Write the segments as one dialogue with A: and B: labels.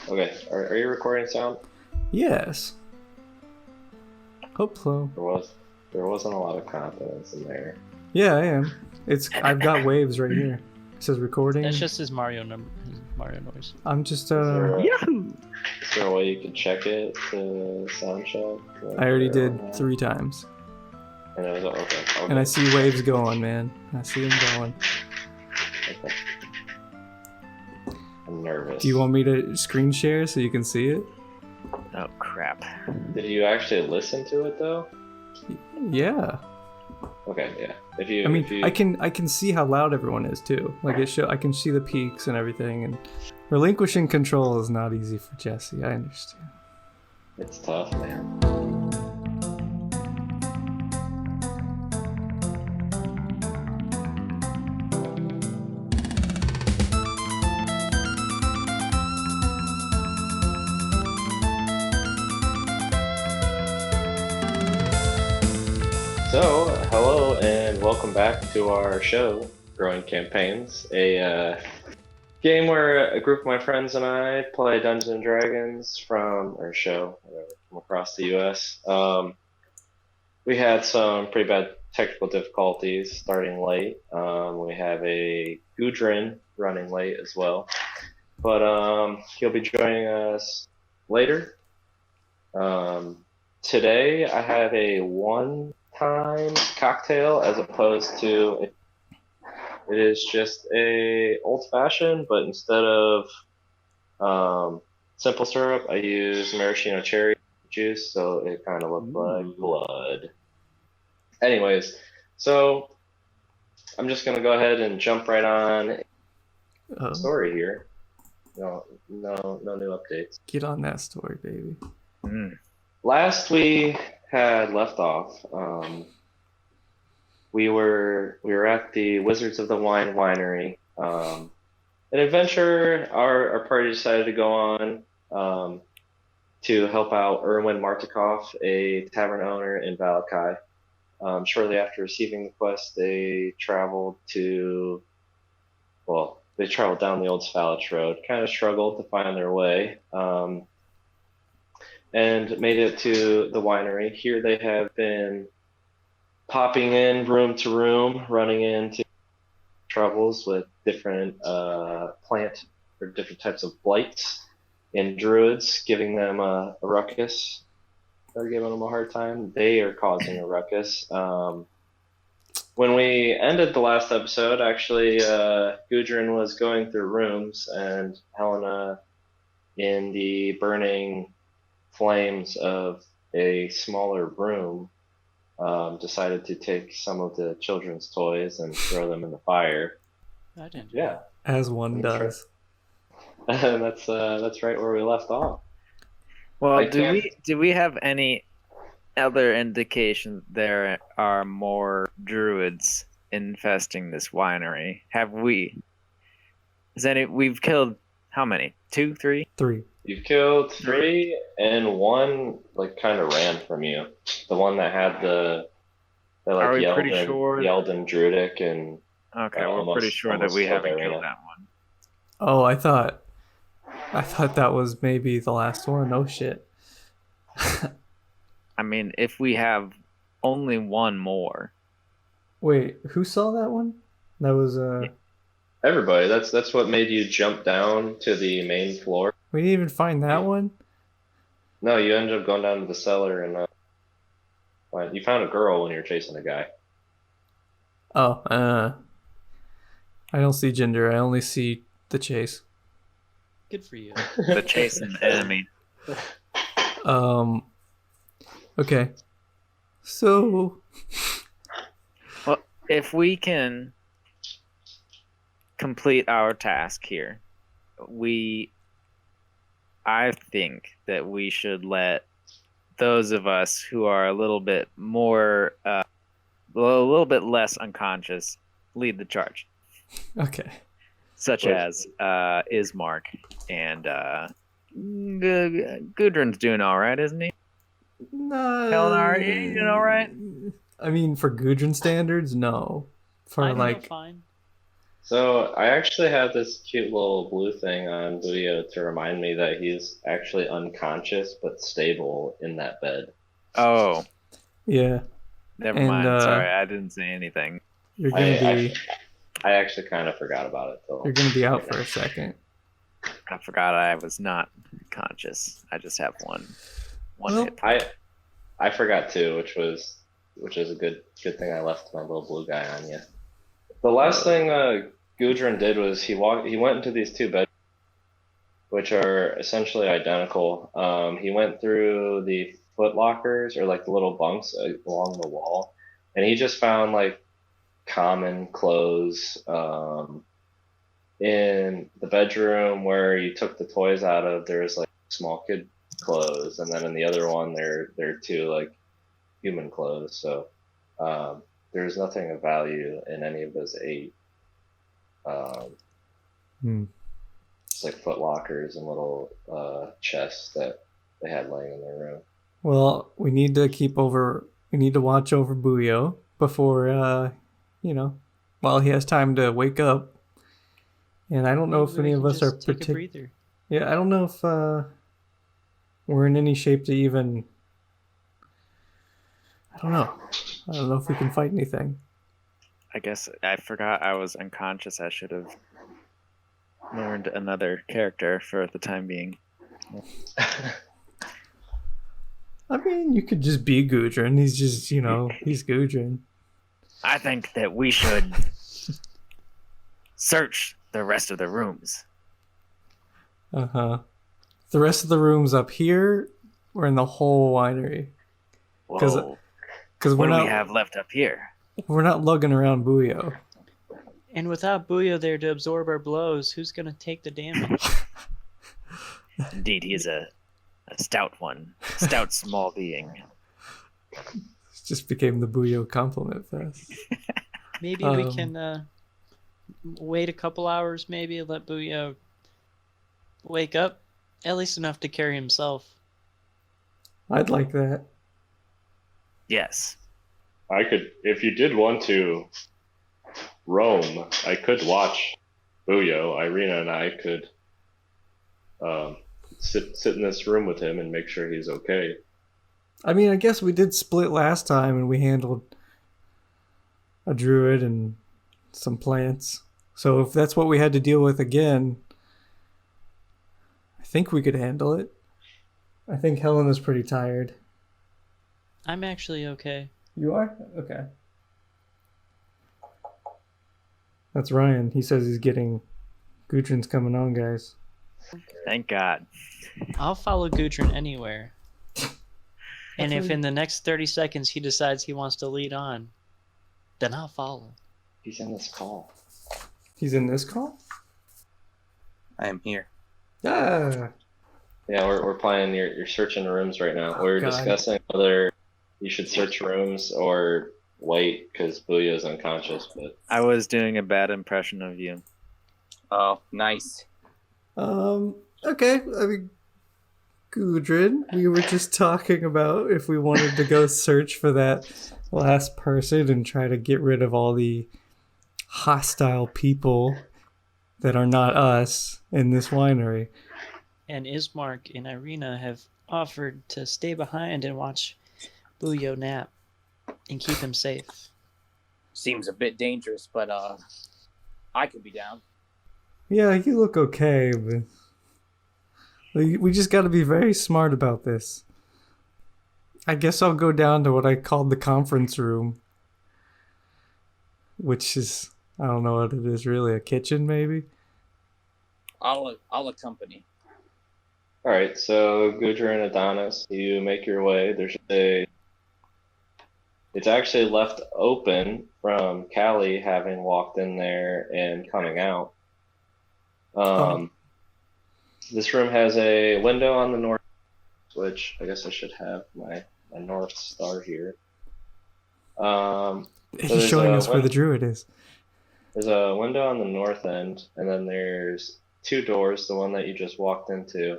A: Okay, are you recording sound?
B: Yes. Hope so.
A: There wasn't a lot of confidence in there.
B: Yeah, I am. I've got waves right here. It says recording.
C: That's just his Mario noise.
B: I'm just
D: Yahoo!
A: Is there a way you can check it to sound check?
B: I already did 3 times.
A: And it was okay.
B: And I see waves going, man. I see them going.
A: Okay. I'm nervous.
B: Do you want me to screen share so you can see it?
D: Oh crap!
A: Did you actually listen to it though?
B: Yeah.
A: Okay, yeah.
B: I can see how loud everyone is too. Like I can see the peaks and everything. And relinquishing control is not easy for Jesse. I understand.
A: It's tough, man. So, hello and welcome back to our show, Growing Campaigns, a game where a group of my friends and I play Dungeons and Dragons from across the U.S. We had some pretty bad technical difficulties starting late. We have a Gudrun running late as well, but he'll be joining us later. Today I have a one-time cocktail as opposed to it is just a old-fashioned, but instead of simple syrup, I use maraschino cherry juice, so it kind of looked like blood. Anyways, so I'm just gonna go ahead and jump right on the story here. No new updates.
B: Get on that story, baby.
A: Last we had left off, we were at the Wizards of the Wine winery. An adventure our party decided to go on to help out Erwin Martikov, a tavern owner in Valakai. Shortly after receiving the quest, they traveled down the Old Svalich Road, kind of struggled to find their way, and made it to the winery. Here they have been popping in room to room, running into troubles with different plant or different types of blights and druids, giving them a ruckus. They're giving them a hard time. They are causing a ruckus. When we ended the last episode, actually, Gudrun was going through rooms, and Helena, in the burning flames of a smaller room, decided to take some of the children's toys and throw them in the fire.
C: I didn't.
A: Yeah,
B: as one does.
A: And that's right where we left off.
D: Well, do we have any other indication there are more druids infesting this winery? Have we? We've killed how many? 2, 3?
B: 3.
A: You've killed 3, and one kind of ran from you. The one that had yelled in Druidic and.
D: Okay, we're pretty sure that we haven't killed that one.
B: Oh, I thought that was maybe the last one. Oh shit.
D: I mean, if we have only one more.
B: Wait, who saw that one? That was
A: everybody. That's what made you jump down to the main floor.
B: We didn't even find that one?
A: No, you ended up going down to the cellar and you found a girl when you were chasing a guy.
B: Oh, I don't see gender. I only see the chase.
C: Good for you.
D: The chase and the enemy.
B: Okay. So.
D: Well, if we can complete our task here, I think that we should let those of us who are a little bit more, a little bit less unconscious, lead the charge.
B: Okay.
D: Such as Ismark and Gudrun's doing all right, isn't he?
B: No.
D: Helena, are you doing all right?
B: I mean, for Gudrun standards, no. For
C: I'm fine.
A: So I actually have this cute little blue thing on Budio to remind me that he's actually unconscious but stable in that bed.
D: Oh,
B: Yeah,
D: never
B: and
D: mind. Sorry, I didn't say anything.
B: you're gonna be
A: I actually kind of forgot about it
B: you're gonna be out for a second.
D: I forgot I was not conscious. I just have one
B: Well,
D: hit point.
A: I forgot too, which is a good thing I left my little blue guy on you. The last thing Gudrun did was he went into these two beds, which are essentially identical. He went through the foot lockers or like the little bunks along the wall, and he just found like common clothes. In the bedroom where you took the toys out of, there's like small kid clothes, and then in the other one there are two like human clothes. So there's nothing of value in any of those eight. It's like foot lockers and little chests that they had laying in their room.
B: Well, we need to watch over Buyo before, while he has time to wake up. And I don't know if any of us are
C: take a breather.
B: Yeah, I don't know if we're in any shape to even. I don't know. I don't know if we can fight anything.
D: I guess I forgot I was unconscious. I should have learned another character for the time being.
B: I mean, you could just be Gudrun. He's just, he's Gudrun.
D: I think that we should search the rest of the rooms.
B: Uh-huh. The rest of the rooms up here or in the whole winery? Because
D: what do we have left up here?
B: We're not lugging around Buyo.
C: And without Buyo there to absorb our blows, who's going to take the damage?
D: Indeed, he is a stout one. Stout small being.
B: It just became the Buyo compliment fest.
C: Maybe we can wait a couple hours, maybe let Buyo wake up, at least enough to carry himself.
B: I'd like that.
D: Yes.
A: I could, if you did want to roam, I could watch Buyo. Irina and I could sit in this room with him and make sure he's okay.
B: I mean, I guess we did split last time and we handled a druid and some plants. So if that's what we had to deal with again, I think we could handle it. I think Helen is pretty tired.
C: I'm actually okay.
B: You are? Okay. That's Ryan. He says he's getting... Gudrun's coming on, guys.
D: Thank God.
C: I'll follow Gudrun anywhere. And if in the next 30 seconds he decides he wants to lead on, then I'll follow.
A: He's in this call.
B: He's in this call?
E: I am here.
B: Ah.
A: Yeah, we're playing. You're searching rooms right now. We're discussing whether you should search rooms or wait because Buyo's unconscious. But
D: I was doing a bad impression of you.
E: Oh, nice.
B: Okay. I mean, Gudrun, we were just talking about if we wanted to go search for that last person and try to get rid of all the hostile people that are not us in this winery.
C: And Ismark and Irina have offered to stay behind and watch Buyo nap and keep him safe.
E: Seems a bit dangerous, but I could be down.
B: Yeah, you look okay, but we just got to be very smart about this. I guess I'll go down to what I called the conference room, which is, I don't know what it is really, a kitchen maybe?
E: I'll accompany.
A: all right, so Gudrun and Adonis, you make your way. It's actually left open from Callie having walked in there and coming out. This room has a window on the north, which I guess I should have my North Star here.
B: He's showing us where the druid is.
A: There's a window on the north end, and then there's two doors, the one that you just walked into,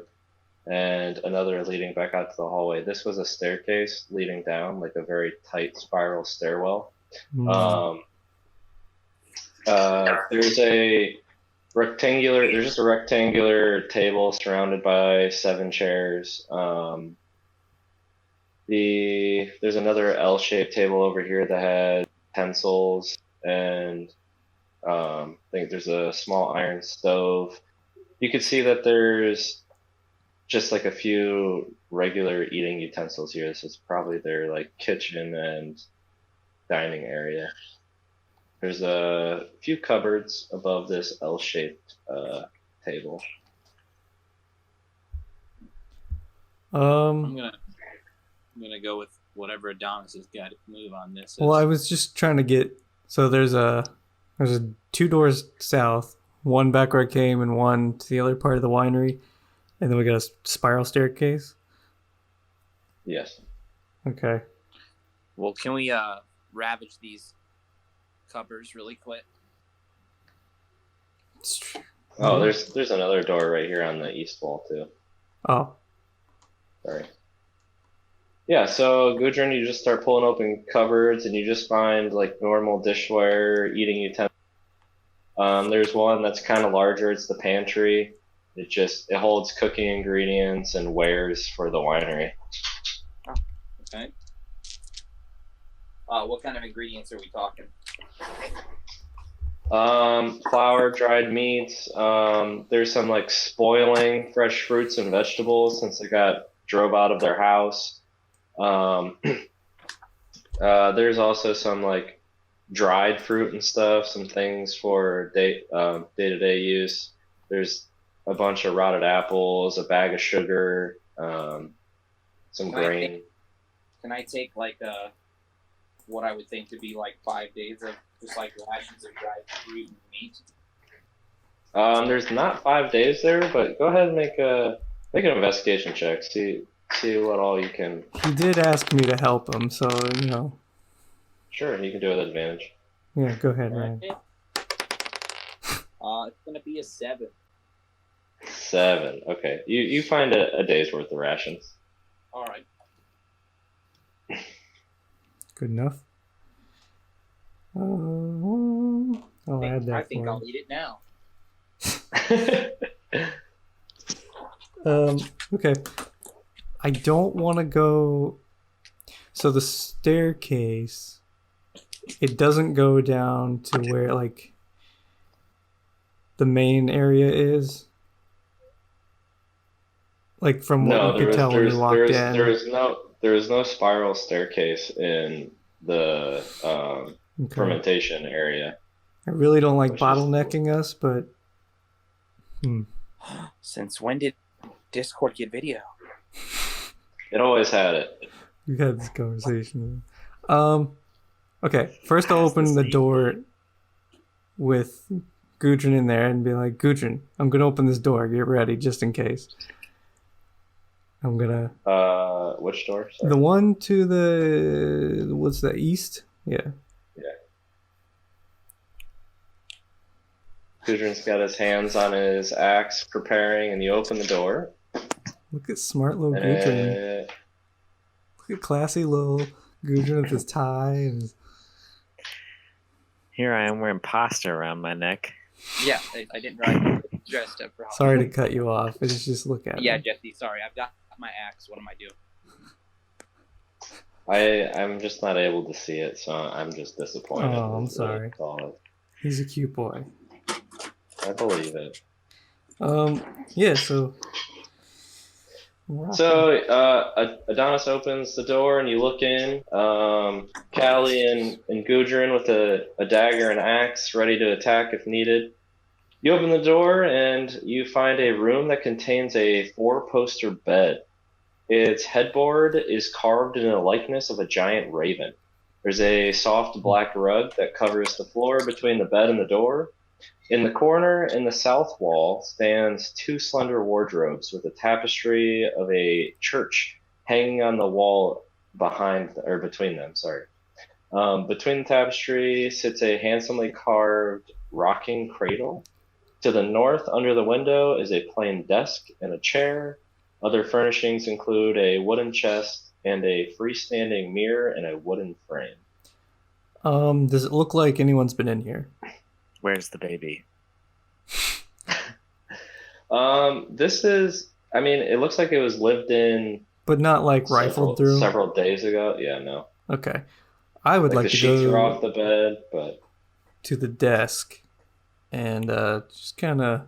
A: and another leading back out to the hallway. This was a staircase leading down, like a very tight spiral stairwell. There's just a rectangular table surrounded by 7 chairs. There's another L-shaped table over here that had pencils, and I think there's a small iron stove. You can see that there's just like a few regular eating utensils here. This is probably their like kitchen and dining area. There's a few cupboards above this L-shaped table.
E: I'm gonna go with whatever Adonis's got to move on this.
B: Well, I was just trying to get. So there's 2 doors south, one back where I came, and one to the other part of the winery, and then we got a spiral staircase.
A: Yes.
B: Okay.
E: Well, can we ravage these cupboards really quick?
A: Oh, there's another door right here on the east wall too.
B: Oh.
A: Sorry. Yeah, so Gudrun, you just start pulling open cupboards and you just find like normal dishware, eating utensils. There's one that's kind of larger. It's the pantry. It holds cooking ingredients and wares for the winery.
E: Oh, okay. What kind of ingredients are we talking?
A: Flour, dried meats. There's some like spoiling fresh fruits and vegetables since they got drove out of their house. There's also some like dried fruit and stuff, some things for day-to-day use. There's a bunch of rotted apples, a bag of sugar, some grain.
E: Can I take like what I would think to be like 5 days of just like rations of dried fruit and meat?
A: There's not 5 days there, but go ahead and make an investigation check. See what all you can.
B: He did ask me to help him, so you know.
A: Sure, you can do it with advantage.
B: Yeah, go ahead, Ryan.
E: It's gonna be a 7.
A: 7. Okay, you find a day's worth of rations.
E: All right.
B: Good enough. I'll add that.
E: I think I'll eat it now.
B: Okay. I don't want to go. So the staircase, it doesn't go down to where like the main area is. Like from what we could tell when we walked in.
A: There is no spiral staircase in the fermentation area.
B: I really don't like bottlenecking us, but
E: Since when did Discord get video?
A: It always had it.
B: We've had this conversation. Okay, first I'll open the door with Gudrun in there and be like, Gudrun, I'm gonna open this door. Get ready, just in case. I'm gonna.
A: Which door? Sorry.
B: The one to the what's that? East? Yeah.
A: Yeah. Gudrun's got his hands on his axe, preparing, and you open the door.
B: Look at smart little Gudrun. Look at classy little Gudrun with his tie and his...
D: Here I am wearing pasta around my neck.
E: Yeah, I didn't write dressed up for Halloween.
B: Sorry to cut you off. It's just look at
E: Yeah,
B: him.
E: Jesse, sorry. I've got my axe. What am I doing?
A: I'm just not able to see it, so I'm just disappointed.
B: Oh, I'm sorry. He's a cute boy.
A: I believe it.
B: Yeah, so...
A: Adonis opens the door and you look in. Callie and Gudrun with a dagger and axe ready to attack if needed. You open the door and you find a room that contains a 4-poster bed. Its headboard is carved in a likeness of a giant raven. There's a soft black rug that covers the floor between the bed and the door. In the corner in the south wall stands 2 slender wardrobes with a tapestry of a church hanging on the wall between them. Between the tapestry sits a handsomely carved rocking cradle. To the north, under the window, is a plain desk and a chair. Other furnishings include a wooden chest and a freestanding mirror and a wooden frame.
B: Does it look like anyone's been in here?
D: Where's the baby?
A: This is. I mean, it looks like it was lived in.
B: But not like rifled through?
A: Several days ago. Yeah, no.
B: Okay. I would like
A: the
B: to
A: sheets
B: go
A: are off the bed, but
B: to the desk and just kind of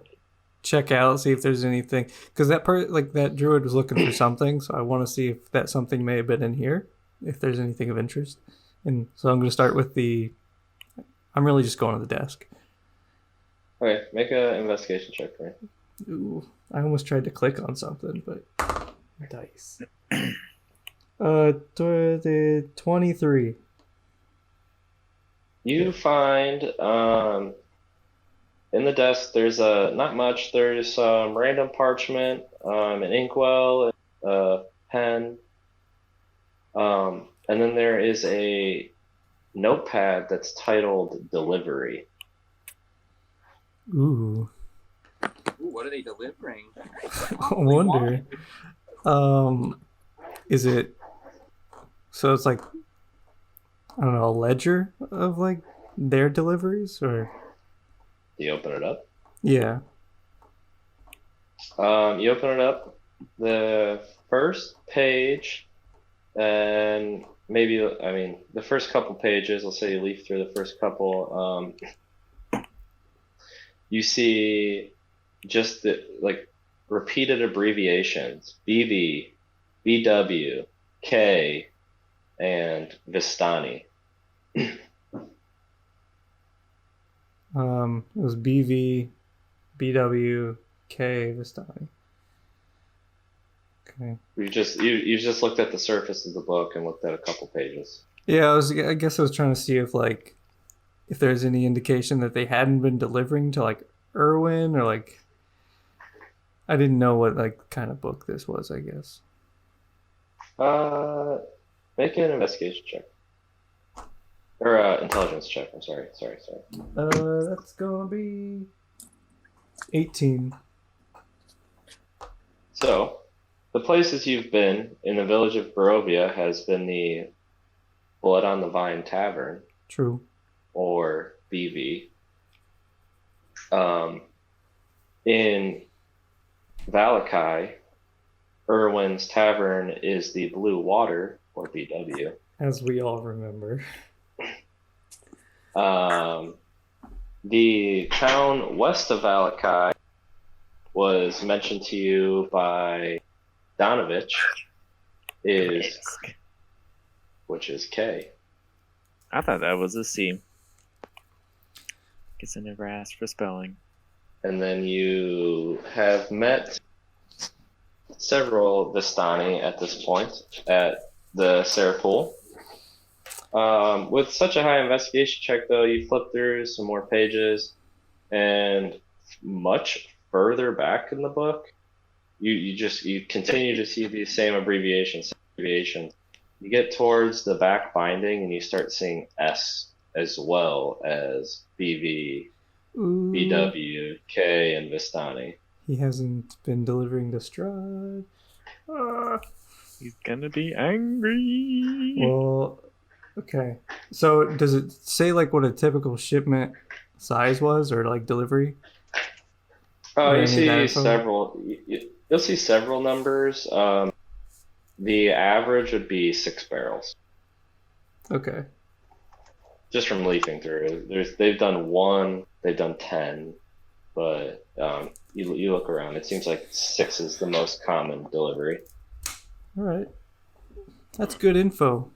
B: check out, see if there's anything. Because that druid was looking for something, so I want to see if that something may have been in here, if there's anything of interest. And so I'm going to start with I'm really just going to the desk.
A: Okay, make an investigation check for me.
B: Ooh, I almost tried to click on something, but dice. 23.
A: You find in the desk there's not much. There's some random parchment, an inkwell, a pen, and then there is a notepad that's titled "Delivery."
B: Ooh.
E: Ooh, what are they delivering?
B: I wonder. Is it? So it's like, I don't know, a ledger of like their deliveries, or?
A: You open it up.
B: Yeah.
A: You open it up. The first page, and maybe the first couple pages. Let's say you leaf through the first couple. You see just the repeated abbreviations: BV, BW, K, and Vistani.
B: It was BV, BW, K, Vistani. Okay.
A: You just looked at the surface of the book and looked at a couple pages.
B: Yeah, I guess I was trying to see if there's any indication that they hadn't been delivering to like Irwin, or like I didn't know what kind of book this was, I guess.
A: Make an investigation check. Or intelligence check. I'm sorry.
B: That's gonna be 18.
A: So, the places you've been in the village of Barovia has been the Blood on the Vine Tavern.
B: True.
A: Or BV. In Valakai, Irwin's Tavern is the Blue Water, or BW.
B: As we all remember.
A: The town west of Valakai was mentioned to you by Donovich, which is K.
D: I thought that was a C. Guess I never asked for spelling.
A: And then you have met several Vistani at this point at the Serapul. With such a high investigation check, though, you flip through some more pages, and much further back in the book, you continue to see these same abbreviations. You get towards the back binding, and you start seeing S as well as BV,
B: Ooh.
A: BW, K, and Vistani.
B: He hasn't been delivering to Strahd.
D: He's gonna be angry.
B: Well, okay. So does it say what a typical shipment size was, or delivery?
A: Oh, you see several. You'll see several numbers. The average would be 6 barrels.
B: Okay.
A: Just from leafing through, they've done 1, they've done 10, but you look around, it seems like 6 is the most common delivery.
B: All right, that's good info.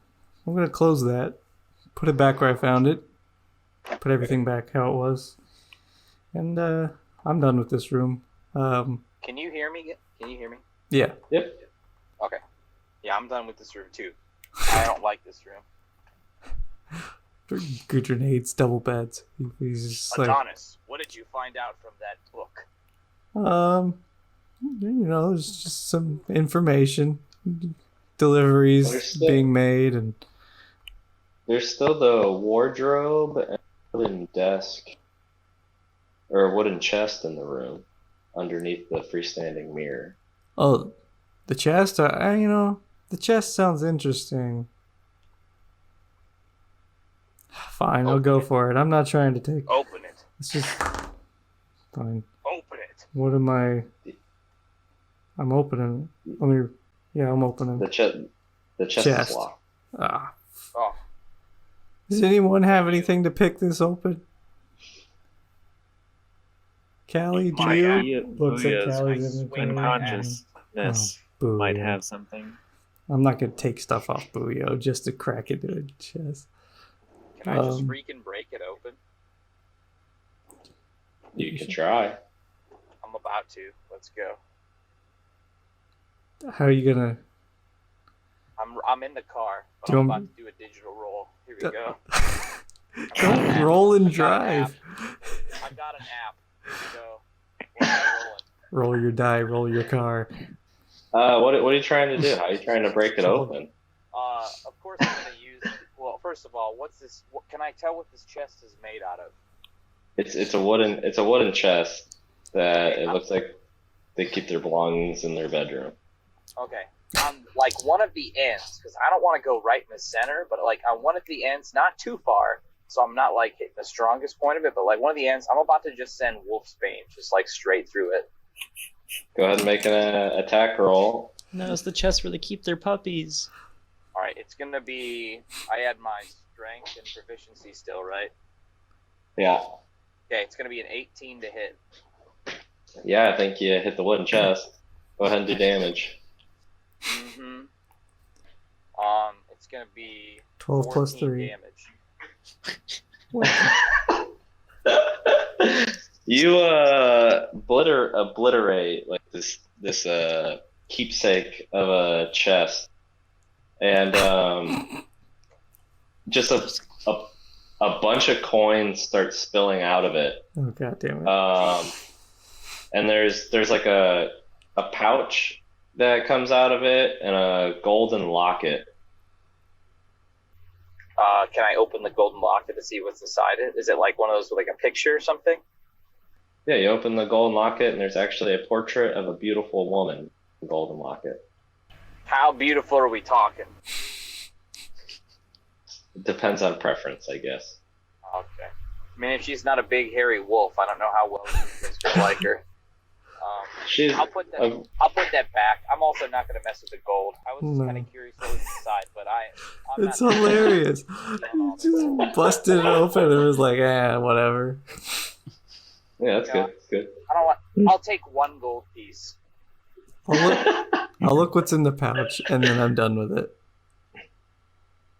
B: I'm gonna close that, put it back where I found it, put everything back how it was, and I'm done with this room.
F: Can you hear me?
B: Yeah.
A: Yep.
F: Okay. Yeah, I'm done with this room too. I don't like this room.
B: Gudrun hates double beds. He's just
F: Adonis, what did you find out from that book?
B: There's just some information, deliveries being made, and
A: there's still the wardrobe and wooden desk or wooden chest in the room underneath the freestanding mirror.
B: Oh, the chest. The chest sounds interesting. Fine, I'll go for it. I'm not trying to take.
F: Open it.
B: Let's just fine.
F: Open it.
B: What am I? I'm opening. Let me. Yeah, I'm opening.
A: The chest is locked.
B: Ah.
F: Oh,
B: Does anyone have anything to pick this open? Callie, do you? Looks like Callie's inventory.
D: Unconsciousness
B: Oh,
D: might
B: Booyah.
D: have something.
B: I'm not gonna take stuff off Booyah just to crack into a chest.
F: can I just freaking break it open?
A: You can try.
F: I'm about to. Let's go.
B: How are you gonna?
F: I'm in the car, but
B: Do you
F: I'm
B: want-
F: about to do a digital roll. Here we go.
B: Don't roll and drive.
F: I got an app. Here we go. What am I rolling?
B: Roll your die. Roll your car.
A: What are you trying to do? How are you trying to break it open?
F: Of course I'm gonna use. Well, first of all, what's this? What, can I tell what this chest is made out of?
A: It's a wooden chest that it looks like they keep their belongings in their bedroom.
F: Okay. On like one of the ends, because I don't want to go right in the center, but like on one of the ends, not too far, so I'm not like hitting the strongest point of it, but like one of the ends, I'm about to just send Wolfsbane just like straight through it.
A: Go ahead and make an attack roll.
C: No, it's the chest where they keep their puppies.
F: All right, it's gonna be. I had my strength and proficiency still, right?
A: Yeah.
F: Okay, it's gonna be an 18 to hit.
A: Yeah, I think you hit the wooden chest. Go ahead and do damage.
F: Mm-hmm. It's gonna be
B: 12 plus
F: 14
B: 3.
F: damage.
A: You obliterate like this keepsake of a chest, and just a bunch of coins start spilling out of it.
B: Oh god damn it.
A: And there's like a pouch that comes out of it and a golden locket.
F: Can I open the golden locket to see what's inside it? Is it like one of those with like a picture or something?
A: Yeah, you open the golden locket and there's actually a portrait of a beautiful woman in the golden locket.
F: How beautiful are we talking?
A: It depends on preference, I guess.
F: Okay. I mean, if she's not a big hairy wolf, I don't know how well you guys will like her.
A: She's
F: I'll put that back. I'm also not going to mess with the gold. I was just kind of curious what was inside, but I'm
B: It's
F: not
B: hilarious.
F: You
B: Just busted it open and it was like, whatever.
A: Yeah, that's good. That's good.
F: I don't want. I'll take one gold piece.
B: I'll look what's in the pouch and then I'm done with it.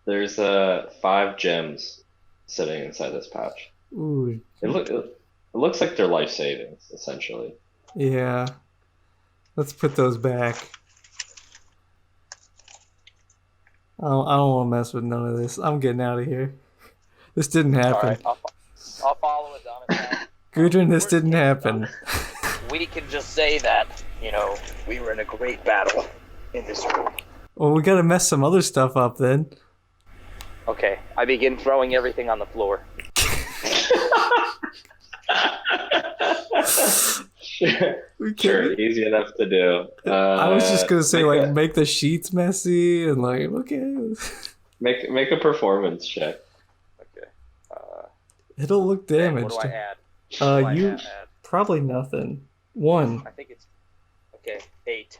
A: There's 5 gems sitting inside this pouch.
B: Ooh.
A: It looks like they're life savings, essentially.
B: Yeah. Let's put those back. I don't want to mess with none of this. I'm getting out of here. This didn't happen.
F: All right, I'll follow Adonis.
B: Gudrun, this didn't happen.
F: We can just say that, we were in a great battle in this room.
B: Well, we gotta mess some other stuff up then.
F: Okay, I begin throwing everything on the floor.
A: Sure, easy enough to do.
B: I was just gonna say, make the sheets messy and okay.
A: Make a performance check.
F: Okay.
B: It'll look damaged.
F: What do I add?
B: Add? Probably nothing. 1.
F: I think it's okay. 8.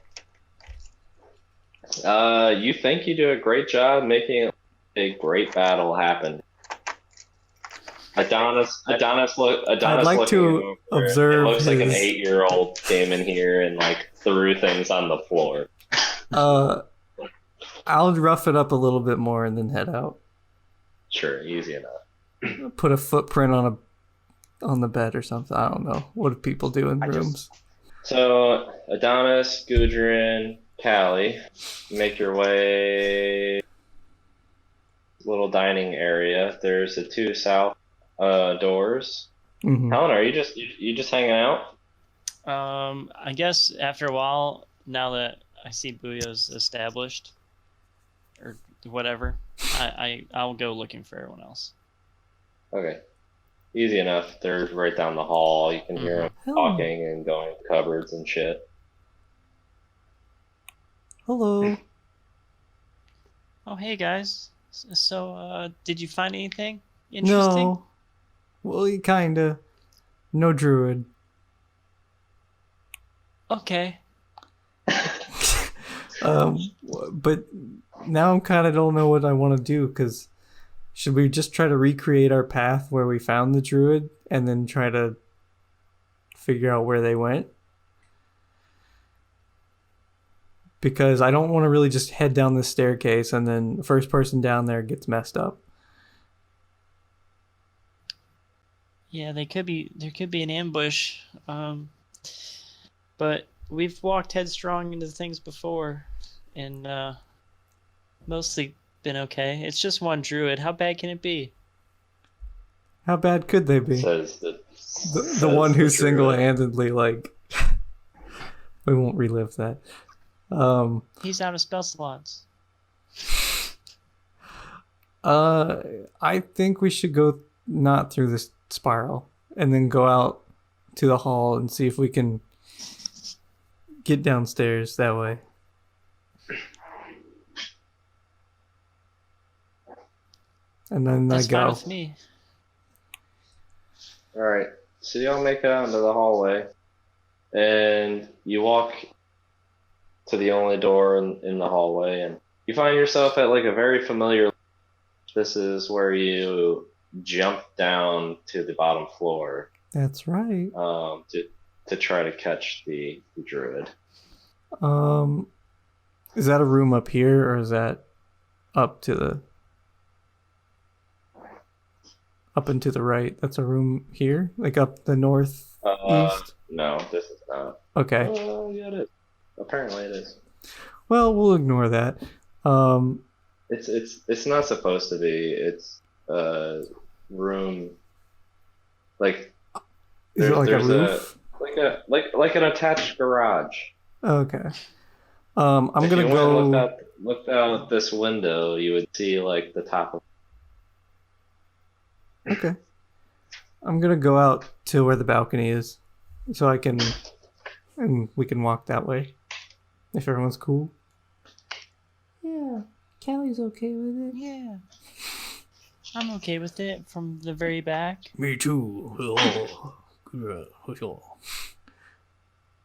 A: You think you do a great job making a great battle happen. Adonis
B: I'd like to observe.
A: It looks like an
B: his...
A: 8-year-old came in here and threw things on the floor.
B: I'll rough it up a little bit more and then head out.
A: Sure, easy enough.
B: Put a footprint on the bed or something. I don't know. What do people do in rooms?
A: So Adonis, Gudrun, Callie, make your way. Little dining area. There's the 2 south doors.
B: Mm-hmm.
A: Helen, are you just hanging out?
C: I guess after a while, now that I see Booyah's established, or whatever, I'll go looking for everyone else.
A: Okay. Easy enough. They're right down the hall. You can hear them talking and going to cupboards and shit.
B: Hello.
C: Oh, hey guys. So, did you find anything interesting?
B: No. Well, you kinda. No druid.
C: Okay.
B: But now I kind of don't know what I want to do, because should we just try to recreate our path where we found the druid and then try to figure out where they went? Because I don't want to really just head down this staircase and then the first person down there gets messed up.
C: Yeah, there could be an ambush. But we've walked headstrong into things before, and mostly been okay. It's just one druid. How bad can it be?
B: How bad could they be?
A: Says
B: The one who single-handedly, like... we won't relive that.
C: He's out of spell slots.
B: I think we should go not through this spiral and then go out to the hall and see if we can get downstairs that way. And then
C: That's
B: I go.
C: fine with me.
A: All right, so y'all make it out into the hallway, and you walk to the only door in the hallway, and you find yourself at like a very familiar. This is where you jump down to the bottom floor.
B: That's right.
A: To try to catch the druid.
B: Is that a room up here, or is that up and to the right? That's a room here, like up the north east.
A: No, this is not.
B: Okay.
A: Oh, yeah, it is. Apparently, it is.
B: Well, we'll ignore that.
A: It's not supposed to be. It's a room. Like
B: Is it like a roof?
A: Like an attached garage.
B: Okay. I'm
A: If
B: gonna
A: you
B: go.
A: looked out this window, you would see like the top of.
B: Okay. I'm gonna go out to where the balcony is, so and we can walk that way, if everyone's cool. Yeah, Callie's okay with it.
C: Yeah. I'm okay with it from the very back.
B: Me too.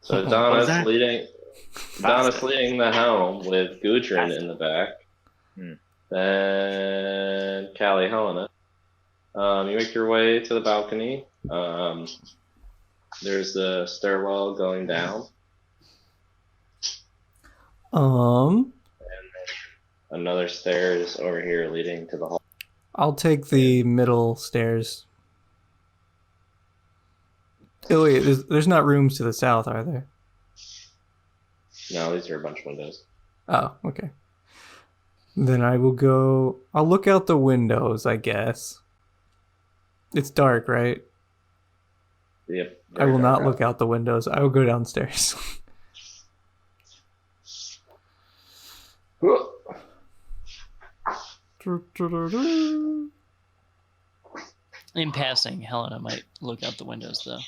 A: So Donna's leading the helm with Gudrun in the back. Then Callie Helena. You make your way to the balcony. There's the stairwell going down.
B: Um,
A: Another stairs over here leading to the hall.
B: I'll take the middle stairs. Oh wait, there's not rooms to the south, are there?
A: No, these are a bunch of windows.
B: Oh, okay. Then I will go. I'll look out the windows, I guess. It's dark, right?
A: Yep.
B: I will not look out the windows. I will go downstairs.
C: In passing, Helena might look out the windows, though.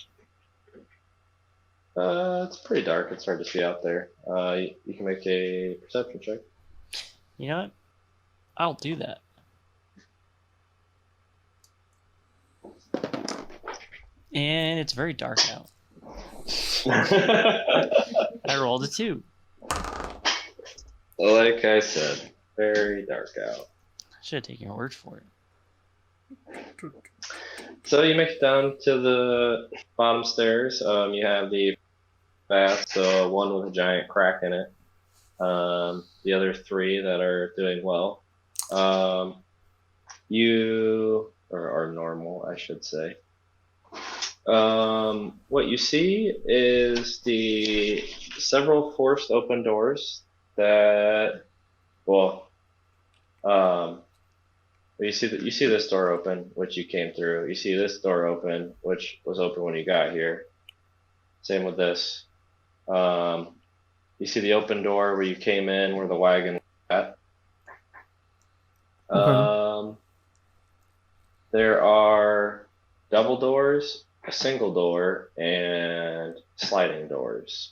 A: It's pretty dark. It's hard to see out there. You can make a perception check.
C: You know what? I'll do that. And it's very dark out. I rolled a 2.
A: Like I said, very dark out.
C: I should have taken your word for it.
A: So you make it down to the bottom stairs. You have the bath, so one with a giant crack in it. The other 3 that are doing well. You are normal, I should say. What you see is the several forced open doors that, you see this door open, which you came through. You see this door open, which was open when you got here. Same with this. You see the open door where you came in, where the wagon was at.
B: Okay.
A: There are double doors, a single door, and sliding doors.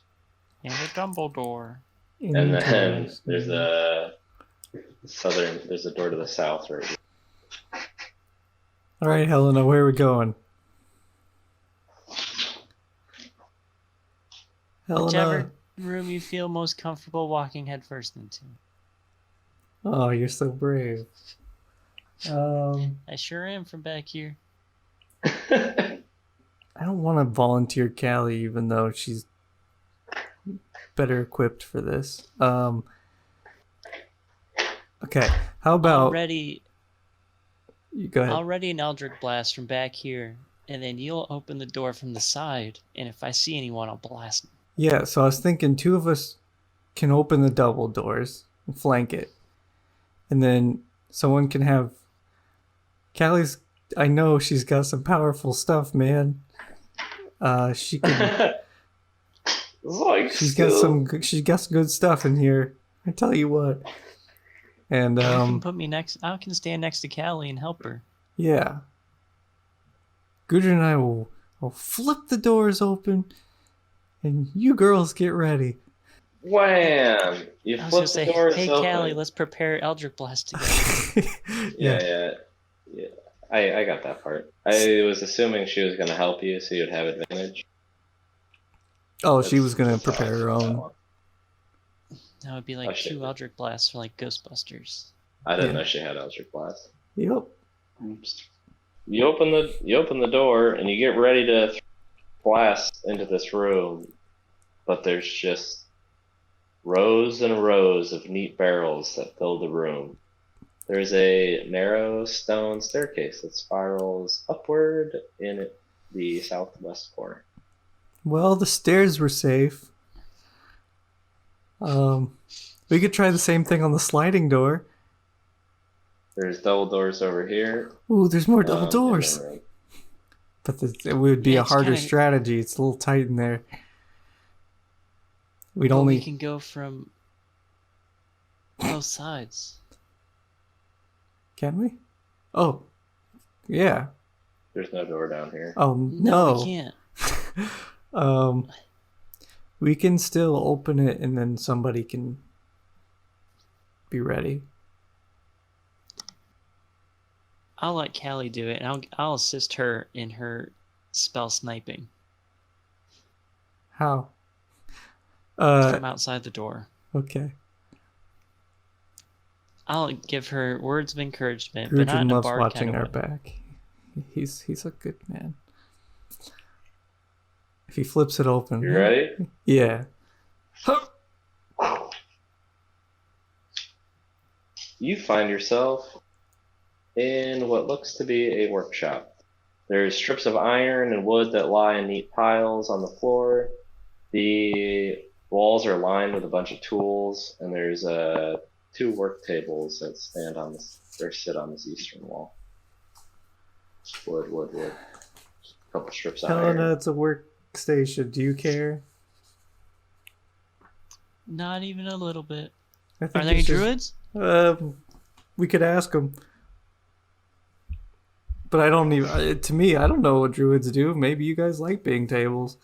C: And a Dumbledore.
A: And then there's a door to the south right here.
B: All right, Helena, where are we going?
C: Whichever room you feel most comfortable walking headfirst into.
B: Oh, you're so brave.
C: I sure am from back here.
B: I don't want to volunteer Callie, even though she's better equipped for this. Okay, how about...
C: Already,
B: you go ahead.
C: Already an Eldritch Blast from back here, and then you'll open the door from the side, and if I see anyone, I'll blast them.
B: Yeah, so I was thinking two of us can open the double doors and flank it. And then someone can have... Callie's... I know she's got some powerful stuff, man. She can...
A: Like
B: She's got some good stuff in here. I tell you what. And
C: You can put me next. I can stand next to Callie and help her.
B: yeah. Gudrun and I will flip the doors open, and you girls get ready.
A: Wham! You
C: I was
A: flip
C: gonna
A: the
C: say,
A: doors
C: hey
A: open.
C: Callie, let's prepare Eldritch Blast together.
A: Yeah. I got that part. I was assuming she was going to help you, so you'd have advantage.
B: Oh, she was gonna
A: That's how I
B: prepare her
A: took that
B: own.
A: one.
C: That would be
A: Oh,
C: like
A: shit.
C: 2 Eldritch Blasts for like Ghostbusters.
A: I didn't
B: Yeah.
A: know she had Eldritch Blast.
B: Yep.
A: You open the door and you get ready to blast into this room, but there's just rows and rows of neat barrels that fill the room. There's a narrow stone staircase that spirals upward in the southwest corner.
B: Well, the stairs were safe. We could try the same thing on the sliding door.
A: There's double doors over here.
B: Ooh, there's more double
A: in the
B: doors.
A: room.
B: But it would be
C: Yeah,
B: a
C: it's
B: harder
C: kinda-
B: strategy. It's a little tight in there. We'd
C: But
B: only...
C: we can go from both sides.
B: Can we? Oh. Yeah.
A: There's no door down here.
B: Oh,
C: No,
B: no.
C: we can't.
B: We can still open it and then somebody can be ready.
C: I'll let Callie do it, and I'll assist her in her spell sniping
B: How?
C: from outside the door.
B: Okay.
C: I'll give her words of encouragement, but not
B: Gudrun
C: in a
B: loves
C: bard
B: watching
C: kind
B: our
C: of way.
B: back. He's a good man. If he flips it open.
A: You ready?
B: Yeah.
A: You find yourself in what looks to be a workshop. There's strips of iron and wood that lie in neat piles on the floor. The walls are lined with a bunch of tools, and there's 2 work tables that stand on this or sit on this eastern wall. Wood. A couple strips of
B: Helena,
A: iron.
B: it's a workstation. Do you care?
C: Not even a little bit.
B: I
C: Are
B: think
C: there any
B: it's just-
C: druids?
B: We could ask them. But I don't even... To me, I don't know what druids do. Maybe you guys like being tables.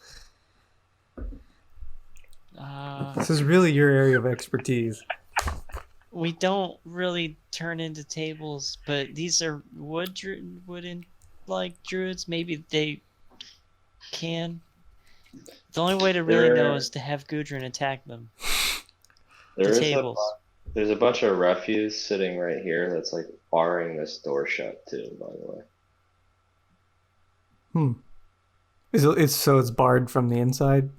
B: This is really your area of expertise.
C: We don't really turn into tables, but these are wooden like druids. Maybe they can. The only way to really know is to have Gudrun attack them.
A: There's
C: tables.
A: There's a bunch of refuse sitting right here that's like barring this door shut too, by the way.
B: It's barred from the inside?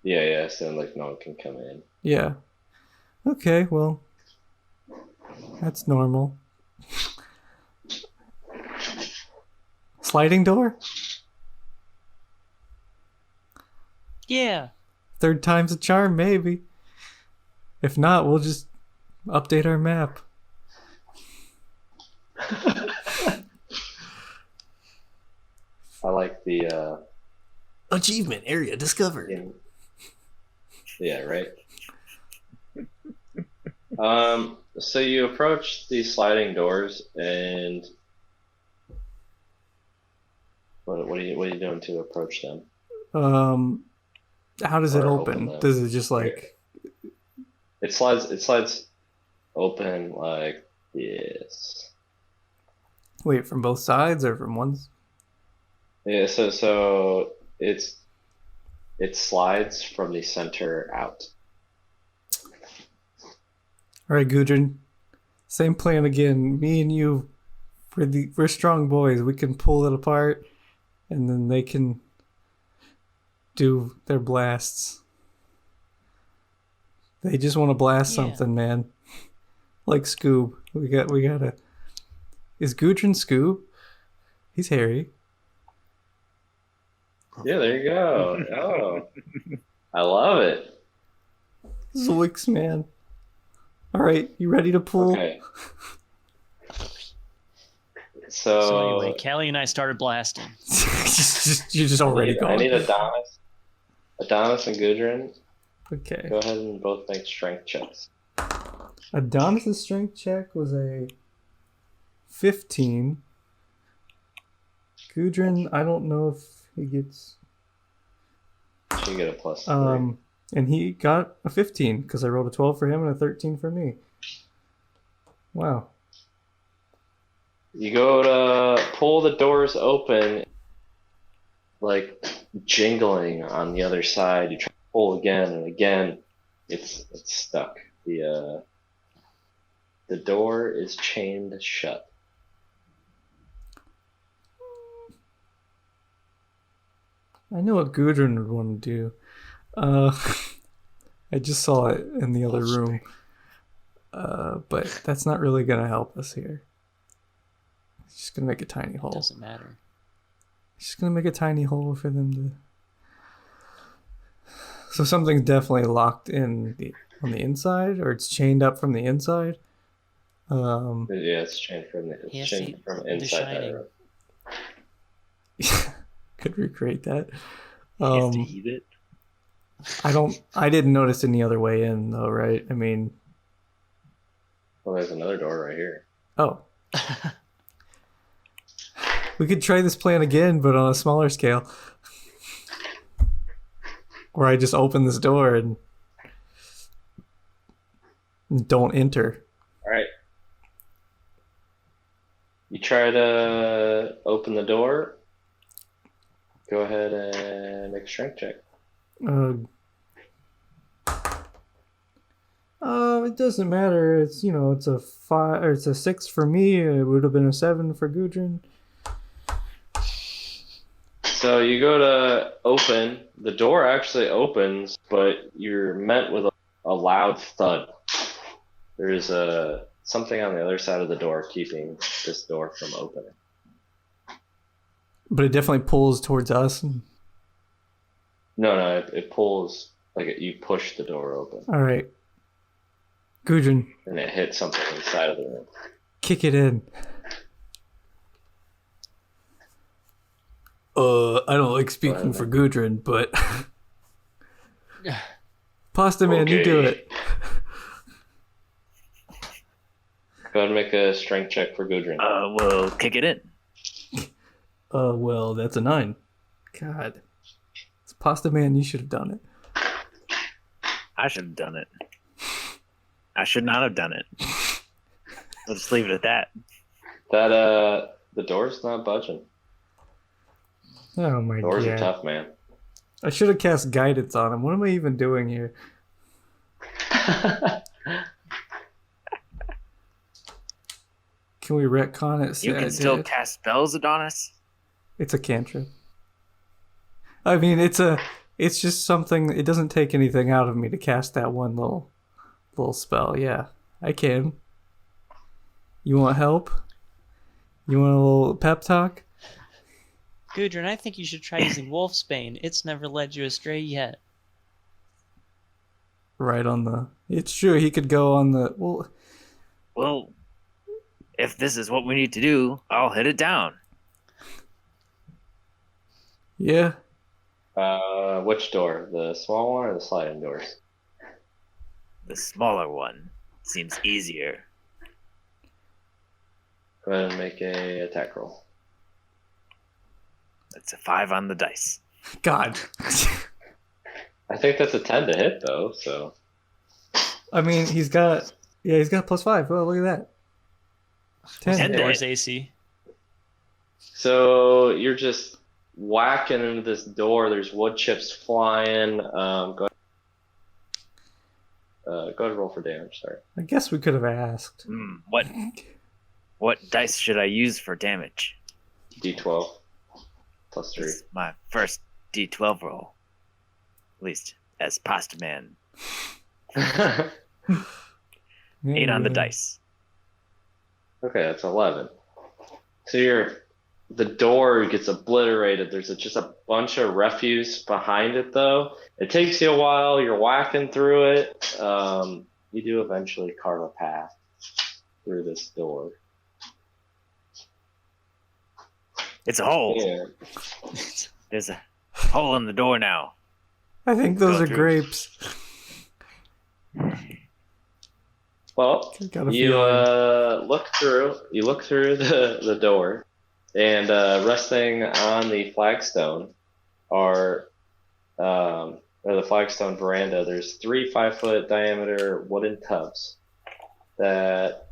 A: Yeah, so like no one can come in.
B: Yeah. Okay, well, that's normal. Sliding door?
C: Yeah.
B: 3rd time's a charm, maybe. If not, we'll just update our map.
A: I like the
B: Achievement area discovered.
A: yeah, right. So you approach these sliding doors, and what are you doing to approach them?
B: How does it
A: Or
B: open?
A: open them.
B: Does it just like...
A: It slides open like this.
B: Wait, from both sides or from one?
A: Yeah, so it's it slides from the center out.
B: All right, Gudrun. Same plan again. Me and you, we're strong boys. We can pull it apart, and then they can do their blasts. They just want to blast something, man. Like Scoob. We gotta. Is Gudrun Scoob? He's hairy.
A: Yeah, there you go. Oh, I love it.
B: Zoinks, man. All right, you ready to pull?
A: Okay.
C: So anyway, Callie and I started blasting.
B: You're just already
A: I
B: going.
A: need Adonis and Gudrun.
B: Okay.
A: Go ahead and both make strength checks.
B: Adonis' strength check was a 15. Gudrun, I don't know if he gets.
A: She get a plus 3.
B: And he got a 15 because I rolled a 12 for him and a 13 for me. Wow.
A: You go to pull the doors open, like jingling on the other side. You try to pull again and again. It's stuck. The door is chained shut.
B: I know what Gudrun would want to do. I just saw it in the other room. But that's not really going to help us here. It's just going to make a tiny hole.
C: Doesn't matter.
B: It's just going to make a tiny hole for them to... So something's definitely locked on the inside, or it's chained up from the inside?
A: Yeah, it's chained from inside that room.
B: Could recreate that.
D: You have to eat it.
B: I didn't notice any other way in though, right? I mean,
A: Well, there's another door right here.
B: oh. We could try this plan again, but on a smaller scale. Where I just open this door and don't enter.
A: All right. You try to open the door. Go ahead and make a strength check.
B: It doesn't matter. It's it's a 5 or it's a 6 for me. It would have been a 7 for Gudrun.
A: So you go to open. The door actually opens, but you're met with a loud thud. There's something on the other side of the door keeping this door from opening.
B: But it definitely pulls towards us.
A: No, it pulls you push the door open.
B: All right. Gudrun,
A: And it hits something inside of the room.
B: kick it in. I don't like speaking for Gudrun, but Pasta Man, you do it.
A: Go ahead and make a strength check for Gudrun.
D: Well, kick it in.
B: Well, that's a 9. God. It's Pasta Man, you should have done it.
D: I should have done it. I should not have done it. Let's just leave it at that.
A: The door's not budging.
B: Oh my
A: Doors are
B: god.
A: tough, man.
B: I should have cast guidance on him. What am I even doing here? Can we retcon it?
D: You can still cast spells, Adonis.
B: It's a cantrip. I mean, it's just something. It doesn't take anything out of me to cast that one little spell. Yeah, I can. You want help? You want a little pep talk?
C: Gudrun, I think you should try using Wolfsbane. It's never led you astray yet.
B: Right on the... It's true, he could go on the...
D: Well, if this is what we need to do, I'll hit it down.
B: Yeah.
A: Which door? The small one or the sliding doors?
D: The smaller one seems easier.
A: Go ahead and make a attack roll.
D: That's a 5 on the dice.
B: God.
A: I think that's a 10 to hit, though, so...
B: I mean, he's got +5. Oh, look at that. 10.
D: 10
C: Doors
D: to hit.
C: AC.
A: So you're just whacking into this door. There's wood chips flying. Go ahead and roll for damage. Sorry.
B: I guess we could have asked.
D: What dice should I use for damage?
A: D12 plus 3.
D: This is my first D12 roll. At least as pasta man. 8 on the dice.
A: Okay, that's 11. So the door gets obliterated. There's just a bunch of refuse behind it, though. It takes you a while. You're whacking through it. You do eventually carve a path through this door.
D: It's a hole.
A: Yeah.
D: There's a hole in the door now.
B: I think those
D: Go
B: are
D: through.
B: grapes.
A: Well,
B: Got a
A: you
B: feeling.
A: look through the door, and resting on the flagstone or the flagstone veranda, there's 3 5-foot diameter wooden tubs that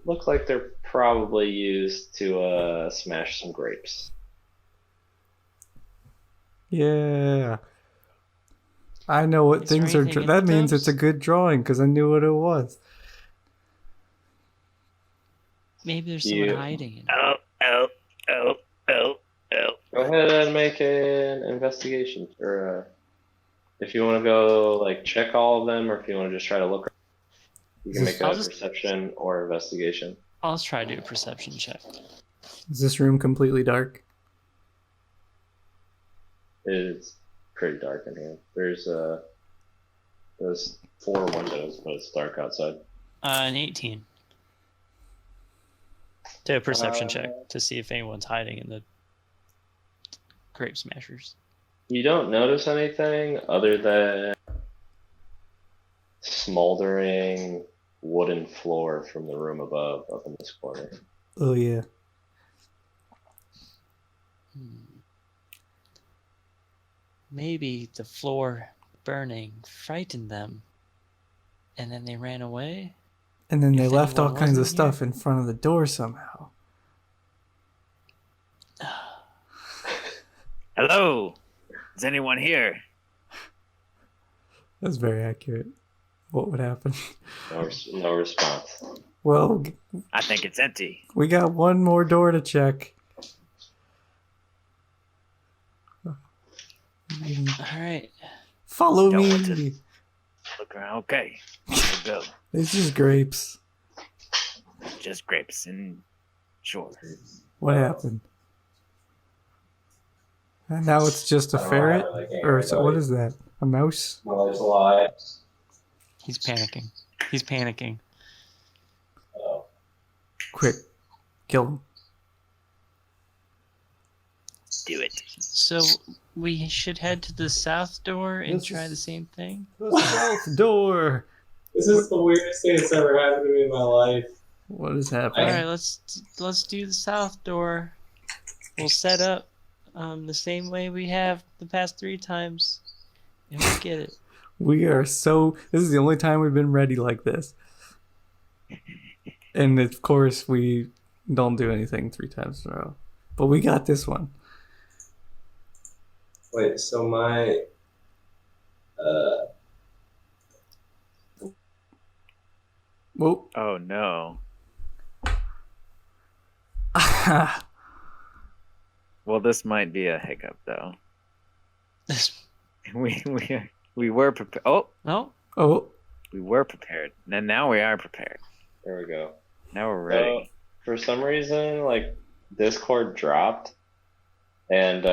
A: look like they're probably used to smash some grapes.
B: Yeah. I know what
C: Is there
B: things are.
C: anything in
B: That
C: the
B: means
C: tubs?
B: it's a good drawing because I knew what it was.
C: Maybe there's someone
A: You-
C: hiding in it.
D: Oh.
A: Go ahead and make an investigation, or if you want to go like check all of them, or if you want to just try to look. You can make a
C: I'll just-
A: perception or investigation.
C: I'll just try to do a perception check.
B: Is this room completely dark?
A: It's pretty dark in here. There's 4 windows, but it's dark outside.
C: An 18. Do a perception
A: Uh,
C: check to see if anyone's hiding in the grape smashers.
A: You don't notice anything other than smoldering wooden floor from the room above, up in this corner.
B: Oh yeah.
C: Maybe the floor burning frightened them, and then they ran away.
B: And then they
C: If
B: left all
C: anyone
B: kinds of
C: wasn't here.
B: stuff in front of the door somehow.
D: Hello. Is anyone here?
B: That's very accurate. What would happen?
A: No response.
B: Well,
D: I think it's empty.
B: we got one more door to check.
C: All right.
B: Follow
D: Don't
B: me.
D: want to- Look around. Okay. Here we go.
B: It's just grapes.
D: Just grapes and sure.
B: What happened? And now it's just a ferret? Or so, what is that? A mouse?
A: Well, there's a lie.
C: He's panicking. He's panicking.
B: Quick. Kill him.
D: Do it.
C: So we should head to the south door and
B: This
C: try
B: is-
C: the same thing.
B: The south door.
G: This is the weirdest thing that's ever happened to me in my life.
B: What is
C: All
B: happening?
C: right, let's do the south door. We'll set up the same way we have the past 3 times, and we'll get it.
B: We are so. This is the only time we've been ready like this. And of course, we don't do anything 3 times in a row. But we got this one.
G: Wait, so my
B: Whoa.
D: Oh no. Well, this might be a hiccup though. We were prepared. Oh,
C: No?
B: Oh.
D: we were prepared, and now we are prepared.
A: There we go.
D: Now we're ready.
A: For some reason, like Discord dropped, and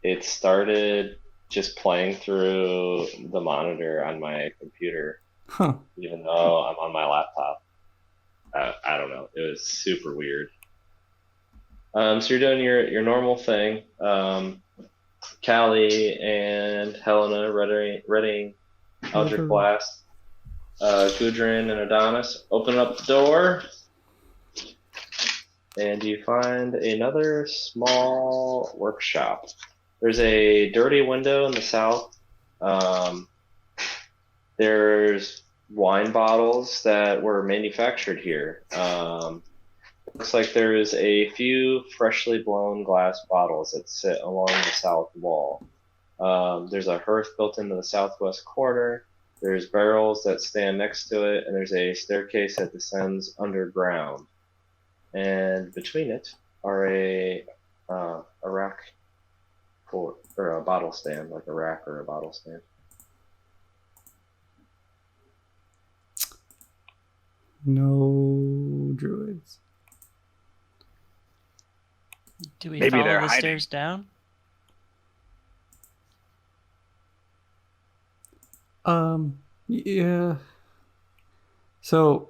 A: it started just playing through the monitor on my computer,
B: Huh.
A: even though I'm on my laptop. I don't know. It was super weird. So you're doing your normal thing. Callie and Helena readying Eldritch Blast. Gudrun and Adonis open up the door, and you find another small workshop. There's a dirty window in the south. There's wine bottles that were manufactured here. looks like there is a few freshly blown glass bottles that sit along the south wall. There's a hearth built into the southwest corner. There's barrels that stand next to it, and there's a staircase that descends underground. And between it are a rack or a bottle stand, like a rack or a bottle stand.
B: No druids.
C: Do we
D: Maybe
C: follow
D: they're
C: the
D: hiding.
C: stairs down?
B: Yeah. So,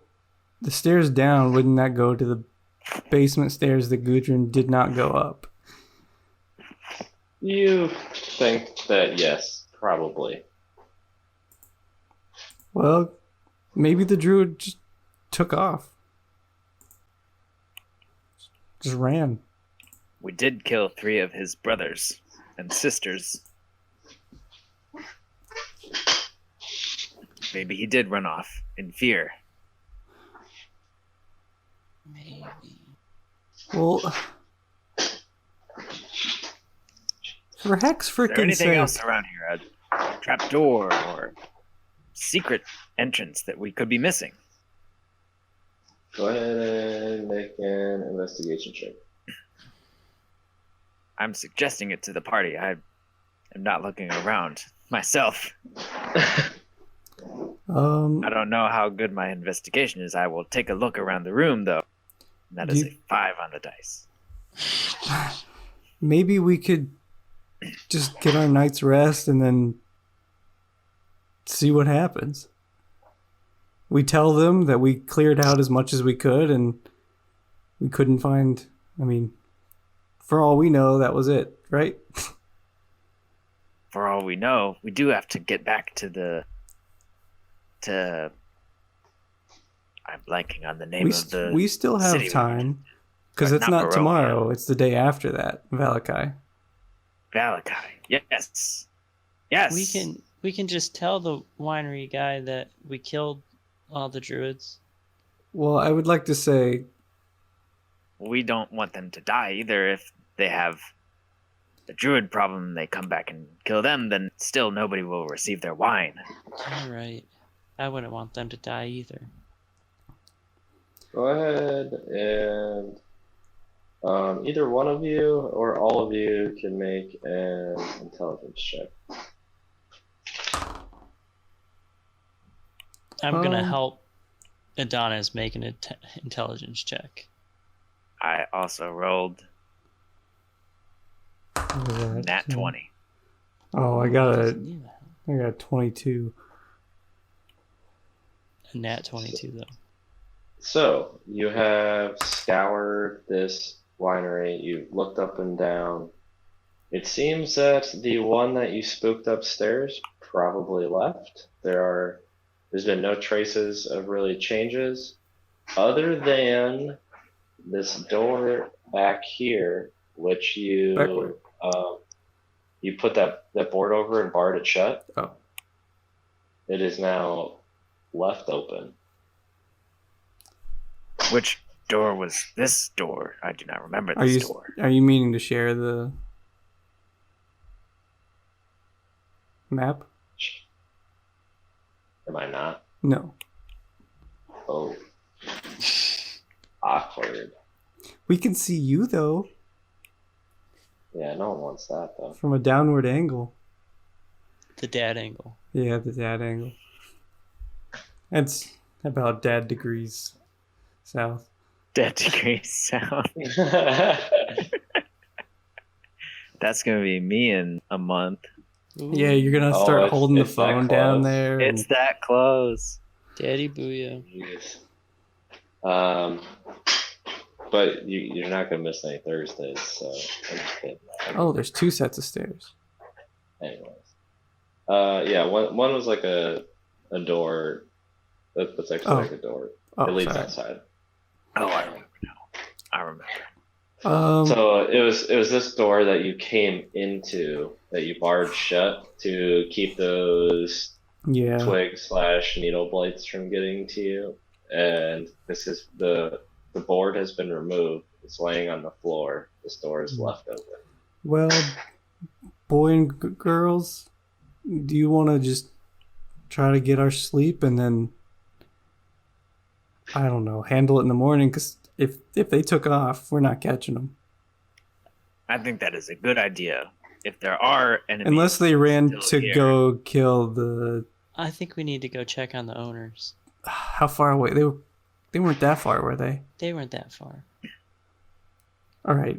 B: the stairs down, wouldn't that go to the basement stairs that Gudrun did not go up?
A: You think that yes, probably.
B: Well, maybe the druid just took off. Just ran.
D: We did kill 3 of his brothers and sisters. Maybe he did run off in fear.
C: Maybe.
B: Well, for heck's
D: Is there
B: frickin'
D: anything
B: sake.
D: else around here? A trapdoor or secret entrance that we could be missing?
A: Go ahead and make an investigation check.
D: I'm suggesting it to the party. I am not looking around myself. I don't know how good my investigation is. I will take a look around the room, though. That is a 5 on the dice.
B: Maybe we could just get our night's rest and then see what happens. We tell them that we cleared out as much as we could and we couldn't find, I mean, for all we know, that was it, right?
D: For all we know, we do have to get back to I'm blanking on the name of the
B: we still have
D: city.
B: time, because
D: But
B: it's
D: not
B: not
D: Barovia.
B: tomorrow, it's the day after that, Valakai.
D: Valakai. Yes. Yes.
C: We can just tell the winery guy that we killed all the druids.
B: Well, I would like to say,
D: We don't want them to die either. If they have the druid problem, they come back and kill them, then still nobody will receive their wine.
C: All right. I wouldn't want them to die either.
A: Go ahead and either one of you or all of you can make an intelligence check.
C: I'm gonna help Adonis make an intelligence check.
D: I also rolled
B: what was that?
D: nat 20.
B: Oh, I got 22.
C: A nat 22 though.
A: So you have scoured this winery. You've looked up and down. It seems that the one that you spooked upstairs probably left. There's been no traces of really changes, other than this door back here, which you you put that board over and barred it shut.
B: Oh.
A: It is now left open.
D: Which door was this door? I do not remember this door.
B: Are you meaning to share the map?
A: Am I not?
B: No.
A: Oh. Awkward.
B: We can see you, though,
A: Yeah, no one wants that, though.
B: from a downward angle.
C: The dad angle.
B: Yeah, the dad angle. That's about dad degrees south.
D: Dead degrees south. That's going to be me in a month.
C: Ooh,
B: Yeah, you're going to
A: Oh,
B: start
A: it's-
B: holding the
A: it's that
B: phone down
A: close.
B: there.
D: It's that close.
C: Daddy booyah.
A: Jeez. But you're not gonna miss any Thursdays, so I'm just kidding.
B: Oh, there's 2 sets of stairs.
A: Anyways. Yeah, one was like a door. That's actually like a door.
B: Oh,
A: It leads
B: sorry.
A: outside.
D: Oh, I remember now. I remember.
A: So it was this door that you came into that you barred shut to keep those
B: yeah.
A: twig / needle blights from getting to you, and this is the The board has been removed. It's laying on the floor. This door is left open.
B: Well, boy and girls, do you want to just try to get our sleep and then, I don't know, handle it in the morning? Because if they took off, we're not catching them.
D: I think that is a good idea. If there are enemies,
B: Unless they ran
D: still
B: to
D: here.
B: go kill the...
C: I think we need to go check on the owners.
B: How far away? They weren't that far, were they?
C: They weren't that far.
B: All right.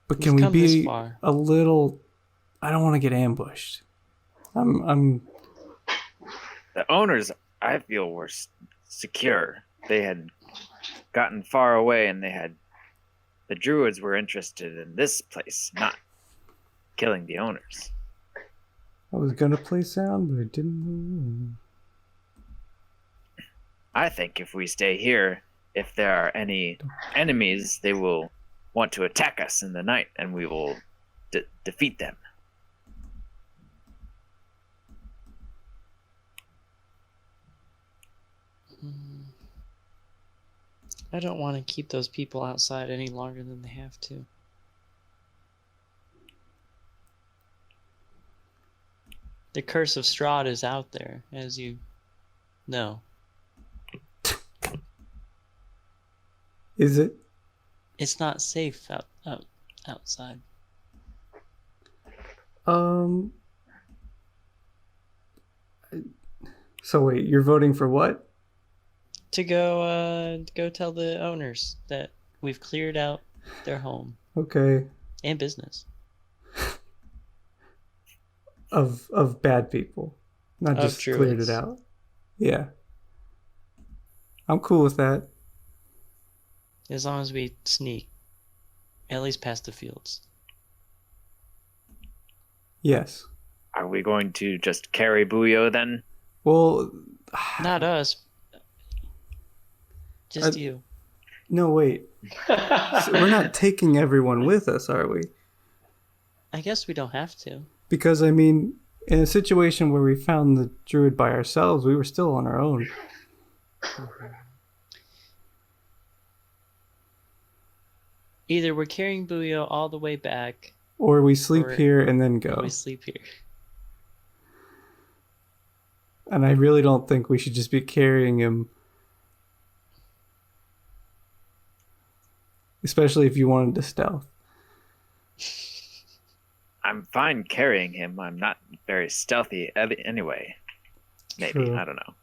B: But
C: We've
B: can we
C: come this
B: be
C: far.
B: a little... I don't want to get ambushed. I'm
D: The owners, I feel, were secure. They had gotten far away, and the druids were interested in this place, not killing the owners.
B: I was gonna play sound, but I didn't.
D: I think if we stay here, if there are any enemies, they will want to attack us in the night, and we will defeat them.
C: I don't want to keep those people outside any longer than they have to. The curse of Strahd is out there, as you know.
B: Is it?
C: It's not safe outside.
B: So wait, you're voting for what?
C: To go tell the owners that we've cleared out their home
B: Okay.
C: and business.
B: Of bad people, not
C: Of
B: just cleared
C: druids.
B: it out. Yeah. I'm cool with that.
C: As long as we sneak, at least past the fields.
B: Yes.
D: Are we going to just carry Buyo then?
B: Well,
C: Not us. Just
B: I-
C: you.
B: no, wait. So we're not taking everyone with us, are we?
C: I guess we don't have to.
B: Because, I mean, in a situation where we found the druid by ourselves, we were still on our own.
C: Either we're carrying Buyo all the way back,
B: Or we sleep
C: Or-
B: here and then
C: or
B: go.
C: we sleep here.
B: And I really don't think we should just be carrying him. Especially if you wanted to stealth.
D: I'm fine carrying him. I'm not very stealthy anyway. Maybe.
B: True.
D: I don't know.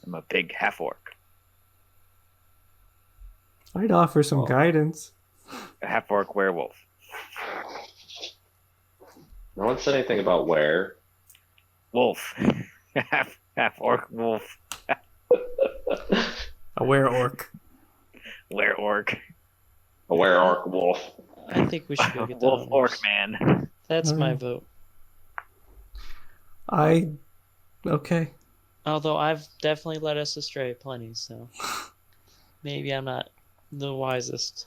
D: I'm a big half-orc.
B: I'd offer some
A: Well.
B: guidance.
D: A half-orc werewolf.
A: No one said anything about where.
D: Wolf. Half-orc wolf.
B: A were-orc.
D: Were-orc.
A: A where orc wolf.
C: I think we should go get the
D: Wolf
C: owners.
D: orc man.
C: That's my
B: Alright.
C: vote.
B: Okay.
C: Although I've definitely led us astray plenty, so maybe I'm not the wisest.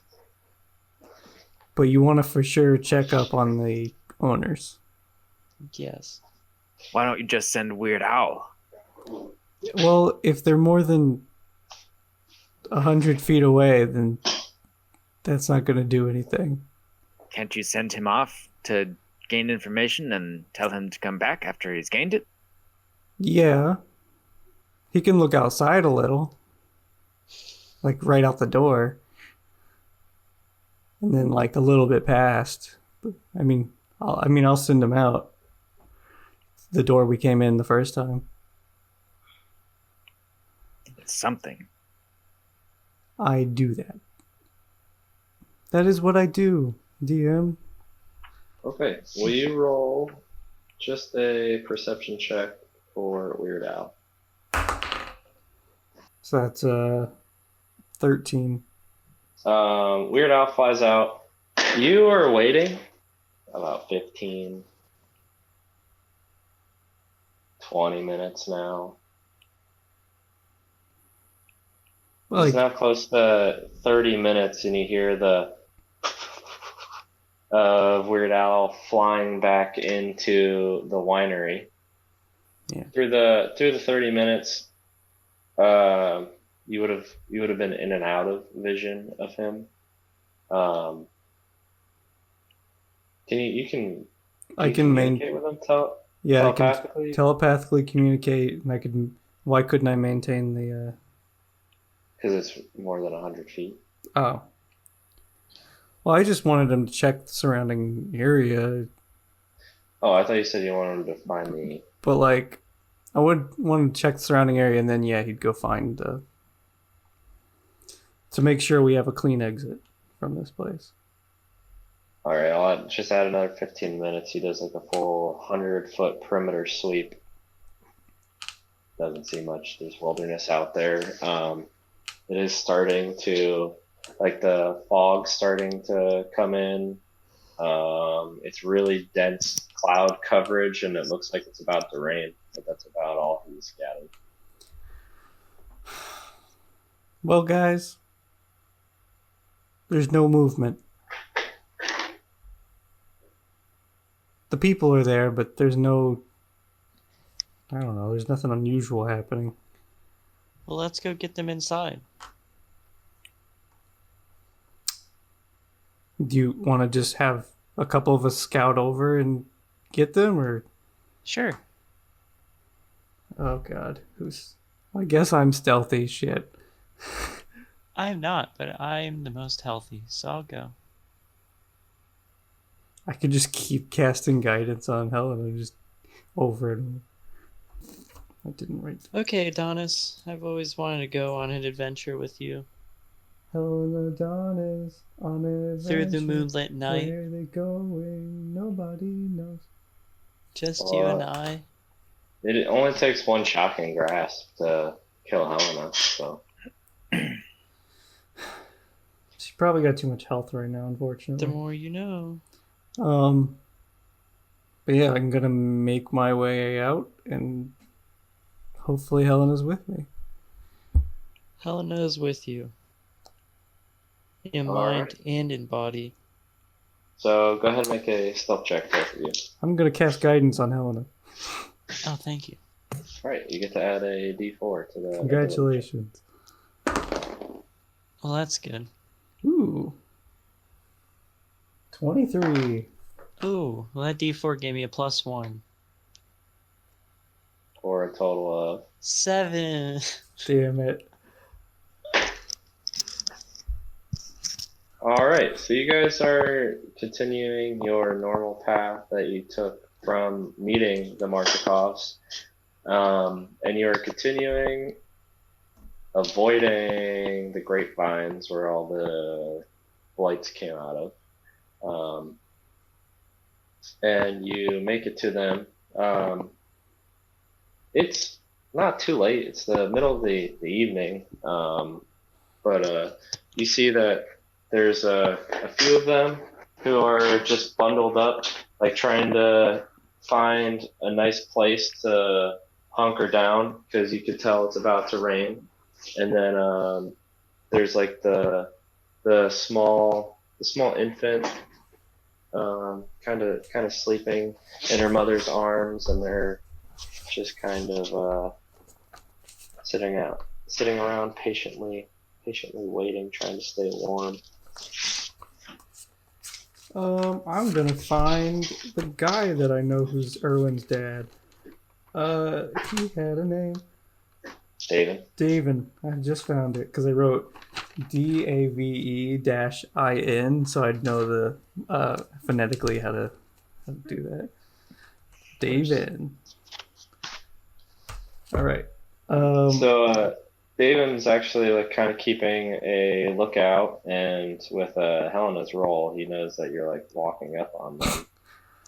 B: But you want to for sure check up on the owners.
C: Yes.
D: Why don't you just send Weird Owl?
B: Well, if they're more than 100 feet away, then that's not going to do anything.
D: Can't you send him off to gain information and tell him to come back after he's gained it?
B: Yeah. He can look outside a little. Like right out the door. And then like a little bit past. But, I'll send him out. The door we came in the first time.
D: It's something.
B: I do that. That is what I do, DM.
A: Okay, will you roll just a perception check for Weird Al?
B: So that's 13.
A: Weird Al flies out. You are waiting about 15, 20 minutes now.
B: Well,
A: It's
B: like,
A: now close to 30 minutes, and you hear the of Weird Al flying back into the winery.
B: Yeah.
A: Through the 30 minutes, you would have been in and out of vision of him.
B: I can
A: communicate with him
B: Yeah, I
A: telepathically?
B: can telepathically communicate, and I could. Why couldn't I maintain the?
A: Because it's more than 100 feet.
B: Oh. Well, I just wanted him to check the surrounding area,
A: Oh, I thought you said you wanted him to find the.
B: but like, I would want to check the surrounding area, and then yeah, he'd go find to make sure we have a clean exit from this place.
A: All right, I'll just add another 15 minutes. He does like a full 100-foot perimeter sweep. Doesn't see much. There's wilderness out there. It is starting to, like the fog's starting to come in. It's really dense cloud coverage, and it looks like it's about to rain. But that's about all he's gathered.
B: Well, guys, there's no movement. The people are there, but there's no. I don't know. There's nothing unusual happening.
C: Well, let's go get them inside.
B: Do you want to just have a couple of us scout over and get them, or?
C: Sure.
B: Oh God, who's? I guess I'm stealthy. Shit.
C: I'm not, but I'm the most healthy, so I'll go.
B: I could just keep casting guidance on Helena just over and over. I didn't write.
C: Okay, Adonis. I've always wanted to go on an adventure with you.
B: Helena Adonis on an adventure.
C: Through the moonlit night.
B: Where are they going? Nobody knows.
C: Just you and I.
A: It only takes one shocking grasp to kill Helena, so.
B: She's probably got too much health right now, unfortunately.
C: The more you know.
B: But yeah, I'm gonna make my way out, and hopefully Helena's with me.
C: Helena is with you. In
A: All
C: mind
A: right.
C: and in body.
A: So go ahead and make a stealth check, both of you.
B: I'm gonna cast guidance on Helena.
C: Oh, thank you.
A: All right, you get to add a D4 to the.
B: Congratulations.
C: Well, that's good.
B: Ooh. 23.
C: Ooh, well, that D4 gave me a +1.
A: For a total of.
C: 7.
B: Damn it.
A: All right, so you guys are continuing your normal path that you took from meeting the Markovs, and you're continuing avoiding the grapevines where all the lights came out of, and you make it to them. It's not too late. It's the middle of the evening, but you see that there's a few of them who are just bundled up, like trying to find a nice place to hunker down because you could tell it's about to rain. And then there's like the small infant kind of sleeping in her mother's arms, and they're just kind of sitting around patiently waiting, trying to stay warm.
B: I'm gonna find the guy that I know who's Erwin's dad. He had a name. David. I just found it because I wrote DAVE-IN, so I'd know the phonetically how to do that. David. All right.
A: So David's actually like kind of keeping a lookout, and with Helena's roll, he knows that you're like walking up on them.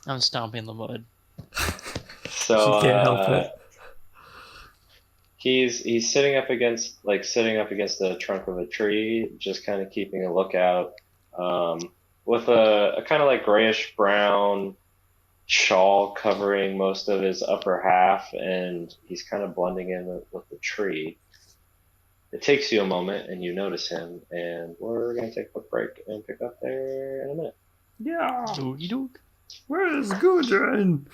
C: I'm stomping the mud.
A: So
B: She can't help it.
A: He's sitting up against the trunk of a tree, just kind of keeping a lookout, with a kind of like grayish brown shawl covering most of his upper half, and he's kind of blending in with the tree. It takes you a moment, and you notice him, and we're going to take a quick break and pick up there in a minute.
B: Yeah.
C: Doogie doog.
B: Where's Gudrun?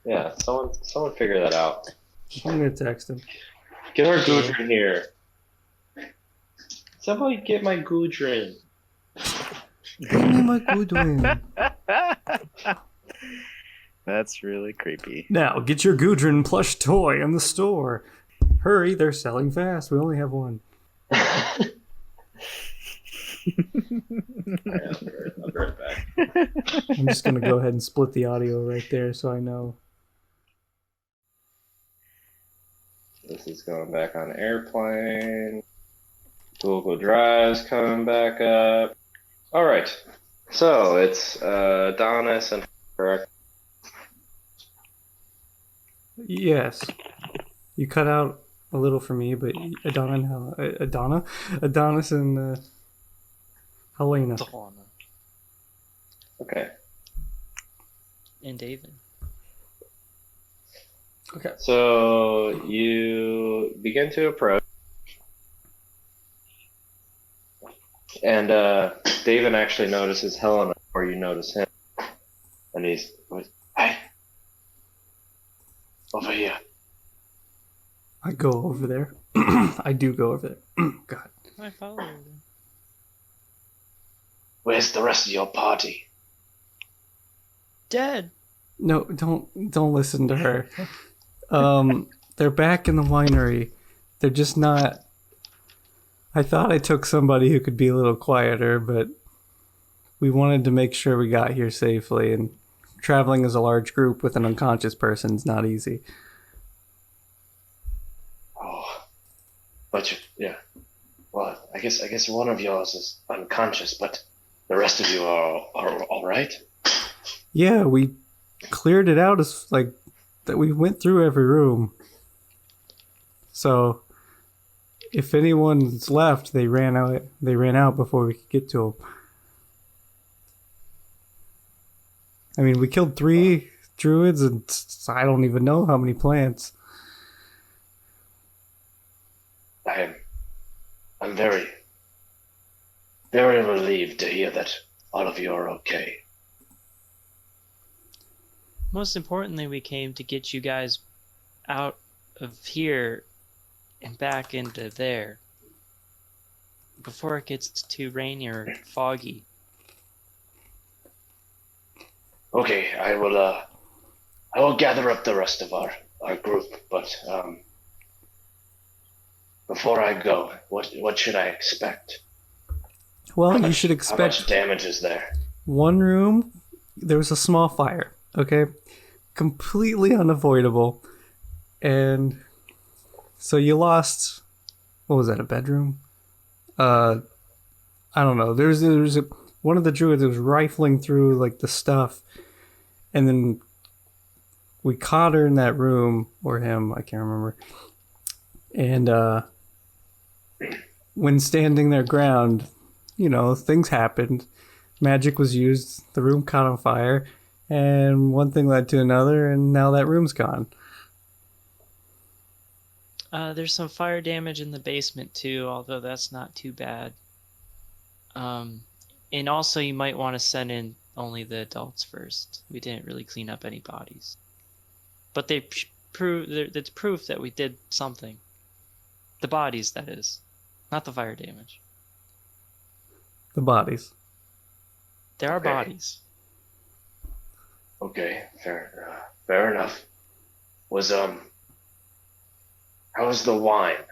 A: Yeah, someone figure that out.
B: I'm gonna text him.
A: Get our Gudrun here. Somebody get my Gudrun.
B: Bring me my Gudrun.
D: That's really creepy.
B: Now, get your Gudrun plush toy in the store. Hurry, they're selling fast. We only have one.
A: I'll be right back.
B: I'm just going to go ahead and split the audio right there so I know.
A: This is going back on airplane. Google Drive's coming back up. All right. So it's Adonis and correct.
B: Yes. You cut out a little for me, but Adonis and Helena.
A: Okay.
C: And David.
B: Okay.
A: So you begin to approach, and David actually notices Helena before you notice him, and he's, "Hey, over here."
B: I go over there. I do go over there. God.
C: I follow her.
A: Where's the rest of your party?
C: Dead.
B: No, don't listen to her. They're back in the winery. They're just not. I thought I took somebody who could be a little quieter, but we wanted to make sure we got here safely, and traveling as a large group with an unconscious person is not easy.
A: Oh, but yeah. Well, I guess one of yours is unconscious, but the rest of you are all right.
B: Yeah, we cleared it out as like that. We went through every room. So if anyone's left, they ran out. They ran out before we could get to them. I mean, we killed 3 druids, and I don't even know how many plants.
A: I'm very, very relieved to hear that all of you are okay.
C: Most importantly, we came to get you guys out of here and back into there before it gets too rainy or foggy.
A: Okay, I will gather up the rest of our group, but before I go, what should I expect?
B: Well, you should
A: How
B: expect
A: much damage is there?
B: one room. There was a small fire. Okay, completely unavoidable, and so you lost. What was that? A bedroom? I don't know. There's one of the druids that was rifling through like the stuff, and then we caught her in that room, or him, I can't remember. And when standing their ground, things happened. Magic was used. The room caught on fire, and one thing led to another, and now that room's gone.
C: There's some fire damage in the basement too, although that's not too bad. And also you might want to send in only the adults first. We didn't really clean up any bodies. But it's proof that we did something. The bodies, that is. Not the fire damage.
B: The bodies.
C: There are
A: Okay.
C: bodies.
A: Okay, fair enough. How was the wine?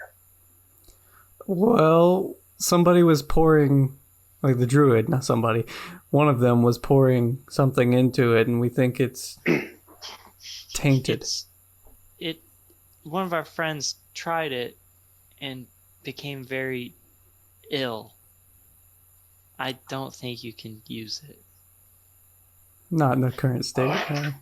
B: Well, somebody was pouring, like the druid, not somebody. One of them was pouring something into it, and we think it's tainted.
C: One of our friends tried it and became very ill. I don't think you can use it.
B: Not in the current state. no.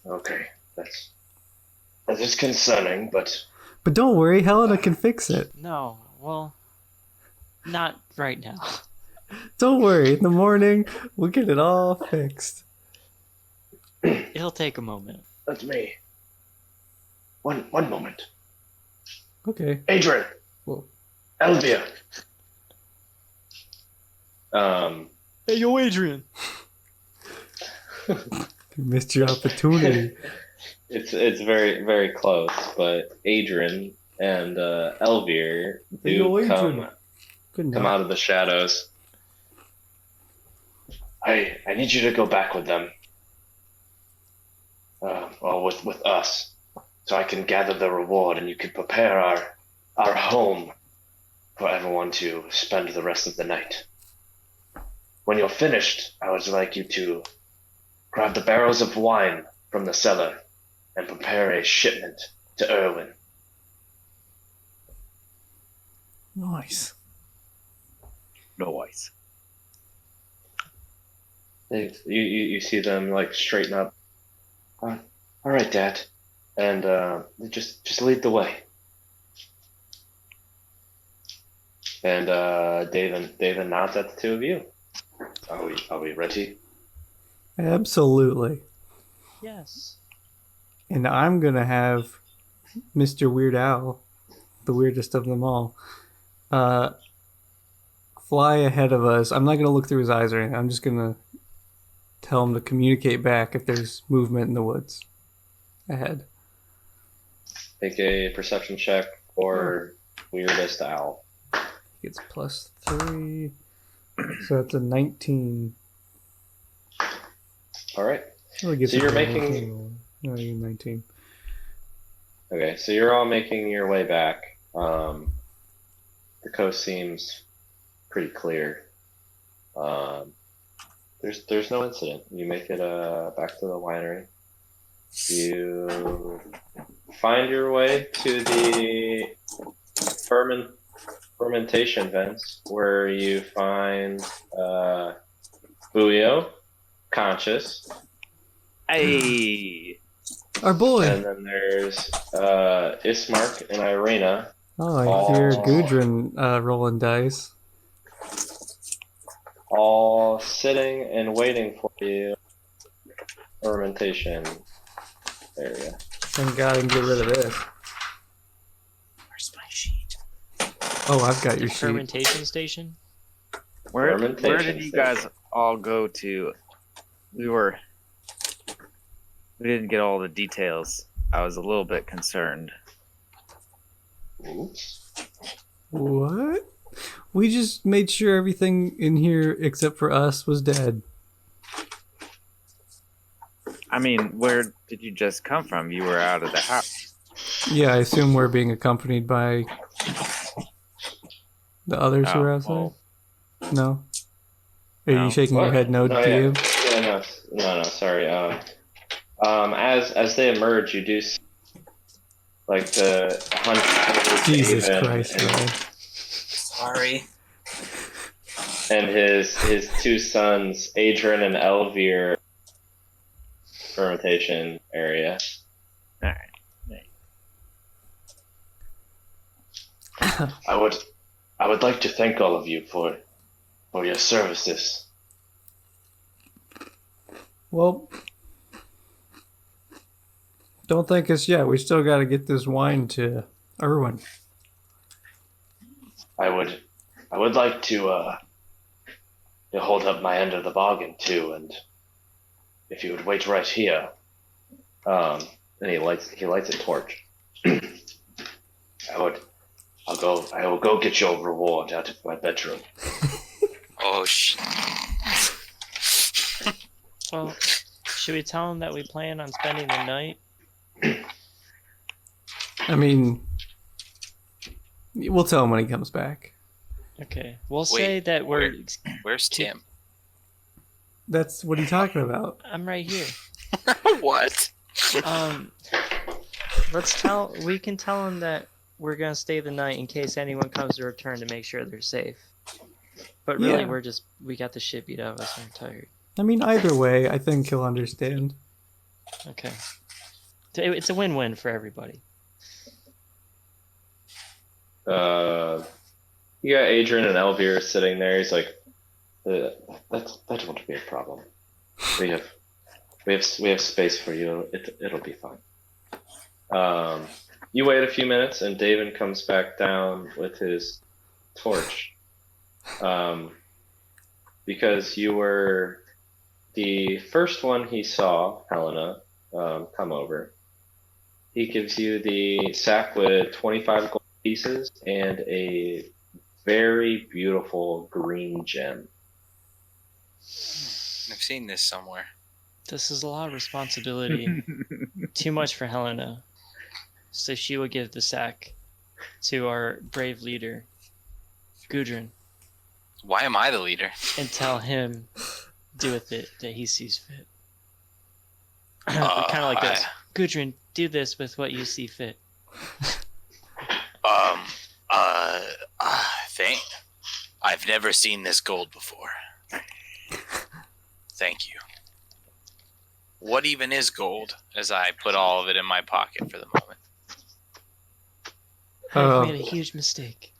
A: Okay, that is concerning, but
B: But don't worry, Helena can fix it.
C: No, well, not right now.
B: Don't worry, in the morning, we'll get it all fixed.
C: It'll take a moment.
A: let me. One moment.
B: Okay.
A: Adrian,
B: Well,
A: Elvia.
C: Hey, yo, Adrian!
B: you missed your opportunity.
A: It's very, very close, but Adrian and Elvir
B: Hey,
A: do
B: Adrian. Good
A: come
B: night.
A: out of the shadows. I need you to go back with them. With us, so I can gather the reward, and you can prepare our home for everyone to spend the rest of the night. When you're finished, I would like you to grab the barrels of wine from the cellar and prepare a shipment to Irwin.
B: Nice.
D: Noise.
A: You see them like straighten up. All right, Dad, and just lead the way. And David nods at the two of you. Are we ready?
B: Absolutely.
C: Yes.
B: And I'm going to have Mr. Weird Al, the weirdest of them all, fly ahead of us. I'm not going to look through his eyes or anything. I'm just going to tell him to communicate back if there's movement in the woods ahead.
A: Make a perception check for weirdest owl.
B: It's +3. So that's a 19.
A: All right.
B: Oh, it
A: So you're
B: a
A: making-
B: 19. No, you 19.
A: Okay, so you're all making your way back. The coast seems pretty clear. There's no incident. You make it back to the winery. You find your way to the fermentation vents, where you find Buio conscious,
D: Hey.
B: Our boy!
A: and then there's Ismark and Irina.
B: Oh, I hear
A: Oh.
B: Gudrun rolling dice.
A: All sitting and waiting for you. Fermentation area.
B: Thank God I can get rid of this.
C: Where's my sheet?
B: Oh, I've got your sheet.
C: Fermentation station?
D: Where
A: Fermentation
D: did you
A: station.
D: guys all go to? We didn't get all the details. I was a little bit concerned.
A: Oops.
B: What? We just made sure everything in here except for us was dead.
D: I mean, where did you just come from? You were out of the house.
B: Yeah, I assume we're being accompanied by the others who
D: Oh,
B: are outside.
D: well.
B: No? Are
D: No.
B: you shaking your
A: What?
B: head no,
A: No,
B: to
A: yeah.
B: you?
A: Yeah, no, sorry. As they emerge, you do see, like, the hunter
B: Jesus
A: David
B: Christ,
A: and,
B: man.
E: Sorry.
A: and his two sons, Adrian and Elvir, fermentation area.
D: All right.
A: I would like to thank all of you for your services.
B: Well, don't thank us yet. We still got to get this wine to Irwin.
A: I would like to hold up my end of the bargain too, and if you would wait right here, and he lights a torch. I will go get your reward out of my bedroom.
H: Oh shit.
C: Well, should we tell him that we plan on spending the night?
B: I mean, we'll tell him when he comes back.
C: Okay. We'll say that we're...
H: Where's Tim?
B: That's what he's talking about.
C: I'm right here.
H: What?
C: We can tell him that we're gonna stay the night in case anyone comes to return to make sure they're safe. But really,
B: Yeah.
C: we got the shit beat out of us and we're tired.
B: I mean, either way, I think he'll understand.
C: Okay. It's a win-win for everybody.
A: You got Adrian and Elvir sitting there. He's like, that won't be a problem. We have space for you. It'll be fine. You wait a few minutes, and David comes back down with his torch. Because you were the first one he saw, Helena, come over. he gives you the sack with 25 gold pieces and a very beautiful green gem.
H: I've seen this somewhere.
C: This is a lot of responsibility. Too much for Helena. So she will give the sack to our brave leader, Gudrun,
H: Why am I the leader?
C: and tell him do with it that he sees fit. Kind of like this. Gudrun, do this with what you see fit.
H: I've never seen this gold before. Thank you. What even is gold? As I put all of it in my pocket for the moment.
C: I've made a huge mistake.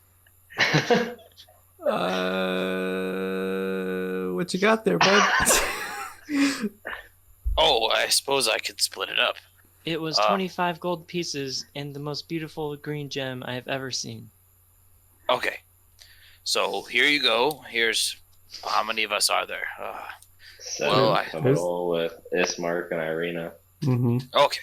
B: What you got there, bud?
H: Oh, I suppose I could split it up.
C: It was 25 gold pieces and the most beautiful green gem I have ever seen.
H: Okay. So here you go. Here's how many of us are there?
A: Seven total with Ismark and Irina.
B: Mm-hmm.
H: Okay.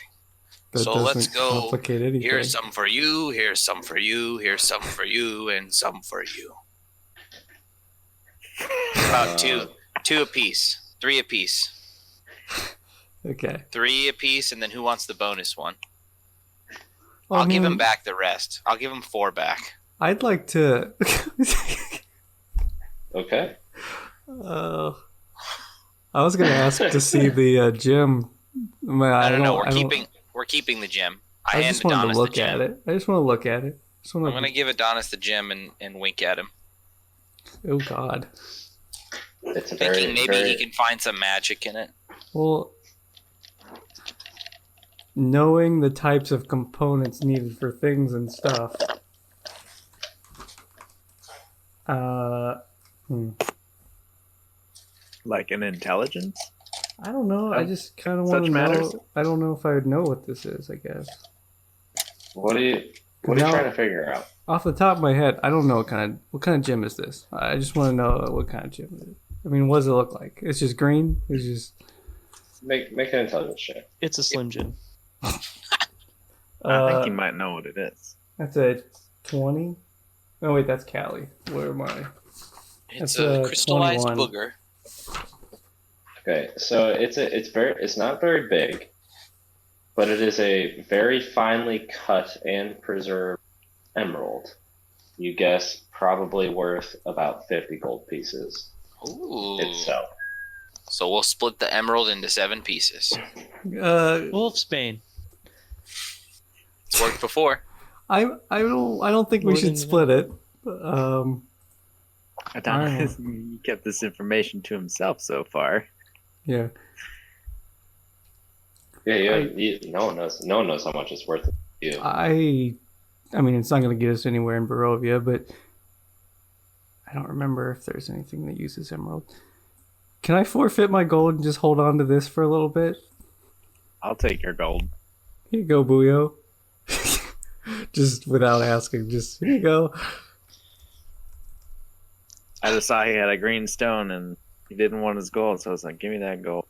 B: That
H: So let's
B: doesn't
H: go.
B: complicate anything.
H: Here's some for you. Here's some for you. Here's some for you, and some for you. About two apiece, 3 apiece,
B: Okay.
H: 3 apiece, and then who wants the bonus one?
B: Well,
H: I'll give him back the rest. I'll give him 4 back.
B: I'd like to.
A: Okay.
B: I was gonna ask to see the gym.
H: No. We're keeping the gem.
B: I just wanted to look at it. I just want to look at it.
H: I'm gonna give Adonis the gem and wink at him.
B: Oh God.
A: It's
H: Thinking maybe he can find some magic in it.
B: Well, knowing the types of components needed for things and stuff.
D: Like an intelligence?
B: I don't know. I just kind of want to
D: matters?
B: know. I don't know if I would know what this is. I guess.
A: What are you trying to figure out?
B: Off the top of my head, I don't know what kind of gym is this. I just want to know what kind of gym it is. I mean, what does it look like? It's just green. It's just
A: make an intelligence check.
C: It's a slim gym.
D: I think you might know what it is.
B: That's a 20. Oh wait, that's Callie. Where am I?
H: It's
B: That's
H: a crystallized
B: 21.
H: booger.
A: Okay, so it's not very big, but it is a very finely cut and preserved emerald. You guess probably worth about 50 gold pieces
H: Ooh.
A: itself.
H: So we'll split the emerald into 7 pieces.
C: Wolfsbane.
H: It's worked before.
B: I don't think we
C: More
B: should
C: than
B: split it.
D: Adonis, he kept this information to himself so far.
B: Yeah.
A: Yeah, no one knows how much it's worth to you.
B: I mean, it's not going to get us anywhere in Barovia, but I don't remember if there's anything that uses emerald. Can I forfeit my gold and just hold on to this for a little bit?
D: I'll take your gold.
B: Here you go, Buyo. Just without asking, just here you go.
D: I just saw he had a green stone and he didn't want his gold, so I was like, give me that gold.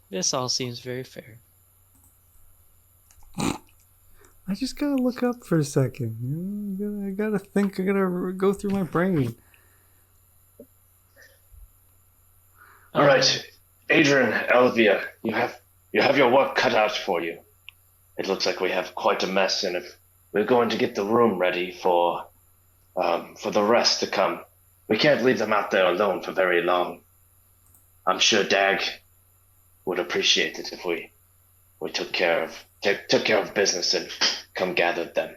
C: This all seems very fair.
B: I just gotta look up for a second. You know, I gotta think. I gotta go through my brain.
A: All right, Adrian, Elvia, you have your work cut out for you. It looks like we have quite a mess, and if we're going to get the room ready for the rest to come, we can't leave them out there alone for very long. I'm sure Dag would appreciate it if we took care of business and come gathered them.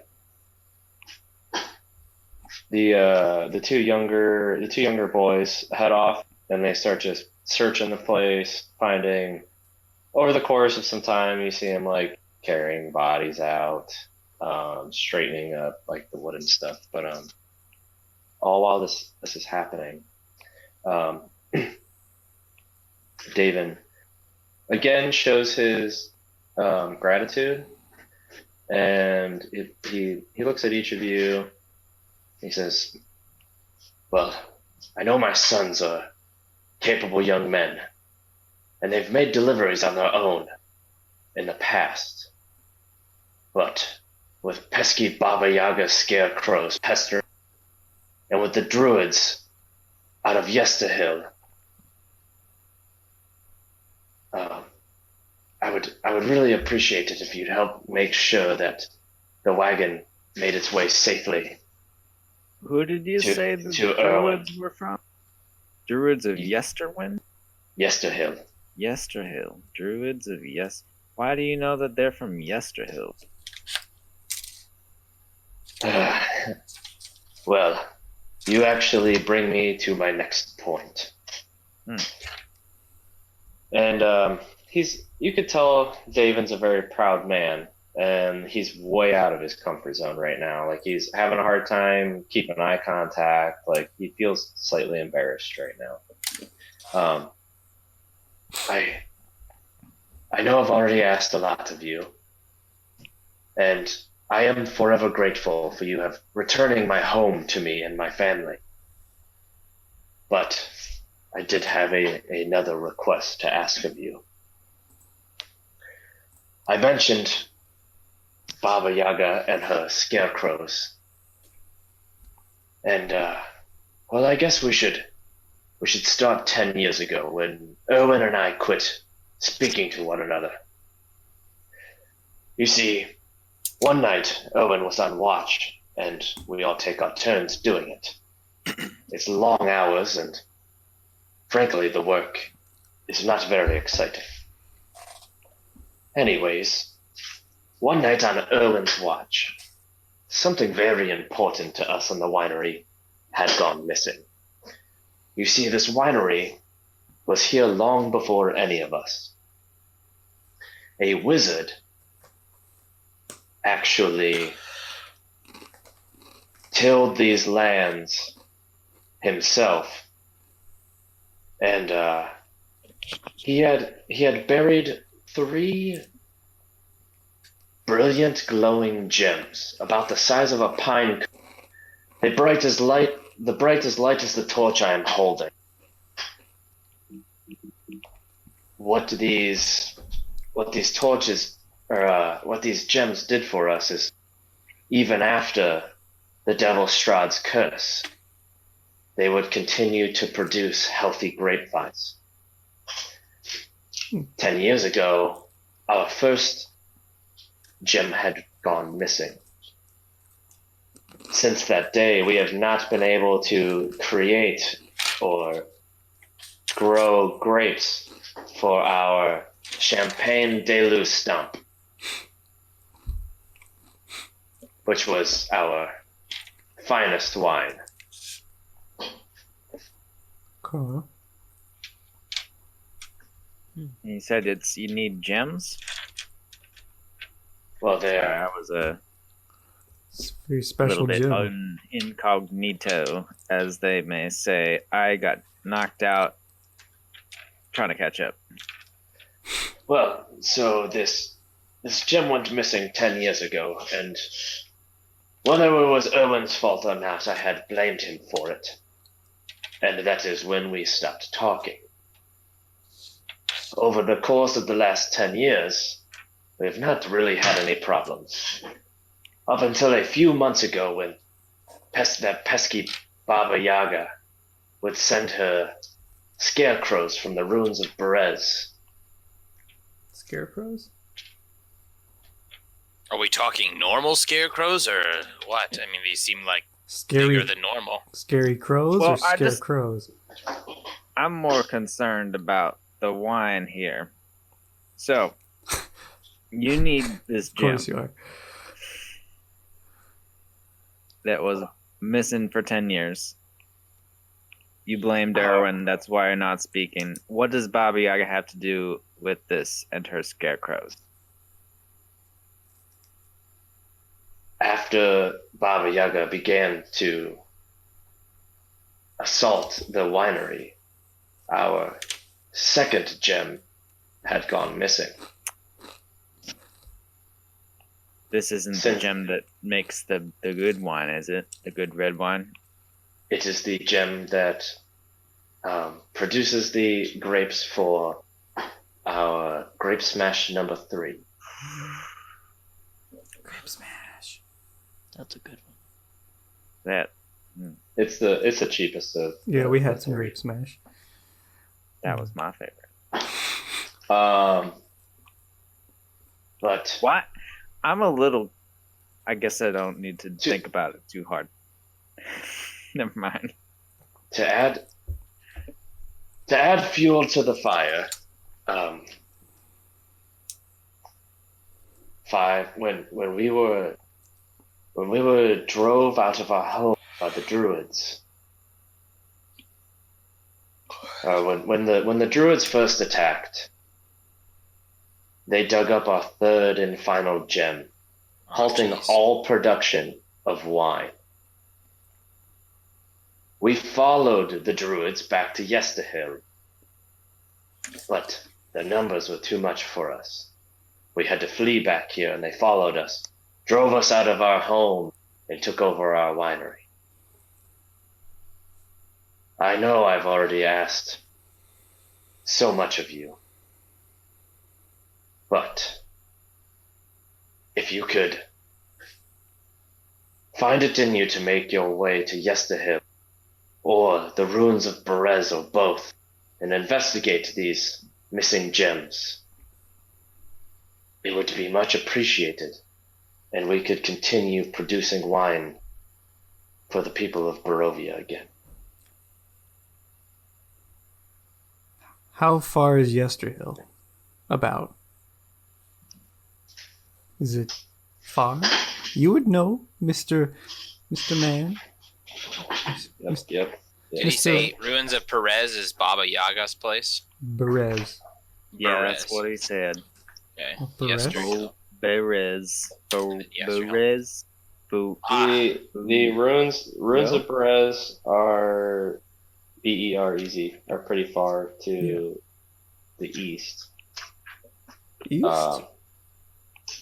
A: The two younger boys head off, and they start just searching the place, finding. Over the course of some time, you see them like carrying bodies out, straightening up like the wooden stuff. But all while this is happening, David again shows his gratitude, and he looks at each of you. He says, "Well, I know my sons are capable young men, and they've made deliveries on their own. in the past. But with pesky Baba Yaga scarecrows pestering, and with the druids out of Yesterhill, I would really appreciate it if you'd help make sure that the wagon made its way safely.
D: Who did you say the druids were from? Druids of Yesterwind?
A: Yesterhill.
D: Yesterhill. Druids of Why do you know that they're from Yesterhill?
A: Well, you actually bring me to my next point. And you could tell Davin's a very proud man, and he's way out of his comfort zone right now. Like, he's having a hard time keeping eye contact. Like, he feels slightly embarrassed right now. I know I've already asked a lot of you, and I am forever grateful for you returning my home to me and my family. But I did have another request to ask of you. I mentioned Baba Yaga and her scarecrows. And, well, I guess we should start 10 years ago when Erwin and I quit speaking to one another. You see, one night Erwin was on watch, and we all take our turns doing it. It's long hours, and frankly, the work is not very exciting. Anyways, one night on Erwin's watch, something very important to us in the winery had gone missing. You see, this winery was here long before any of us. A wizard actually tilled these lands himself, and he had buried 3 brilliant glowing gems about the size of a pine cone. The brightest light as the torch I am holding. What these torches, or what these gems did for us is, even after the devil Strahd's curse, they would continue to produce healthy grapevines. 10 years ago, our first gem had gone missing. Since that day, we have not been able to create or grow grapes for our Champagne de Luz stump, which was our finest wine.
B: Cool.
D: You said you need gems?
A: Well,
D: That was a
B: It's a very special
D: little bit
B: gem.
D: incognito, as they may say. I got knocked out trying to catch up.
A: Well, so this gem went missing 10 years ago, and whether it was Erwin's fault or not, I had blamed him for it. And that is when we stopped talking. Over the course of the last 10 years, we have not really had any problems. Up until a few months ago, when that pesky Baba Yaga would send her scarecrows from the ruins of Berez.
B: Scarecrows?
H: Are we talking normal scarecrows or what? I mean, these seem like bigger than normal.
B: Scary crows
D: Well,
B: or scarecrows?
D: I'm more concerned about the wine here. So, you need this
B: Of
D: gem
B: course you are.
D: that was missing for 10 years. You blamed Erwin, that's why you're not speaking. What does Baba Yaga have to do with this and her scarecrows?
A: After Baba Yaga began to assault the winery, our second gem had gone missing.
D: This isn't the gem that makes the good wine, is it? The good red wine?
A: It is the gem that produces the grapes for our grape smash number 3.
B: Grape smash.
C: That's a good one.
D: That
A: It's the cheapest of.
B: Yeah, we had some
A: three.
B: grape smash.
D: was my favorite.
A: But
D: What? I'm a little. I guess I don't need to think about it too hard. Never mind.
A: to add fuel to the fire, when we were drove out of our home by the druids. When the druids first attacked, they dug up our 3rd and final gem, halting all production of wine. We followed the druids back to Yesterhill, but the numbers were too much for us. We had to flee back here, and they followed us, drove us out of our home, and took over our winery. I know I've already asked so much of you, but if you could find it in you to make your way to Yesterhill, or the ruins of Berez, or both, and investigate these missing gems, it would be much appreciated, and we could continue producing wine for the people of Barovia again.
B: How far is Yesterhill? About. Is it far? You would know, Mr. Man.
A: Yep.
H: Did he say ruins of Perez is Baba Yaga's place?
B: Berez.
D: Yeah, that's what he said.
H: Okay.
B: Perez?
H: Yesterhill.
D: Berez.
H: Yesterhill.
D: Berez.
A: The ruins of Perez are BEREZ, are pretty far to the east.
B: East?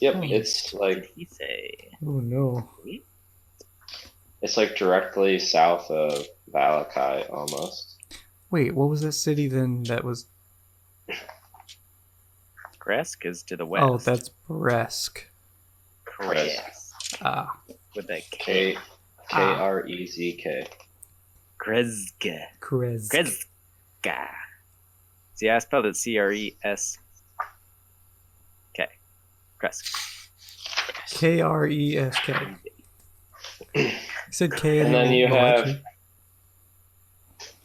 A: Yep,
B: Oh.
A: it's like
D: He say.
B: Oh no.
A: it's like directly south of Valakai almost.
B: Wait, what was that city then that was...
D: Kresk is to the west.
B: Oh, that's Bresk.
D: Kresk.
B: Ah.
D: With that K.
A: KREZK.
D: Kresk.
B: Krez.
D: Kreska. See, I spelled it CRES. K. Kresk.
B: KRESK. You said K
A: And then you
B: election.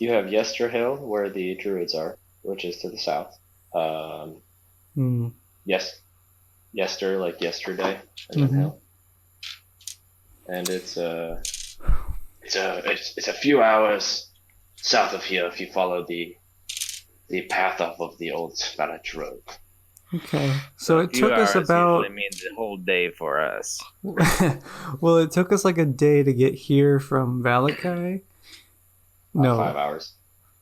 A: have Yesterhill, where the druids are, which is to the south. Yes, Yester, like yesterday, and then hill. And it's a few hours south of here if you follow the path off of the old Svalach Road.
B: Okay, so it
D: Few
B: took us
D: hours
B: about...
D: usually means a whole day for us.
B: Well, it took us like a day to get here from Valakai. No.
A: 5 hours.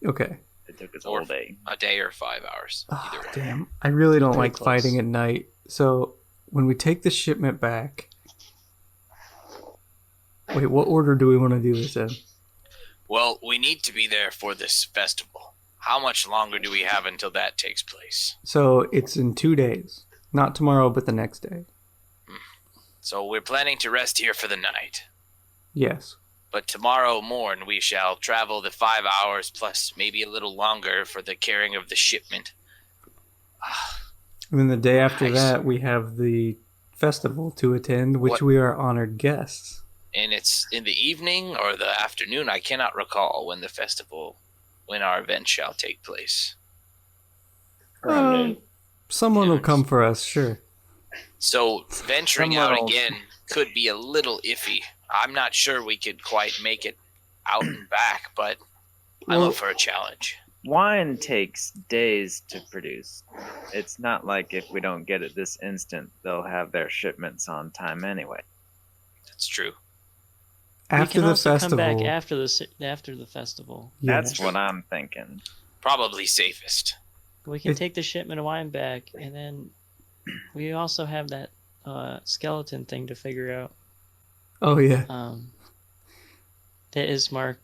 B: Okay.
D: It took us a whole day.
H: A day or 5 hours.
B: Oh,
H: Either way.
B: damn. I really don't
C: Pretty
B: like
C: close.
B: fighting at night. So when we take the shipment back... Wait, what order do we want to do this in?
H: Well, we need to be there for this festival. How much longer do we have until that takes place?
B: So it's in 2 days. Not tomorrow, but the next day.
H: So we're planning to rest here for the night.
B: Yes.
H: But tomorrow morn we shall travel the 5 hours plus maybe a little longer for the carrying of the shipment.
B: And then the day after
H: Nice.
B: that, we have the festival to attend, which
H: What-
B: we are honored guests.
H: And it's in the evening or the afternoon. I cannot recall when our event shall take place.
A: Around noon.
B: Someone will
H: Yes.
B: come for us, sure.
H: So venturing
D: Someone
H: out
D: will-
H: again could be a little iffy. I'm not sure we could quite make it out and back, but I'm
B: Well-
H: up for a challenge.
D: Wine takes days to produce. It's not like if we don't get it this instant, they'll have their shipments on time anyway.
H: That's true.
C: We
B: After
C: can
B: the
C: also
B: festival.
C: come back after the festival.
D: That's
B: yes.
D: what I'm thinking.
H: Probably safest.
C: We can
B: It-
C: take the shipment of wine back, and then we also have that skeleton thing to figure out.
B: Oh, yeah.
C: That Ismark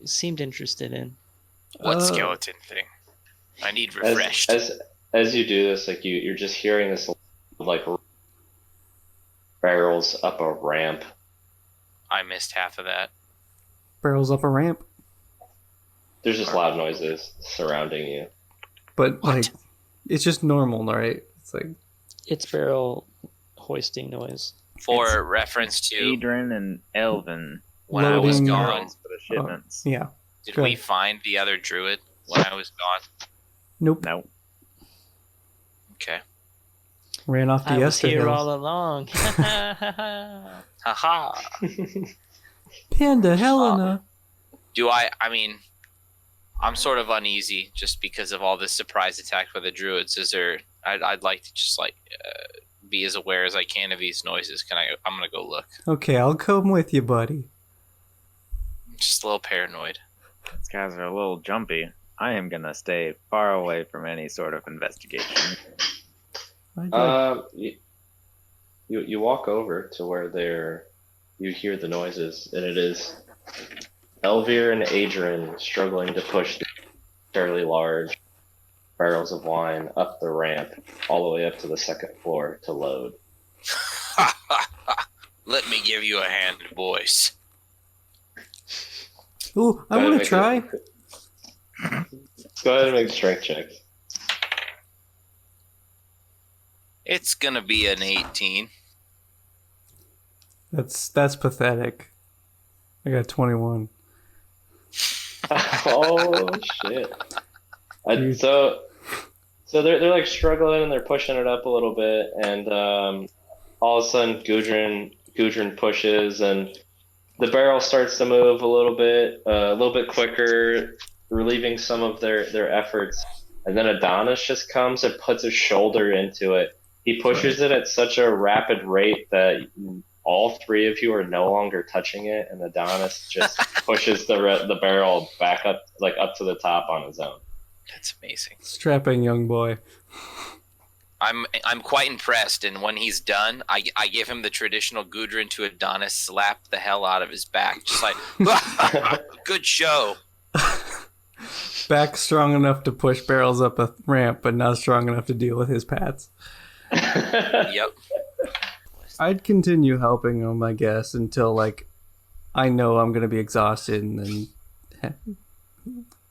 C: seemed interested in.
H: What
B: Uh,
H: skeleton thing? I need refreshed.
A: as you do this, like you're just hearing this like barrels up a ramp.
H: I missed half of that.
B: Barrels up a ramp.
A: There's just loud noises surrounding you.
B: But
H: What?
B: like, it's just normal, right? It's like
C: It's barrel hoisting noise.
H: For reference to
D: Adrian and Elvin
H: when I was
B: loading-
H: gone,
D: for the shipments.
B: yeah.
H: did
B: go
H: we
B: ahead.
H: find the other druid when I was gone?
B: Nope.
D: No.
H: Okay.
B: Ran off the
C: I was
B: Esther
C: here
B: Hills.
C: all along.
H: Haha.
B: Panda Helena.
H: Do I mean, I'm sort of uneasy just because of all this surprise attack by the druids. Is there? I'd like to just like be as aware as I can of these noises. I'm gonna go look.
B: Okay, I'll come with you, buddy.
H: I'm just a little paranoid.
D: These guys are a little jumpy. I am gonna stay far away from any sort of investigation.
B: I'd like-
A: You walk over to where you hear the noises, and it is Elvir and Adrian struggling to push fairly large barrels of wine up the ramp all the way up to the second floor to load.
H: Let me give you a hand, boys.
B: Ooh, I want to try.
A: Go ahead and make strength checks.
H: It's gonna be an 18.
B: That's pathetic. I got 21.
A: Oh shit!
B: Dude.
A: So they're like struggling and they're pushing it up a little bit, and all of a sudden Gudrun pushes, and the barrel starts to move a little bit quicker, relieving some of their efforts. And then Adonis just comes and puts his shoulder into it. He pushes it at such a rapid rate that all three of you are no longer touching it, and Adonis just pushes the barrel back up to the top on his own.
H: That's amazing.
B: Strapping young boy.
H: I'm quite impressed, and when he's done, I give him the traditional Gudrun to Adonis slap the hell out of his back, just like good show.
B: Back strong enough to push barrels up a ramp, but not strong enough to deal with his pats.
H: Yep.
B: I'd continue helping him, I guess, until like I know I'm gonna be exhausted, and then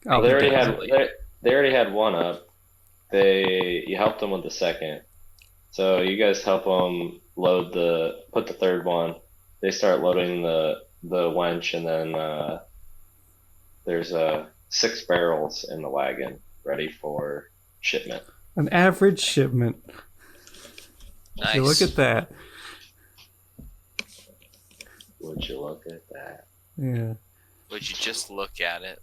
A: Well, they already had one up. You helped them with the second, so you guys help them put the third one. They start loading the wench, and then there's 6 barrels in the wagon ready for shipment.
B: an average shipment.
H: Nice.
B: You look at that.
A: Would you look at that?
B: Yeah.
H: Would you just look at it?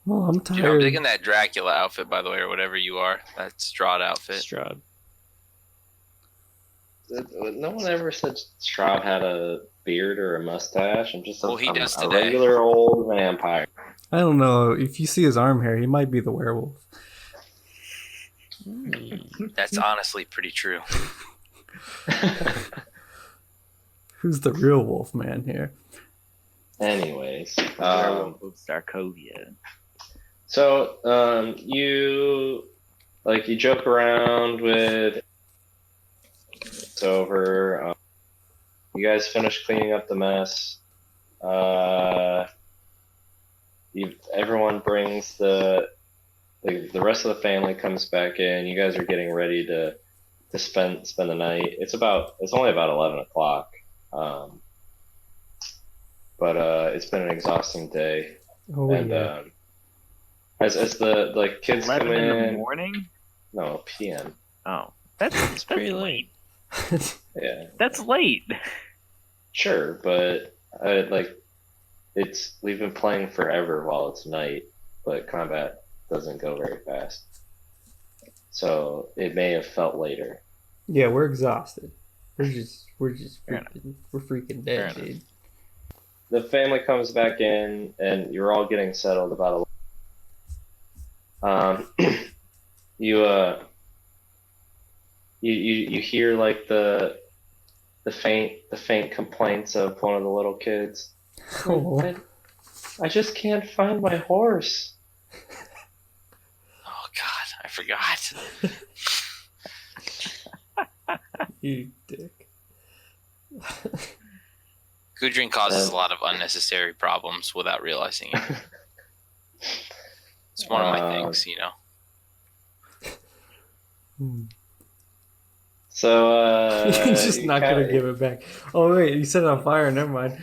B: Well, I'm
H: Dude, I'm
B: tired.
H: digging that Dracula outfit, by the way, or whatever you are. That Strahd outfit.
C: Strahd.
A: No one ever said Strahd had a beard or a mustache. I'm just
H: Well, he does
A: a
H: today.
A: regular old vampire.
B: I don't know. If you see his arm hair, he might be the werewolf.
H: That's honestly pretty true.
B: Who's the real wolf man here?
A: Anyways,
D: Werewolf of Sarkovia.
A: so you joke around with it's over. You guys finish cleaning up the mess. Everyone brings the rest of the family comes back in. You guys are getting ready to spend the night. It's only about 11 o'clock. But it's been an exhausting day.
B: Oh,
A: And
B: yeah.
A: as the kids
D: 11
A: come
D: in the
A: in,
D: morning?
A: no PM.
D: Oh, that's
C: Pretty late.
A: Yeah,
D: That's late.
A: sure, but we've been playing forever while it's night, but combat doesn't go very fast, so it may have felt later.
B: Yeah, we're exhausted. We're just
D: Fair
B: freaking
D: Fair
B: dead,
D: enough.
B: dude.
A: The family comes back in, and you're all getting settled about you hear like the faint complaints of one of the little kids.
B: Oh.
A: I just can't find my horse.
H: Oh God, I forgot.
B: You dick.
H: Gudrun causes a lot of unnecessary problems without realizing it. It's one of my things, you know.
A: So
B: He's just not gonna give it back. Oh wait, you set it on fire. Never mind.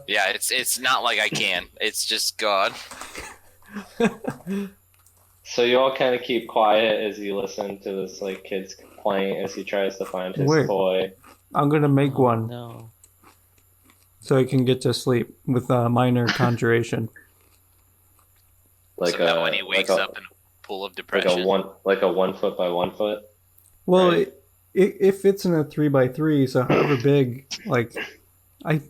H: Yeah, it's not like I can. It's just God.
A: So you all kind of keep quiet as you listen to this like kid's complaint as he tries to find his
B: Wait.
A: toy.
B: I'm gonna make one
C: No.
B: so he can get to sleep with minor conjuration.
A: Like
H: So that when he wakes up in a pool of depression.
A: like a 1 foot by 1 foot.
B: Well,
A: Right.
B: it fits in a 3x3, so however big, like, I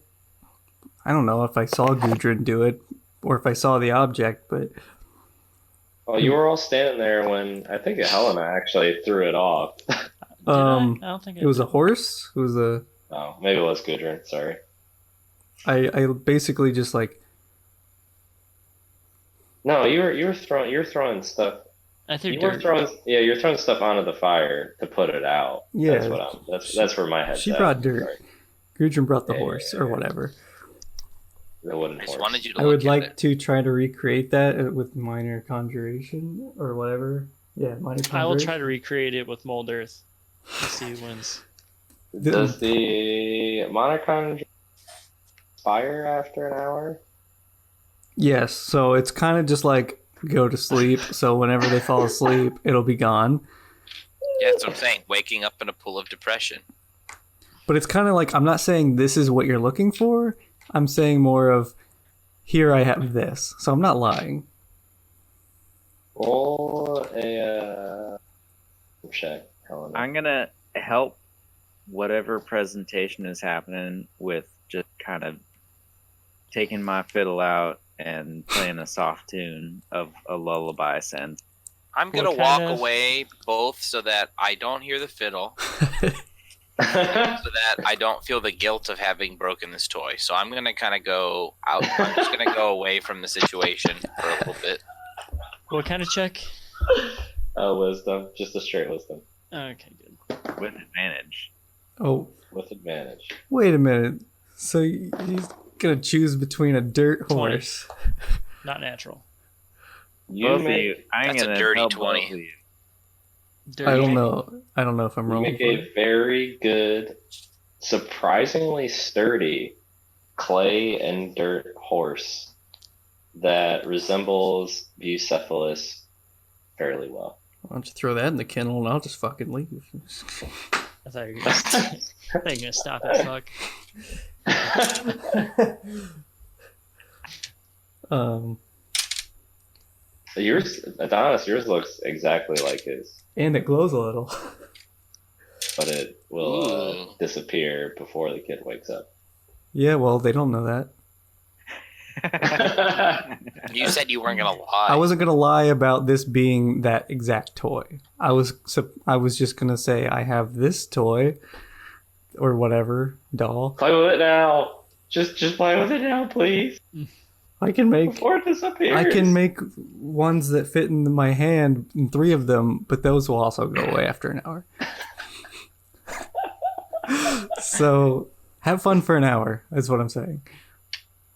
B: don't know if I saw Gudrun do it or if I saw the object, but
A: Oh, you were all standing there when I think Helena actually threw it off.
C: I don't think
B: it was a horse. It was a.
A: Oh, maybe it was Gudrun. Sorry.
B: I basically just like.
A: No, you were throwing stuff.
C: I threw
A: You
C: dirt.
A: were throwing you're throwing stuff onto the fire to put it out.
B: Yeah.
A: That's where my head's
B: She
A: at.
B: brought dirt.
A: Sorry.
B: Gudrun brought the
A: Yeah,
B: horse
A: yeah,
B: or
A: yeah.
B: whatever.
A: The wooden
H: I
A: horse.
H: just wanted you to
B: I
H: look
B: would
H: at
B: like
H: it.
B: to try to recreate that with minor conjuration or whatever. Yeah, minor conjuration.
C: I will try to recreate it with mold earth. Let's see who wins.
A: Does the monocon fire after an hour?
B: Yes, so it's kind of just like go to sleep. So whenever they fall asleep, it'll be gone.
H: Yeah, that's what I'm saying. Waking up in a pool of depression.
B: But it's kind of like I'm not saying this is what you're looking for. I'm saying more of here I have this. So I'm not lying.
A: Roll a check, Helena.
D: I'm gonna help whatever presentation is happening with just kind of taking my fiddle out and playing a soft tune of a lullaby sense.
H: I'm gonna
C: What
H: walk
C: kind of-
H: away both so that I don't hear the fiddle, so that I don't feel the guilt of having broken this toy. So I'm gonna kind of go out. I'm just gonna go away from the situation for a little bit.
C: What kind of check?
A: Wisdom, just a straight wisdom
C: Okay, good.
D: With advantage.
B: Oh,
A: with advantage.
B: wait a minute. So he's gonna choose between a dirt
C: 20.
B: horse.
C: Not natural.
A: You
D: Both of
A: make,
D: you, I'm
H: That's a
D: gonna
H: dirty
D: help
H: 20.
D: both of you.
B: I don't know. I don't know if I'm
A: you
B: rolling
A: make
B: for
A: a
B: it.
A: very good, surprisingly sturdy clay and dirt horse that resembles Bucephalus fairly well.
B: Why don't you throw that in the kennel and I'll just fucking leave.
C: I thought you were gonna stop it. Fuck.
A: Yours, Adonis, yours looks exactly like his,
B: And it glows a little.
A: but it will
H: Ooh.
A: disappear before the kid wakes up.
B: Yeah, well, they don't know that.
H: You said you weren't gonna lie.
B: I wasn't gonna lie about this being that exact toy. I was just gonna say I have this toy, or whatever doll.
A: Play with it now. Just play with it now, please.
B: I can make
A: Before it disappears.
B: I can make ones that fit in my hand, and 3 of them, but those will also go away after an hour. So have fun for an hour. Is what I'm saying.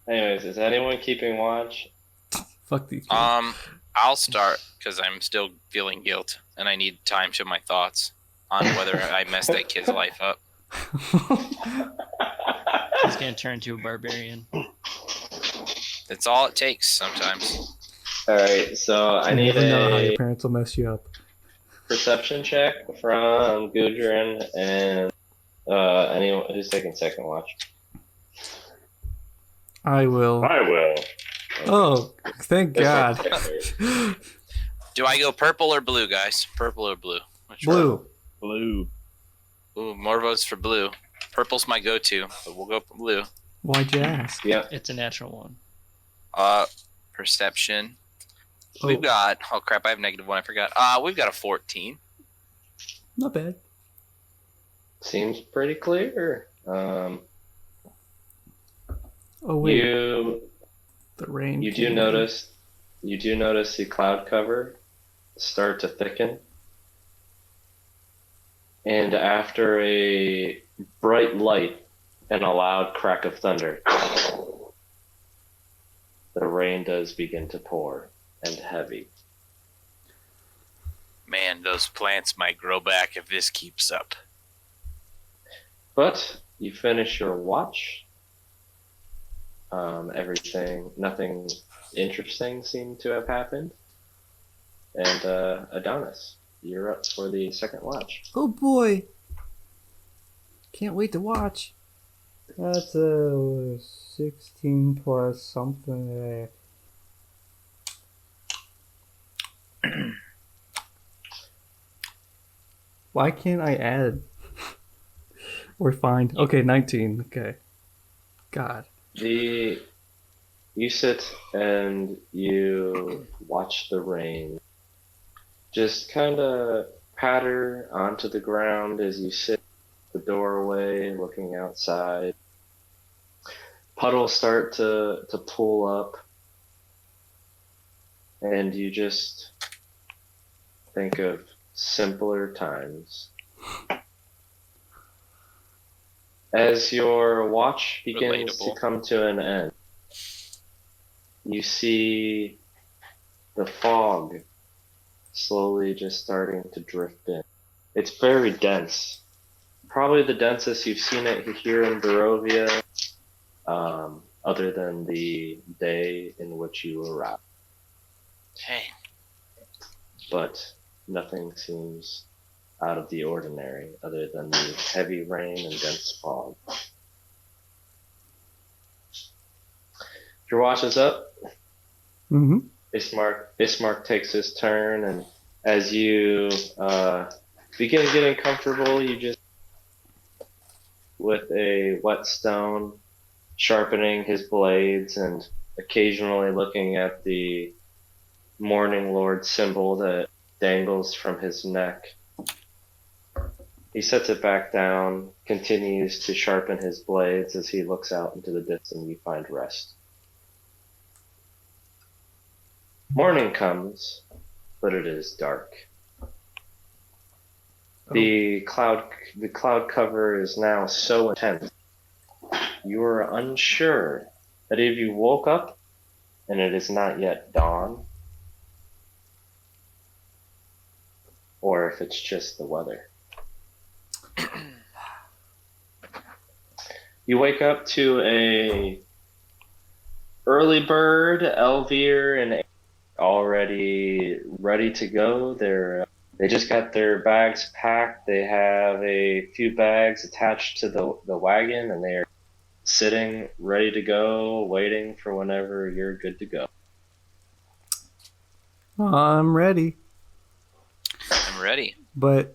A: Anyways, is anyone keeping watch?
B: Fuck these. People.
H: I'll start because I'm still feeling guilt and I need time to my thoughts on whether I messed that kid's life up.
C: He's gonna turn into a barbarian.
H: That's all it takes sometimes.
A: All right, so I
B: You
A: need
B: never know how
A: a
B: your parents will mess you up.
A: perception check from Gudrun and anyone who's taking second watch.
B: I will.
A: I will.
B: Oh, thank God.
H: Do I go purple or blue, guys? Purple or blue? Which one?
B: Blue.
D: Blue.
H: Ooh, more votes for blue. Purple's my go-to, but we'll go for blue.
B: Why'd you ask?
A: Yeah.
C: It's a natural one.
H: Perception.
B: Oh.
H: We've got. Oh crap! I have -1. I forgot. We've got a 14.
B: Not bad.
A: Seems pretty clear.
B: Oh wait,
A: You
B: the rain.
A: you do
B: came.
A: notice the cloud cover start to thicken. And after a bright light and a loud crack of thunder, the rain does begin to pour, and heavy.
H: Man, those plants might grow back if this keeps up.
A: But you finish your watch. Nothing interesting seemed to have happened. And Adonis, you're up for the second watch.
B: Oh boy! Can't wait to watch. That's 16 plus something. Why can't I add? Or find? Okay, 19. Okay. God.
A: You sit and you watch the rain just kind of patter onto the ground as you sit at the doorway looking outside. Puddles start to pull up, and you just think of simpler times. As your watch begins to come to an end, you see the fog slowly just starting to drift in. It's very dense. Probably the densest you've seen it here in Barovia, other than the day in which you arrived.
H: Hey.
A: But nothing seems out of the ordinary other than the heavy rain and dense fog. Your watch is up.
B: Mm-hmm.
A: Ismark takes his turn, and as you begin getting comfortable, you just, with a whetstone, sharpening his blades and occasionally looking at the Morning Lord symbol that dangles from his neck. He sets it back down, continues to sharpen his blades as he looks out into the distance and you find rest. Morning comes, but it is dark. The cloud cover is now so intense, you are unsure that if you woke up and it is not yet dawn, or if it's just the weather. You wake up to a early bird, Elvir, and already ready to go. They just got their bags packed. They have a few bags attached to the wagon, and they are sitting ready to go, waiting for whenever you're good to go.
B: I'm ready.
H: I'm ready.
B: But,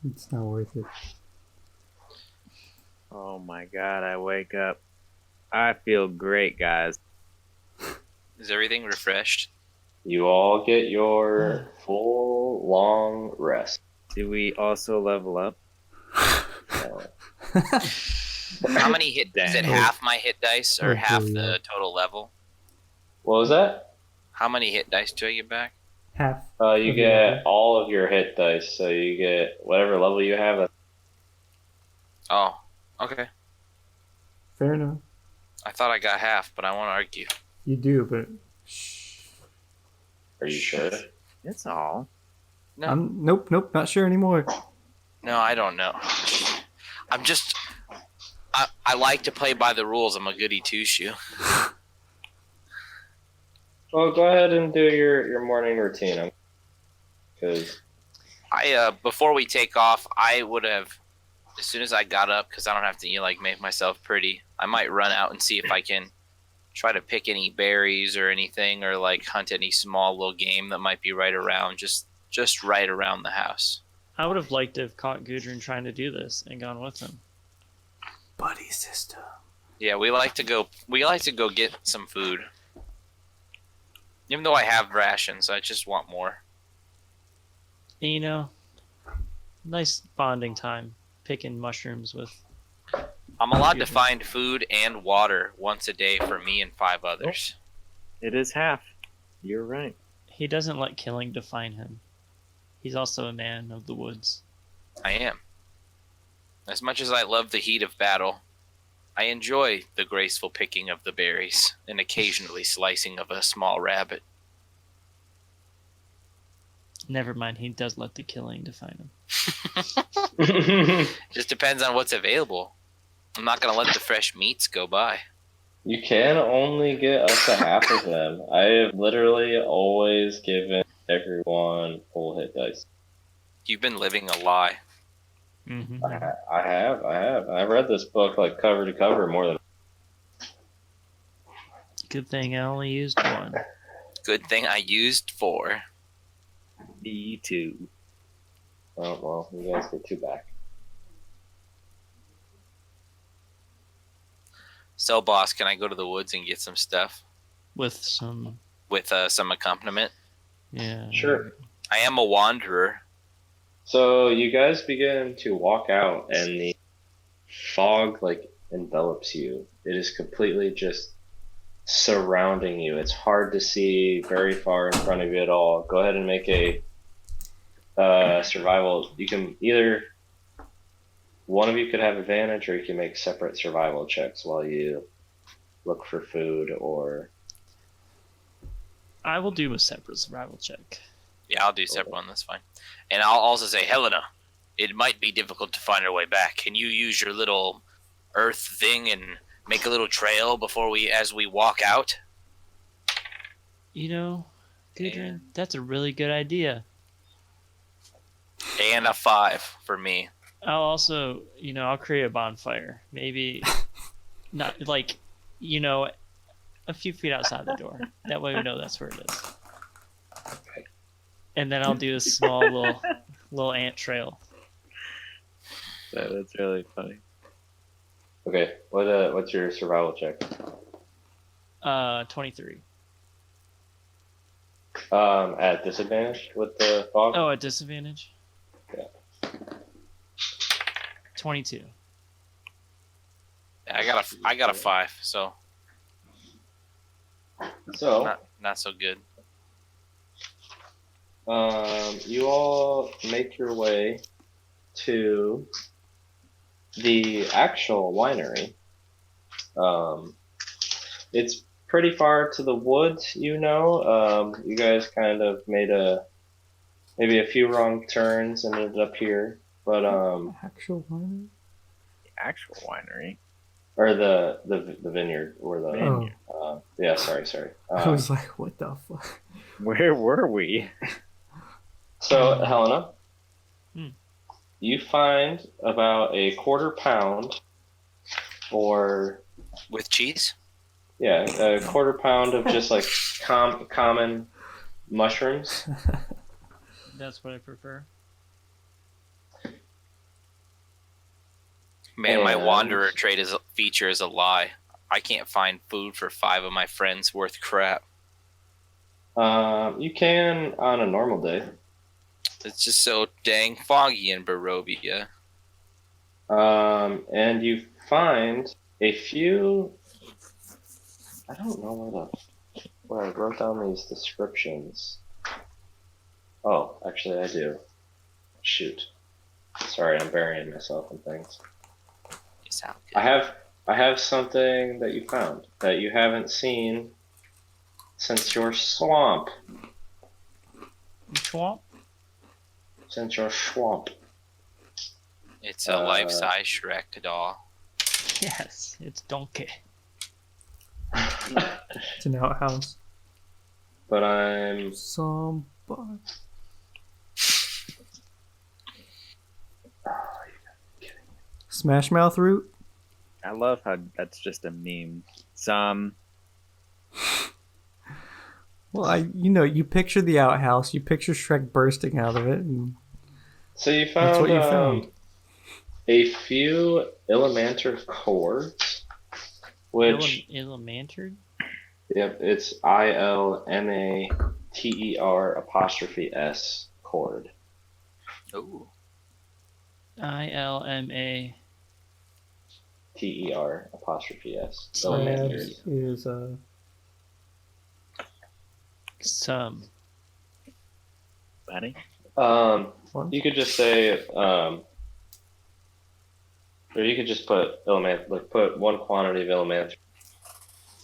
B: it's not worth it.
D: Oh my god, I wake up. I feel great, guys.
H: Is everything refreshed?
A: You all get your full, long rest.
D: Do we also level up?
H: How many hit? Is it half my hit dice or half the total level?
A: What was that?
H: How many hit dice do I get back?
B: Half.
A: You get all of your hit dice, so you get whatever level you have.
H: Oh, okay.
B: Fair enough.
H: I thought I got half, but I won't argue.
B: You do, but shh.
A: Are you sure?
D: That's all.
H: No.
B: Nope, not sure anymore.
H: No, I don't know. I'm just... I like to play by the rules. I'm a goody two-shoe.
A: Well, go ahead and do your morning routine. Because
H: before we take off, I would have, as soon as I got up, because I don't have to make myself pretty, I might run out and see if I can try to pick any berries or anything, or hunt any small little game that might be right around, just right around the house.
C: I would have liked to have caught Gudrun trying to do this and gone with him.
B: Buddy system.
H: Yeah, we like to go get some food. Even though I have rations, I just want more.
C: Nice bonding time, picking mushrooms with...
H: I'm allowed to find food and water once a day for me and 5 others.
D: It is half. You're right.
C: He doesn't let killing define him. He's also a man of the woods.
H: I am. As much as I love the heat of battle, I enjoy the graceful picking of the berries and occasionally slicing of a small rabbit.
C: Never mind, he does let the killing define him.
H: Just depends on what's available. I'm not going to let the fresh meats go by.
A: You can only get up to half of them. I have literally always given everyone full hit dice.
H: You've been living a lie.
C: Mm-hmm.
A: I have. I read this book like cover to cover more than.
C: Good thing I only used one.
H: Good thing I used 4.
D: E2.
A: Oh well, you guys get 2 back.
H: So, boss, can I go to the woods and get some stuff
C: With some...
H: with some accompaniment?
C: Yeah.
A: Sure.
H: I am a wanderer.
A: So you guys begin to walk out, and the fog like envelops you. It is completely just surrounding you. It's hard to see very far in front of you at all. Go ahead and make a survival. You can either one of you could have advantage, or you can make separate survival checks while you look for food or.
C: I will do a separate survival check.
H: Yeah, I'll do separate one. That's fine. And I'll also say, Helena, it might be difficult to find our way back. Can you use your little earth thing and make a little trail as we walk out?
C: You know, Gudrun, that's a really good idea.
H: And a 5 for me.
C: I'll also, I'll create a bonfire. Maybe not like, a few feet outside the door. That way we know that's where it is.
A: Okay.
C: And then I'll do a small little ant trail.
D: That's really funny.
A: Okay, what's your survival check?
C: 23.
A: At disadvantage with the fog?
C: Oh, at disadvantage?
A: Yeah.
C: 22.
H: I got a 5, so
A: So,
H: not so good.
A: you all make your way to the actual winery. It's pretty far to the woods, you guys kind of made maybe a few wrong turns and ended up here, but
B: Actual winery?
D: The actual winery.
A: or the vineyard or the
B: Vineyard.
A: yeah, sorry.
B: I was like, what the fuck?
D: Where were we?
A: So Helena,
C: Hmm.
A: you find about a quarter pound for
H: With cheese?
A: a quarter pound of just like common mushrooms.
C: That's what I prefer.
H: Man, my
A: And-
H: wanderer trait feature is a lie. I can't find food for 5 of my friends worth crap.
A: You can on a normal day.
H: It's just so dang foggy in Barovia.
A: And you find a few. I don't know where I wrote down these descriptions. Oh, actually, I do. Shoot. Sorry, I'm burying myself in things.
H: You sound good.
A: I have something that you found that you haven't seen since your swamp.
C: Swamp?
A: Since your swamp.
H: It's a life-size Shrek doll.
C: Yes, it's donkey.
B: It's an outhouse.
A: But I'm.
B: Somebody. Smash Mouth root?
D: I love how that's just a meme.
B: Well, you picture the outhouse, you picture Shrek bursting out of it, and
A: So you found,
B: that's what you found.
A: a few Illimanter cords, which
C: Illimantered?
A: yep, it's ILMATER''S cord.
H: Ooh.
C: ILMA.
A: TER''S.
B: Slash
A: Illimanter.
B: is
C: Some.
D: Buddy?
B: One?
A: You could just say, or you could just put put one quantity of Illimancy,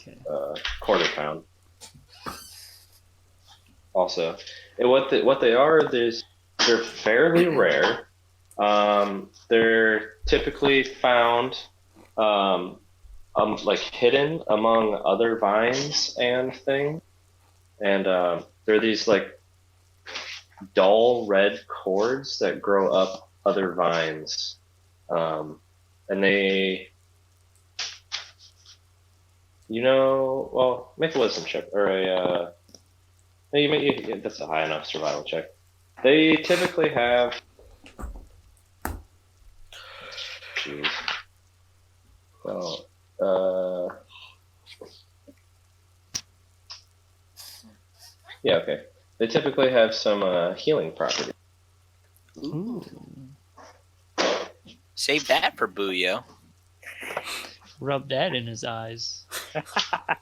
C: Okay.
A: quarter pound. Also, and what they are, they're fairly rare. They're typically found, like hidden among other vines and things, and they're these like dull red cords that grow up other vines, and they, well, make a wisdom check or a. That's a high enough survival check. They typically have. Jeez. Well, yeah, okay. They typically have some healing properties.
C: Ooh.
H: Save that for Booyo.
C: Rub that in his eyes.
D: I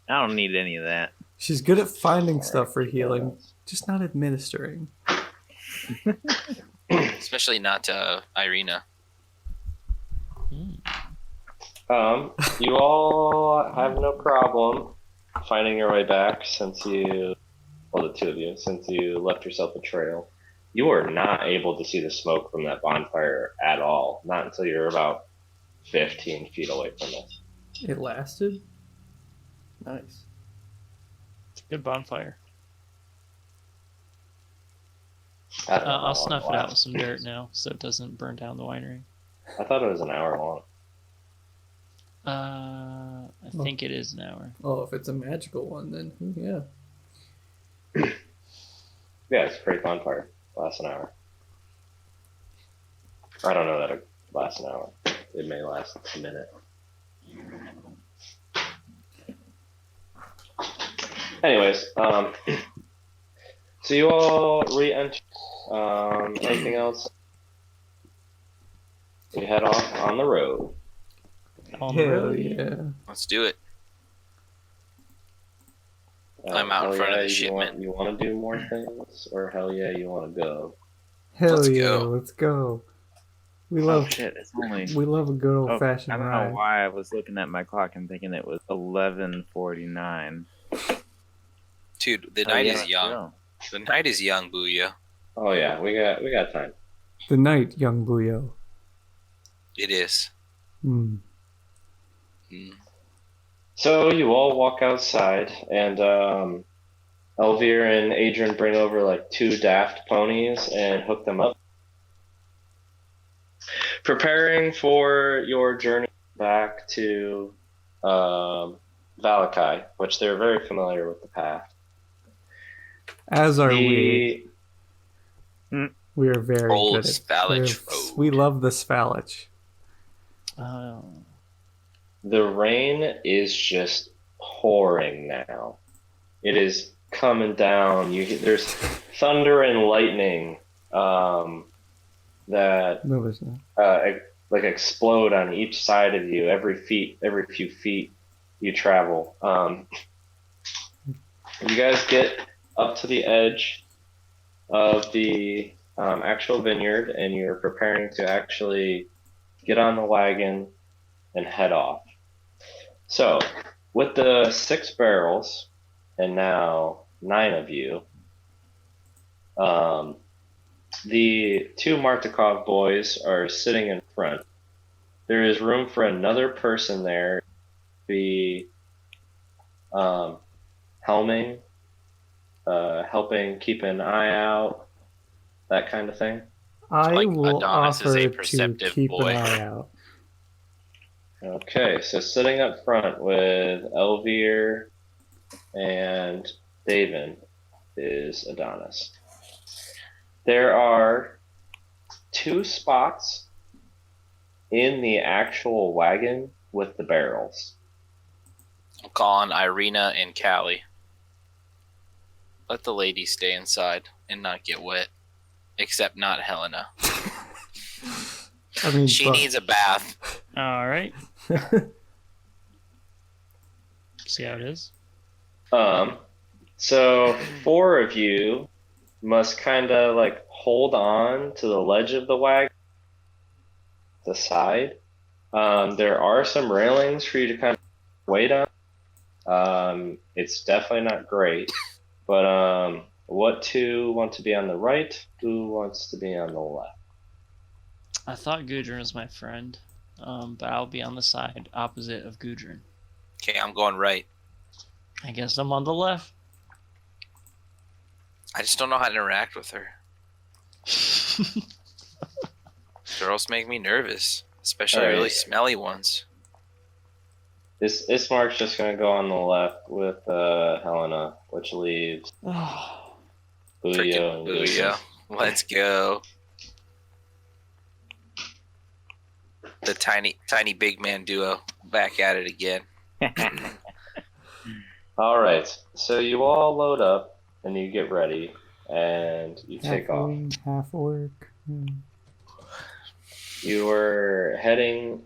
D: don't need any of that.
B: She's good at finding stuff for healing, just not administering.
H: Especially not Irina.
A: You all have no problem finding your way back the two of you, since you left yourself a trail. You are not able to see the smoke from that bonfire at all, not until you're about 15 feet away from it.
B: It lasted? Nice.
C: It's a good bonfire.
A: I don't know how
C: I'll
A: long
C: snuff
A: it
C: it out with
A: lasts.
C: some dirt now so it doesn't burn down the winery.
A: I thought it was an hour long.
C: I think it is an hour.
B: Oh, if it's a magical one, then yeah.
A: Yeah, it's a great bonfire. Lasts an hour. I don't know that it lasts an hour. It may last a minute. Anyways, so you all re-enter. Anything else? You head off on the road.
C: On the
B: Hell
C: road.
B: yeah.
H: Let's do it. I'm out in
A: hell
H: front of
A: yeah,
H: the shipment.
A: You want to do more things, or hell yeah, you want to go?
B: Hell
H: Let's
B: yeah,
H: go.
B: let's go. We
D: Oh
B: love
D: shit, it's only...
B: we love a good old
D: I
B: fashioned
D: don't know
B: ride.
D: why I was looking at my clock and thinking it was 11:49.
H: Dude, the
D: Oh,
H: night
D: yeah,
H: is young.
D: yeah.
H: The night is young, Booyo.
A: Oh yeah, we got time.
B: The night, young Buyo.
H: It is.
B: Hmm.
A: So you all walk outside, and Elvire and Adrian bring over like 2 daft ponies and hook them up. Preparing for your journey back to Valakai, which they're very familiar with the path.
B: As are we. We are very
H: Old
B: good at
H: Sphalich road.
B: we love the Sphalich.
C: Oh.
A: The rain is just pouring now. It is coming down. There's thunder and lightning that
B: No, there's not.
A: like explode on each side of you every few feet you travel. You guys get up to the edge of the actual vineyard, and you're preparing to actually get on the wagon and head off. So, with the 6 barrels, and now 9 of you, the 2 Martikov boys are sitting in front. There is room for another person there to be helming, helping keep an eye out, that kind of thing.
B: I
H: Like
B: will
H: Adonis is
B: offer
H: a
B: to
H: perceptive
B: keep
H: boy.
B: an eye out.
A: Okay, so sitting up front with Elvire and David is Adonis. There are 2 spots in the actual wagon with the barrels.
H: I'm calling Irina and Callie. Let the ladies stay inside and not get wet. Except not Helena.
B: I mean,
H: She needs a bath.
C: All right. See how it is.
A: So four of you must kind of like hold on to the ledge of the wagon, the side. There are some railings for you to kind of wait on. It's definitely not great, but what two want to be on the right? Who wants to be on the left?
C: I thought Gudrun was my friend, but I'll be on the side opposite of Gudrun.
H: Okay, I'm going right.
C: I guess I'm on the left.
H: I just don't know how to interact with her. Girls make me nervous, especially really smelly ones.
A: Ismark's just gonna go on the left with Helena, which leaves Booyah.
H: Booyah. Let's go. The tiny big man duo back at it again.
A: All right, so you all load up and you get ready and you take off.
B: Half orc.
A: You are heading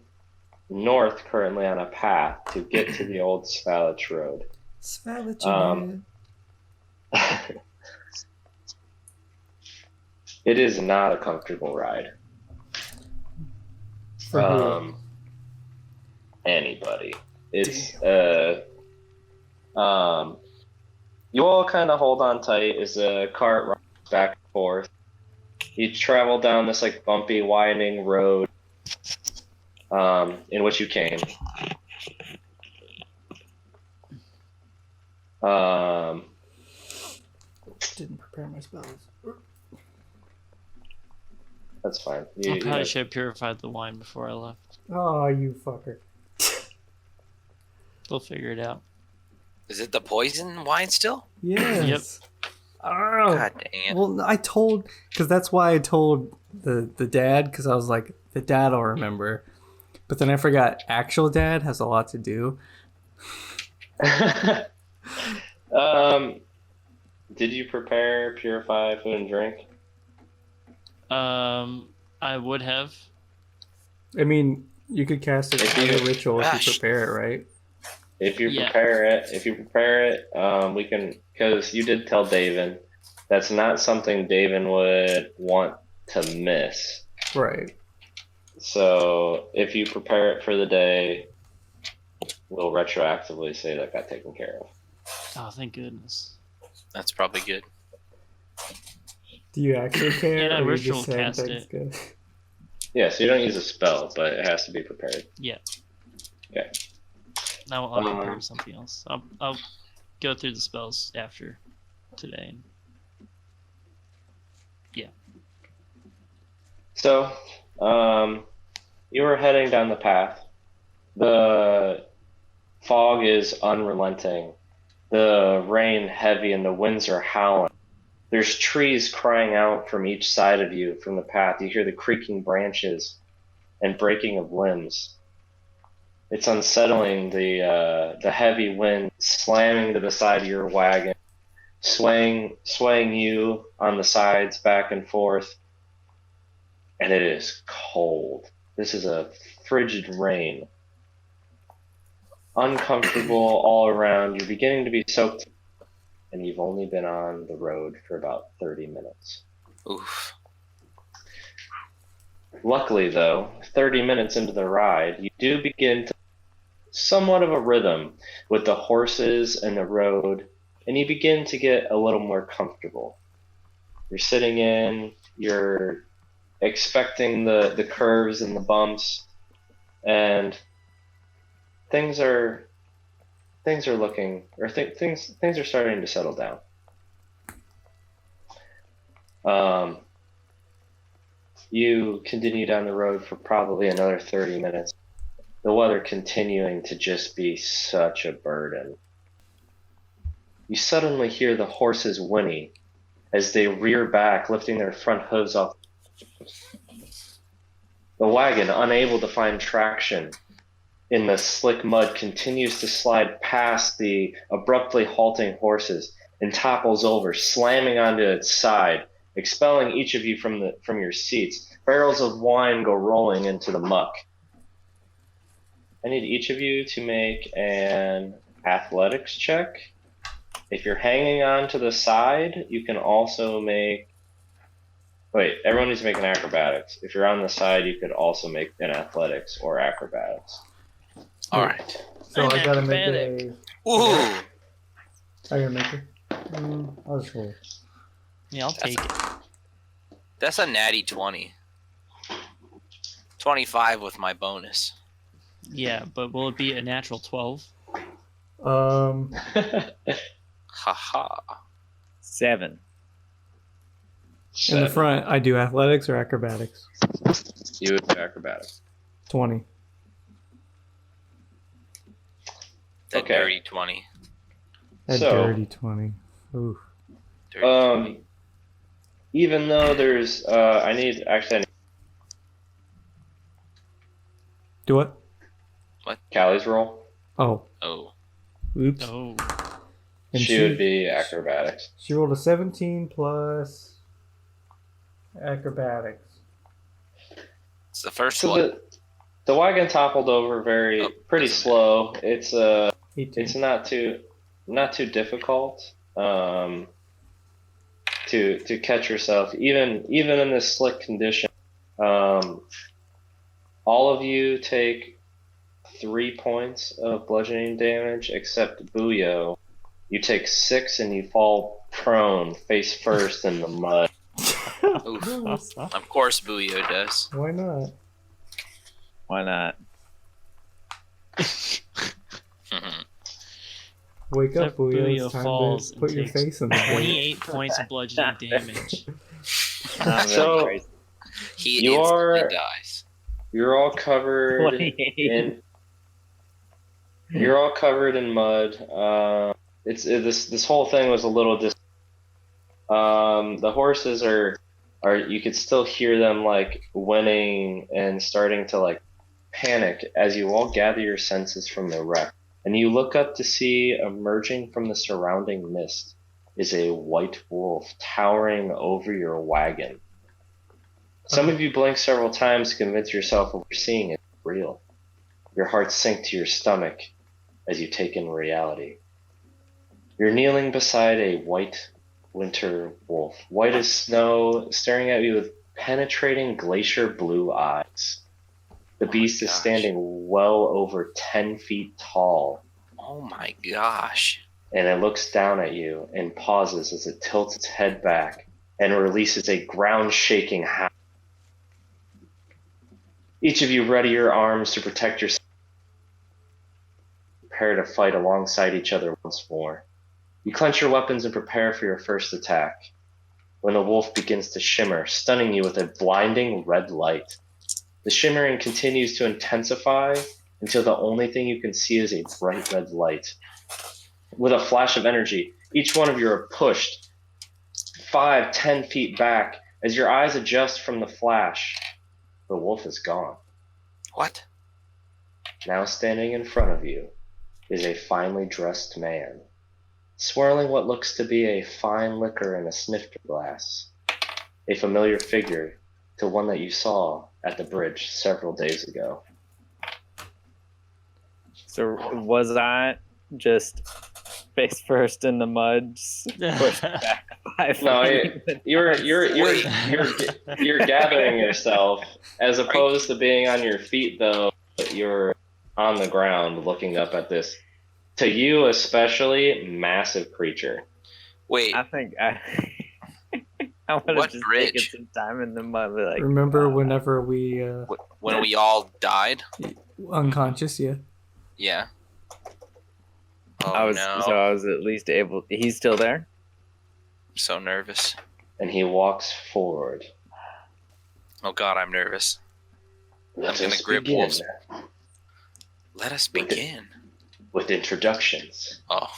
A: north currently on a path to get to the old Svalich Road.
B: Svalich.
A: It is not a comfortable ride. Anybody. It's you all kind of hold on tight as the cart runs back and forth. You travel down this like bumpy, winding road in which you came.
B: Didn't prepare my spells.
A: That's fine.
C: I probably should have purified the wine before I left.
B: Oh, you fucker.
C: We'll figure it out.
H: Is it the poison wine still?
B: Yes. Yep. Oh.
H: God dang it.
B: Well, because that's why I told the dad, because I was like, the dad will remember. But then I forgot actual dad has a lot to do.
A: Did you prepare, purify food and drink?
C: I would have.
B: I mean, you could cast it as a ritual if you prepare it, right?
A: If you prepare it, we can, because you did tell David, that's not something David would want to miss.
B: Right.
A: So if you prepare it for the day, we'll retroactively say that got taken care of.
C: Oh, thank goodness.
H: That's probably good.
B: Do you actually care?
C: Yeah,
B: or
C: ritual
B: you just
C: cast
B: saying
C: it.
B: Good?
A: Yeah, so you don't use a spell, but it has to be prepared.
C: Yeah.
A: Okay.
C: Now I'll prepare something else. I'll go through the spells after today. Yeah.
A: So, you were heading down the path. The fog is unrelenting. The rain heavy and the winds are howling. There's trees crying out from each side of you from the path. You hear the creaking branches and breaking of limbs. It's unsettling, the heavy wind slamming to the side of your wagon, swaying you on the sides back and forth. And it is cold. This is a frigid rain. Uncomfortable all around. You're beginning to be soaked, and you've only been on the road for about 30 minutes.
H: Oof.
A: Luckily, though, 30 minutes into the ride, you do begin to somewhat of a rhythm with the horses and the road, and you begin to get a little more comfortable. You're sitting in, you're expecting the curves and the bumps, and things are looking, or things are starting to settle down. You continue down the road for probably another 30 minutes. The weather continuing to just be such a burden. You suddenly hear the horses whinny as they rear back, lifting their front hooves off. The wagon, unable to find traction in the slick mud, continues to slide past the abruptly halting horses and topples over, slamming onto its side, expelling each of you from your seats. Barrels of wine go rolling into the muck. I need each of you to make an athletics check If you're hanging on to the side, you can also make. Wait, everyone needs to make an acrobatics. If you're on the side, you could also make an athletics or acrobatics.
H: All right.
B: So
C: I'm
B: I gotta
C: acrobatic.
B: make
H: Ooh.
B: I gotta make it. I'll just roll.
C: Yeah, I'll take it.
H: That's a natty 20. 25 with my bonus.
C: Yeah, but will it be a natural 12?
H: Haha.
D: 7.
B: In the front, I do athletics or acrobatics.
A: You would do acrobatics.
B: 20.
H: That
A: Okay.
H: dirty 20.
B: That
A: So-
B: dirty 20. Ooh.
H: Dirty 20.
A: Even though there's, I need.
B: Do what?
A: Callie's roll.
B: Oh.
H: Oh.
B: Oops.
C: Oh.
B: And
A: She would be acrobatics.
B: She rolled a 17 plus acrobatics.
H: It's the first
A: So
H: one.
A: the wagon toppled over pretty
H: doesn't
A: slow. It's
B: 18.
A: it's not too difficult to catch yourself even in this slick condition. All of you take 3 points of bludgeoning damage except Booyo. You take 6 and you fall prone face first in the mud.
H: Oof. Of course Booyo does.
B: Why not?
D: Why not?
B: Wake up,
C: So
B: Booyah.
C: Booyah
B: It's time
C: falls
B: to
C: and
B: put your
C: takes
B: face in the mud.
C: 28 points of bludgeoning damage.
A: So-
D: crazy.
H: He
A: You
H: instantly
A: are-
H: dies.
A: You're all covered
D: 28.
A: in mud. This whole thing was a little the horses are you could still hear them like whinnying and starting to like panic as you all gather your senses from the wreck, and you look up to see emerging from the surrounding mist is a white wolf towering over your wagon. Some of you blink several times to convince yourself what you're seeing is real. Your hearts sink to your stomach as you take in reality. You're kneeling beside a white winter wolf, white as snow, staring at you with penetrating glacier blue eyes. The beast is
H: gosh.
A: standing well over 10 feet tall,
H: Oh my gosh.
A: and it looks down at you and pauses as it tilts its head back and releases a ground-shaking howl. Each of you ready your arms to protect yourself. Prepare to fight alongside each other once more. You clench your weapons and prepare for your first attack, when the wolf begins to shimmer, stunning you with a blinding red light. The shimmering continues to intensify until the only thing you can see is a bright red light. With a flash of energy, each one of you are pushed 5-10 feet back as your eyes adjust from the flash. The wolf is gone.
H: What?
A: Now standing in front of you is a finely dressed man, swirling what looks to be a fine liquor in a snifter glass. A familiar figure to one that you saw at the bridge several days ago.
D: So was I just face first in the mud, just pushed back 5
A: No,
D: feet?
A: you're gathering yourself as opposed to being on your feet, though. You're on the ground looking up at this, to you especially, massive creature.
H: Wait,
D: I think I want to
H: What
D: just
H: bridge?
D: take some time in the mud. Be like,
B: Remember whenever we
H: when we all died?
B: unconscious? Yeah.
H: Yeah. Oh
D: I was
H: no.
D: so I was at least able. He's still there.
H: I'm so nervous.
A: And he walks forward.
H: Oh god, I'm nervous.
A: Let
H: gonna
A: us
H: grip
A: begin
H: wolves. Let us begin.
A: with introductions.
H: Oh.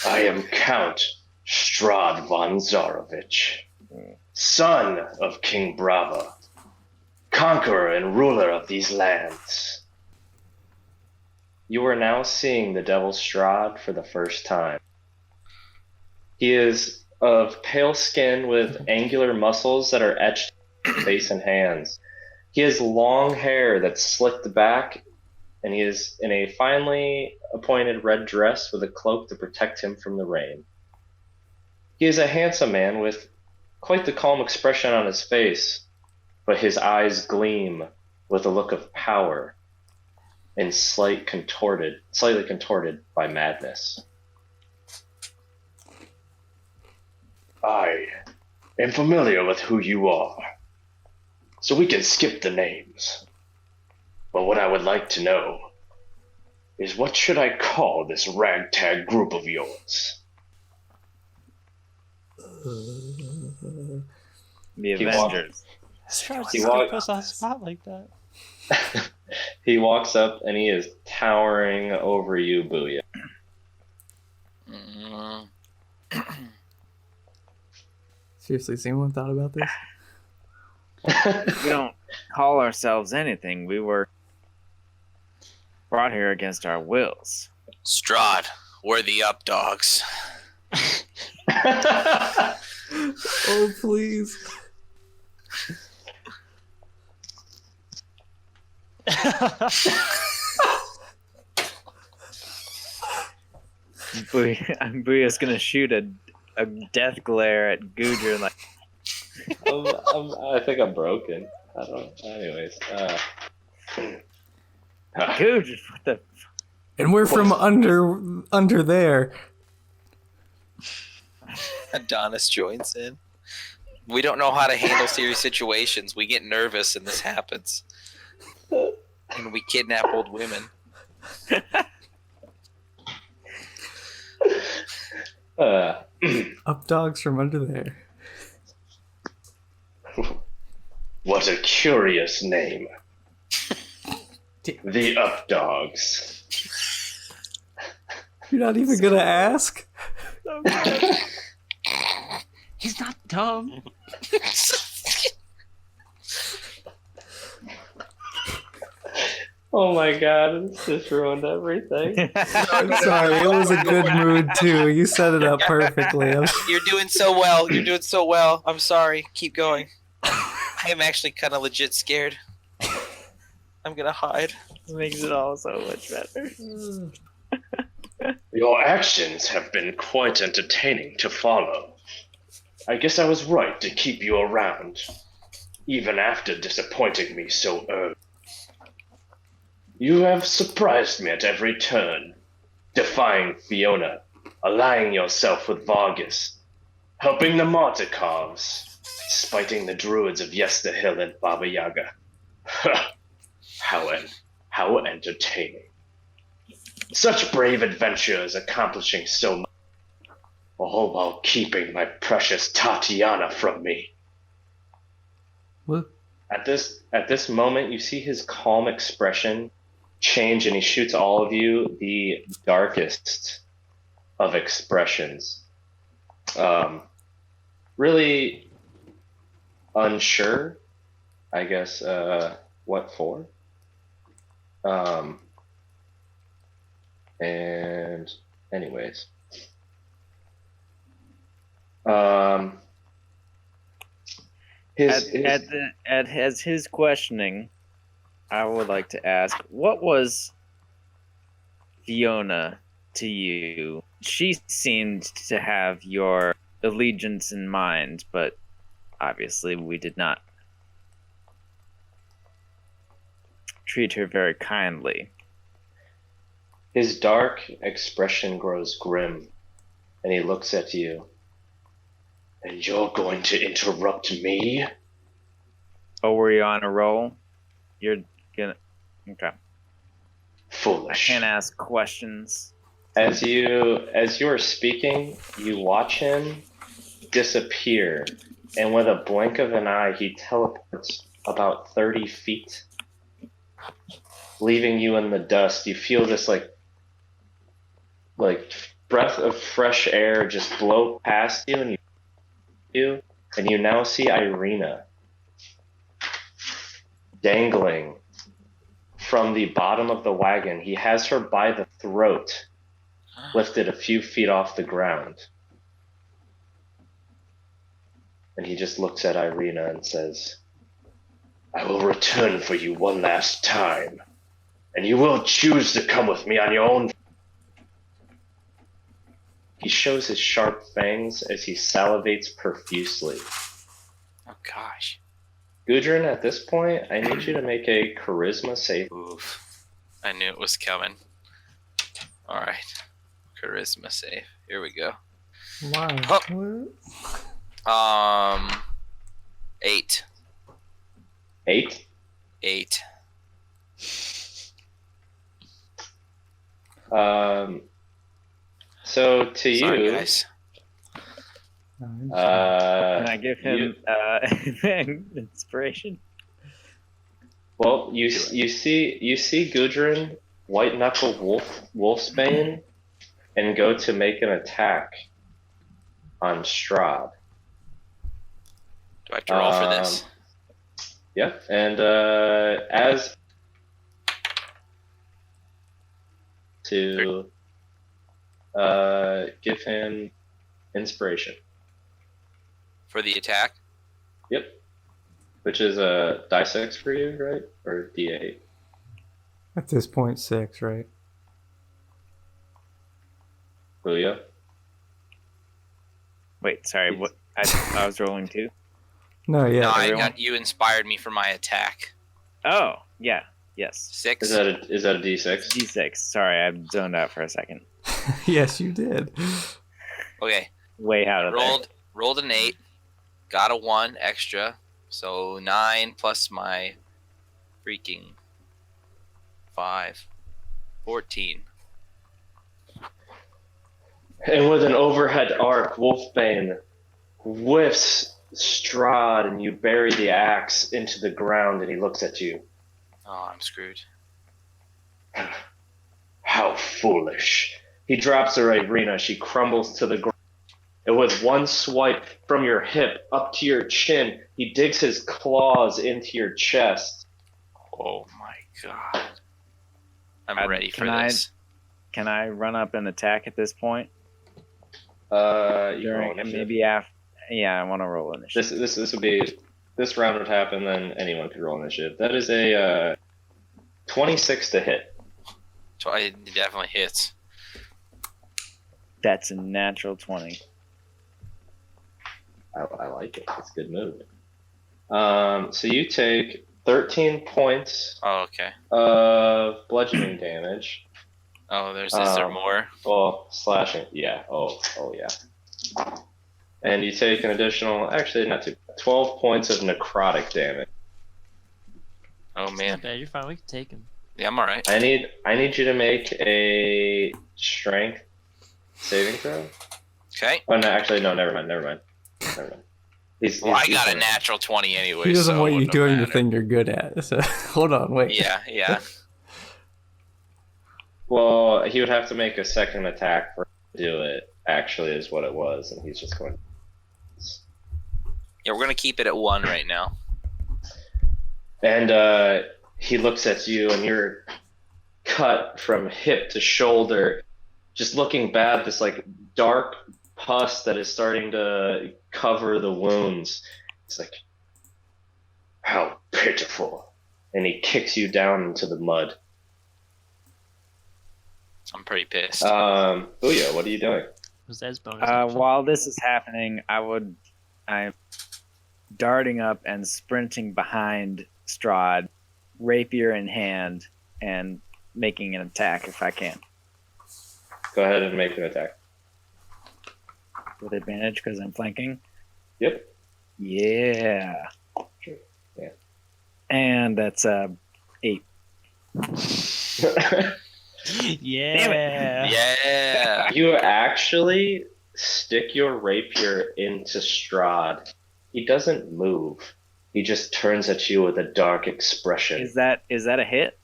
A: I am Count Strahd von Zarovich, son of King Brava, conqueror and ruler of these lands. You are now seeing the Devil Strahd for the first time. He is of pale skin with angular muscles that are etched in his face and hands. He has long hair that's slicked back and he is in a finely appointed red dress with a cloak to protect him from the rain. He is a handsome man with quite the calm expression on his face, but his eyes gleam with a look of power and slightly contorted by madness. I am familiar with who you are, so we can skip the names. But what I would like to know is, what should I call this ragtag group of yours?
D: The Avengers.
C: Strahd,
A: He
C: you
A: walked-
C: put us on the spot like that.
A: He walks up and he is towering over you, Booyah.
H: Mm.
B: Seriously, has anyone thought about this?
D: We don't call ourselves anything. We were brought here against our wills.
H: Strahd, we're the UpDawgs.
B: Oh, please.
D: Booyah's gonna shoot a death glare at Gudrun like,
A: I think I'm broken. I don't. Anyways.
D: Gudrun, what the?
B: And we're from under there.
H: Adonis joins in. We don't know how to handle serious situations. We get nervous and this happens. And we kidnap old women.
B: UpDawgs from under there.
A: What a curious name. The UpDawgs.
B: You're not even gonna ask?
C: He's not dumb.
A: Oh my god, this just ruined everything.
B: I'm sorry, it was a good mood too. You set it up perfectly.
H: You're doing so well. You're doing so well. I'm sorry. Keep going. I am actually kind of legit scared. I'm gonna hide.
D: It makes it all so much better.
A: Your actions have been quite entertaining to follow. I guess I was right to keep you around, even after disappointing me so early. You have surprised me at every turn, defying Fiona, allying yourself with Vargas, helping the Martikovs, spiting the druids of Yesterhill and Baba Yaga. How entertaining. Such brave adventurers accomplishing so much, all while keeping my precious Tatiana from me.
B: What?
A: At this moment, you see his calm expression change, and he shoots all of you the darkest of expressions. Really unsure, I guess, what for. And anyways.
D: As his questioning, I would like to ask, what was Fiona to you? She seemed to have your allegiance in mind, but obviously we did not treat her very kindly.
A: His dark expression grows grim, and he looks at you. And you're going to interrupt me?
D: Oh, were you on a roll? You're gonna... Okay.
A: Foolish.
D: I can't ask questions.
A: As you're speaking, you watch him disappear, and with a blink of an eye, he teleports about 30 feet, leaving you in the dust. You feel this like breath of fresh air just blow past you, and you now see Irina dangling from the bottom of the wagon. He has her by the throat, lifted a few feet off the ground. And he just looks at Irina and says, I will return for you one last time, and you will choose to come with me on your own. He shows his sharp fangs as he salivates profusely.
H: Oh gosh.
A: Gudrun, at this point, I need you to make a charisma save.
H: Oof. I knew it was coming. Alright. Charisma save. Here we go.
B: Wow.
H: Oh. 8.
A: 8?
H: 8.
A: So to
H: Sorry,
A: you,
H: guys.
D: Can I give him inspiration?
A: Well, you see Gudrun white knuckle wolfsbane and go to make an attack on Strahd.
H: Do I have to roll for this?
A: Yeah, and as to give him inspiration.
H: For the attack?
A: Yep. Which is a die 6 for you, right? Or D8?
B: At this point, 6, right?
A: Booyah.
D: Wait, sorry. What? I was rolling 2.
B: No, yeah.
H: No,
D: everyone?
H: you inspired me for my attack.
D: Oh, yeah. Yes.
H: 6?
A: Is that a D6?
D: D6. Sorry, I zoned out for a second.
B: Yes, you did.
H: Okay.
D: Way out of there.
H: Rolled an 8. Got a 1 extra. So 9 plus my freaking 5. 14.
A: And with an overhead arc, Wolfbane whiffs Strahd, and you bury the axe into the ground, and he looks at you.
H: Oh, I'm screwed.
A: How foolish. He drops her Irina. She crumbles to the ground. And with one swipe from your hip up to your chin, he digs his claws into your chest.
H: Oh my god. I'm ready for this.
D: Can I run up and attack at this point?
A: You roll initiative.
D: Maybe after. Yeah, I want to roll initiative.
A: This would be, this round would happen, then anyone could roll initiative. That is a 26 to hit.
H: So it definitely hits.
D: That's a natural 20.
A: I like it. It's a good move. So you take 13 points
H: Oh, okay.
A: of bludgeoning damage.
H: Oh, is there more?
A: Well, slashing. Yeah. Oh, yeah. And you take an additional, actually not too, 12 points of necrotic damage.
H: Oh
C: Not
H: man.
C: bad. You're fine. We can take him.
H: Yeah, I'm alright.
A: I need you to make a strength saving throw.
H: Okay.
A: Oh no, actually no, never mind. He's
H: Well, I got a
A: fine.
H: natural 20 anyway.
B: He doesn't
H: so
B: want
H: it
B: you
H: wouldn't
B: doing the
H: matter.
B: thing you're good at. So hold on, wait.
H: Yeah.
A: Well, he would have to make a second attack for to do it. Actually, is what it was, and he's just going.
H: Yeah, we're gonna keep it at 1 right now.
A: And he looks at you, and you're cut from hip to shoulder, just looking bad. This like dark pus that is starting to cover the wounds. It's like, how pitiful! And he kicks you down into the mud.
H: I'm pretty pissed.
A: Booyah, what are you doing?
C: Was that his bonus? action?
D: While this is happening, I'm darting up and sprinting behind Strahd, rapier in hand, and making an attack if I can.
A: Go ahead and make an attack.
D: With advantage because I'm flanking.
A: Yep.
D: Yeah.
A: Yeah.
D: And that's 8.
C: Yeah.
H: Yeah.
A: You actually stick your rapier into Strahd. He doesn't move. He just turns at you with a dark expression.
D: Is that a hit?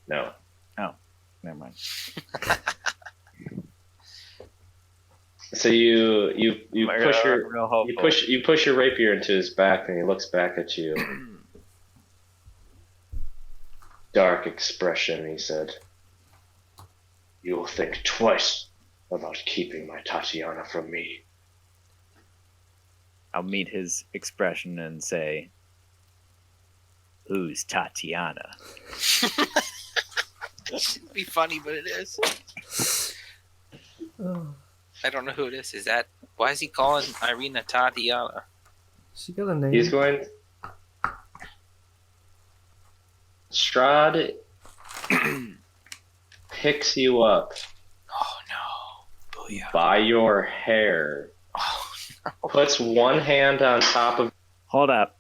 A: No.
D: Oh, never mind.
A: So you push your
D: real hopeful.
A: you push your rapier into his back, and he looks back at you. Dark expression, he said. You will think twice about keeping my Tatiana from me.
D: I'll meet his expression and say, "Who's Tatiana?"
H: It shouldn't be funny, but it is.
B: Oh,
H: I don't know who it is. Is that why is he calling Irina Tatiana?
B: she got a name.
A: He's going. Strahd picks you up
H: Oh no. Booyah.
A: by your hair,
H: Oh no.
A: puts one hand on top of.
D: Hold up.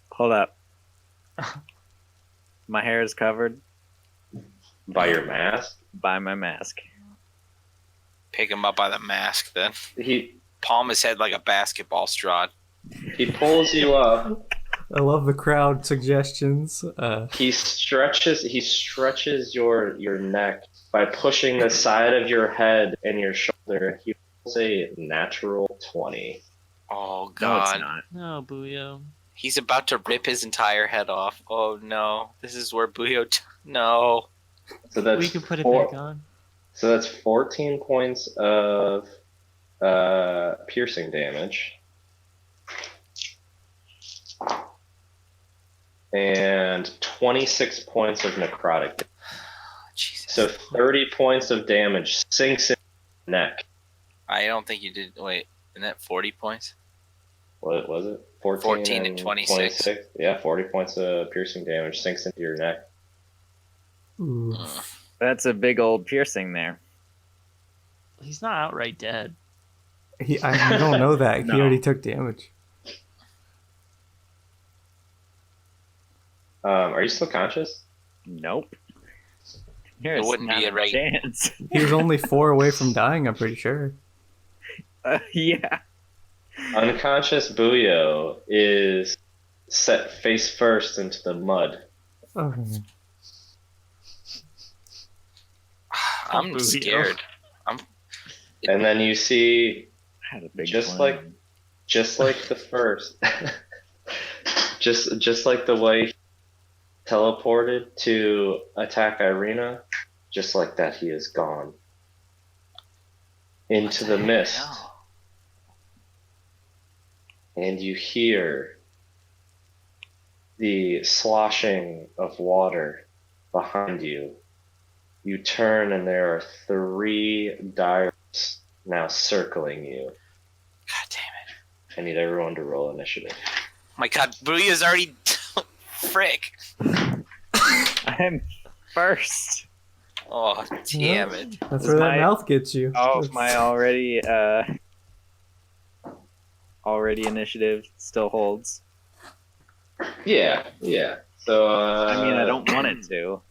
D: My hair is covered
A: By your mask.
D: by my mask.
H: Pick him up by the mask then.
A: He
H: Palm his head like a basketball, Strahd.
A: pulls you up.
B: I love the crowd suggestions.
A: He stretches your neck by pushing the side of your head and your shoulder. He rolls a natural 20.
H: Oh
D: No, it's
H: god.
D: not.
C: No, Booyo.
H: He's about to rip his entire head off. Oh no. This is where Buyo no.
A: So that's
C: We can put it back on.
A: So that's 14 points of piercing damage. And 26 points of necrotic damage.
H: Jesus.
A: So 30 points of damage sinks in the neck.
H: I don't think you did wait, isn't that 40 points?
A: What was it?
H: 14 and 26.
A: Yeah, 40 points of piercing damage sinks into your neck.
B: Ooh.
D: That's a big old piercing there.
C: He's not outright dead.
B: I don't know that.
D: No.
B: He already took damage.
A: Are you still conscious?
D: Nope. There's
H: wouldn't
D: not
H: be a right-
D: chance.
B: He was only 4 away from dying, I'm pretty sure.
D: Yeah.
A: Unconscious Buyo is set face first into the mud.
B: Oh,
H: I'm
C: Booyo.
H: scared.
A: And then you see,
D: I had a big
A: Just
D: plan.
A: just like the first, just like the way he teleported to attack Irina, just like that he is gone into the mist.
H: hell?
A: And you hear the sloshing of water behind you. You turn and there are 3 divers now circling you.
H: God damn it.
A: I need everyone to roll initiative.
H: My god, Buyo's already frick.
D: I'm first.
H: Oh damn it.
B: that's
D: Is
B: where
D: my-
B: that mouth gets you.
D: Oh,
B: That's-
D: my already initiative still holds.
A: Yeah. So
D: I mean, I don't want it to.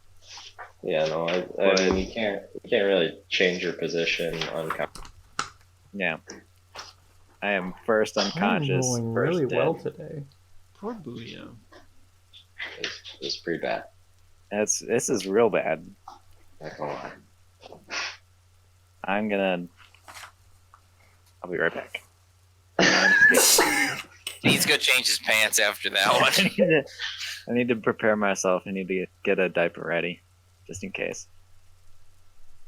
A: Yeah, no, I mean you can't really change your position unconscious.
D: Yeah. I am first unconscious.
B: I'm rolling
D: first
B: really
D: dead.
B: well today.
C: Poor Booyo.
A: It's pretty bad.
D: This is real bad.
A: Not gonna lie.
D: I'll be right back.
H: He's gonna change his pants after that one.
D: I need to prepare myself. I need to get a diaper ready, just in case.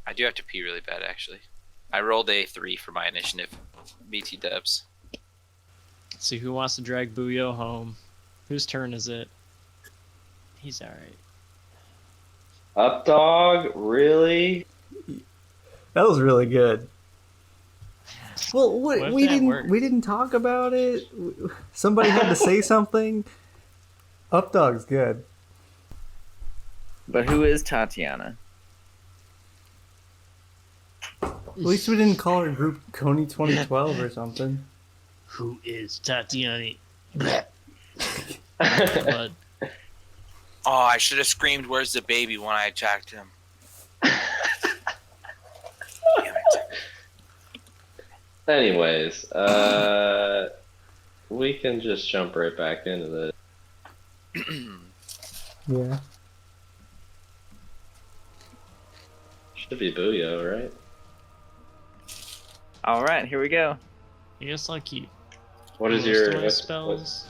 H: I do have to pee really bad actually. I rolled a 3 for my initiative. BT dubs.
C: Let's see who wants to drag Booyo home. Whose turn is it? He's alright.
A: Up dog, really?
B: That was really good. Well,
C: What if
B: we
C: that
B: didn't
C: worked?
B: we didn't talk about it. Somebody had to say something. UpDawgs good.
D: But who is Tatiana?
B: At least we didn't call her group Coney 2012 or something.
C: Who is Tatiana? But
H: Oh, I should have screamed, "Where's the baby?" when I attacked him. Damn it.
A: Anyways, we can just jump right back into the.
B: Yeah.
A: Should be Booyo, right?
D: All right, here we go.
C: I guess I'll keep
A: What is
C: most
A: your
C: of my
A: what's,
C: spells.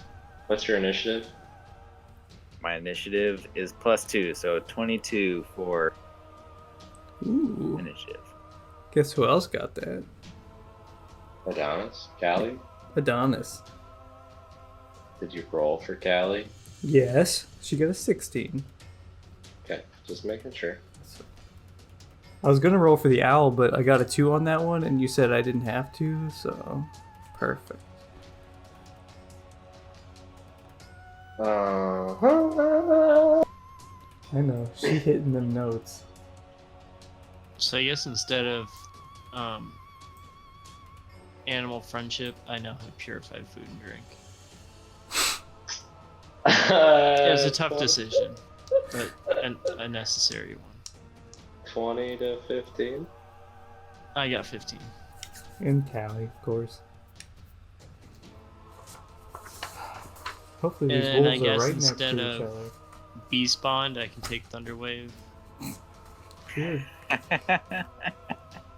A: what's your initiative?
D: My initiative is +2, so 22 for
B: Ooh.
D: initiative.
B: Guess who else got that?
A: Adonis? Callie?
B: Adonis.
A: Did you roll for Callie?
B: Yes, she got a 16.
A: Okay, just making sure.
B: I was gonna roll for the owl, but I got a 2 on that one, and you said I didn't have to, so perfect. I know, she hitting them notes.
C: So I guess instead of animal friendship, I now have purified food and drink. It was a tough decision, but a necessary one.
A: 20 to 15.
C: I got 15.
B: And Callie, of course. Hopefully these
C: And I
B: wolves are
C: guess
B: right next
C: instead
B: to each
C: of
B: other.
C: bee spawned, I can take Thunder Wave.
B: Here.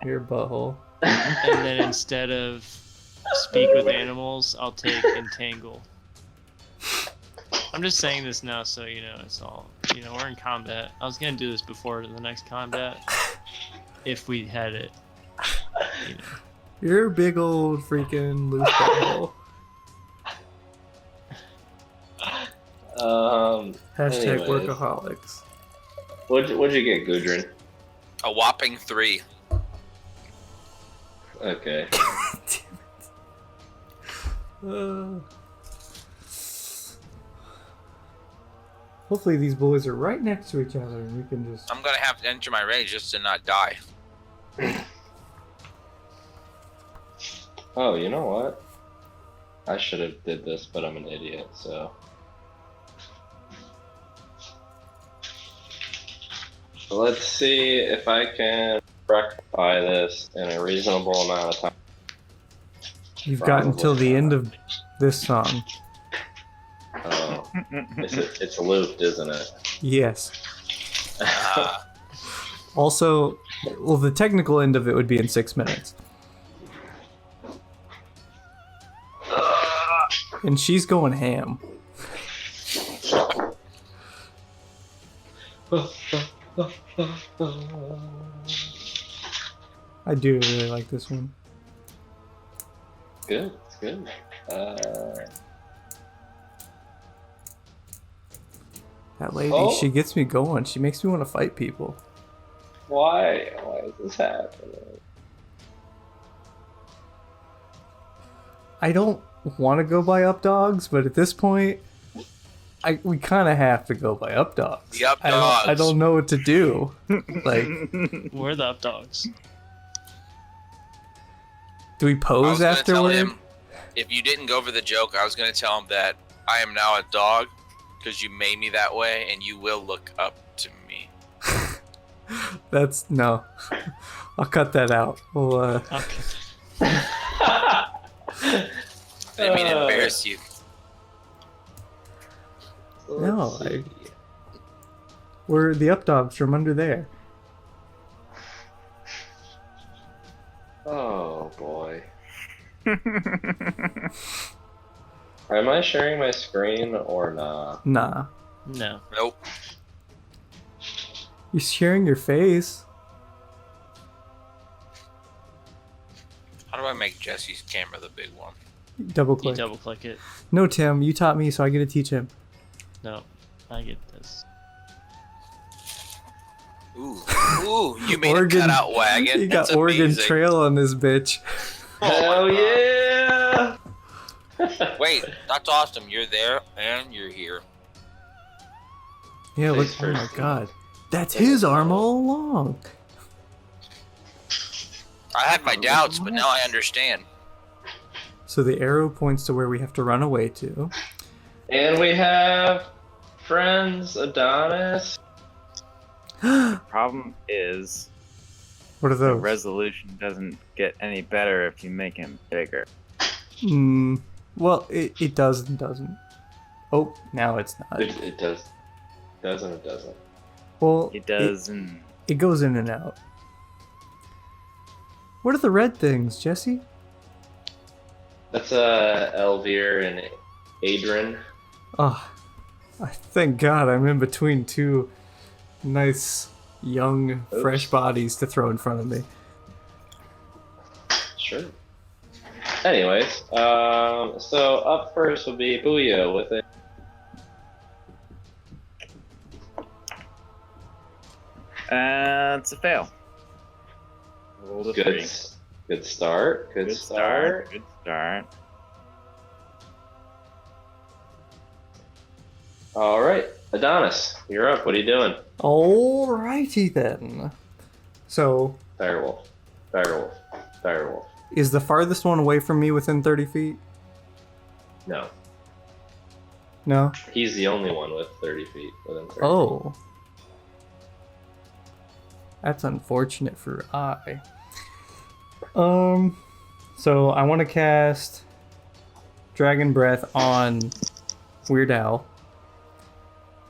B: Your butthole.
C: And then instead of speak with animals, I'll take Entangle. I'm just saying this now so you know it's all, you know, we're in combat. I was gonna do this before the next combat if we had it, you know.
B: You're a big old freaking loose butthole. Hashtag
A: Anyways.
B: workaholics.
A: What'd you get, Gudrun?
H: A whopping 3.
A: Okay.
B: Hopefully these boys are right next to each other and we can just...
H: I'm gonna have to enter my rage just to not die.
A: Oh, you know what? I should have did this, but I'm an idiot, so... Let's see if I can rectify this in a reasonable amount of time.
B: You've got until the end of this song.
A: Oh, it's looped, isn't it?
B: Yes. Also, well, the technical end of it would be in 6 minutes. And she's going ham. I do really like this one.
A: Good, it's good.
B: That lady,
A: Oh.
B: she gets me going. She makes me want to fight people.
A: Why? Why is this happening?
B: I don't want to go by UpDawgs, but at this point, we kind of have to go by UpDawgs.
H: The UpDawgs.
B: I don't know what to do. Like,
C: We're the UpDawgs.
B: do we
H: I was
B: pose
H: gonna tell
B: afterward?
H: him, if you didn't go for the joke, I was gonna tell him that I am now a dog because you made me that way, and you will look up to me.
B: That's no. I'll cut that out. We'll,
C: Okay.
H: I didn't mean to embarrass you.
B: No, we're the UpDawgs from under there.
A: Oh boy. Am I sharing my screen or not?
B: Nah.
C: No.
H: Nope.
B: You're sharing your face.
H: How do I make Jesse's camera the big one?
B: Double
C: You
B: click.
C: double click it.
B: No, Tim, you taught me, so I get to teach him.
C: No. I get this.
H: Ooh, you made
B: Oregon-
H: a cutout wagon.
B: You got
H: That's
B: Oregon
H: amazing.
B: Trail on this bitch.
A: Hell yeah!
H: Wait, that's awesome. You're there and you're here.
B: Yeah, look.
A: Face
B: Oh my
A: first.
B: god. That's his arm all along.
H: I had my doubts, but now I understand.
B: So the arrow points to where we have to run away to.
A: And we have friends Adonis.
D: Problem is,
B: What are
D: the
B: those?
D: resolution doesn't get any better if you make him bigger.
B: Well, it does and doesn't. Oh, now it's not.
A: It does. Doesn't it doesn't?
B: Well,
D: It does, and
B: It goes in and out. What are the red things, Jesse?
A: That's Elvir and Adrian.
B: Oh, thank God I'm in between two nice, young, fresh bodies to throw in front of me.
A: Sure. Anyways, so up first will be Booyah with it.
D: it's a fail. Roll the
A: Good.
D: 3.
A: Good start. Good start.
D: Good start.
A: All right, Adonis, you're up. What are you doing?
B: Alrighty then. So,
A: Direwolf. Direwolf. Direwolf.
B: is the farthest one away from me within 30 feet?
A: No,
B: No?
A: he's the only one with 30 feet within 30 feet.
B: Oh. That's unfortunate for I. So I want to cast Dragon Breath on Weird Al,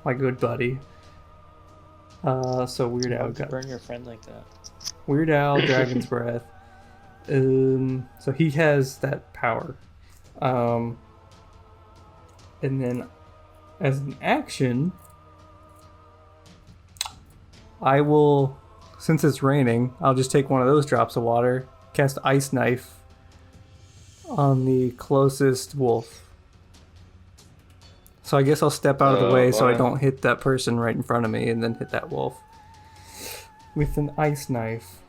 B: my good buddy. So Weird Al got
C: burn your friend like that.
B: Weird Al, Dragon's Breath. So he has that power. And then as an action, I will, since it's raining, I'll just take one of those drops of water, cast Ice Knife on the closest wolf. So I guess I'll step out of the way so I don't hit that person right in front of me and then hit that wolf with an Ice Knife.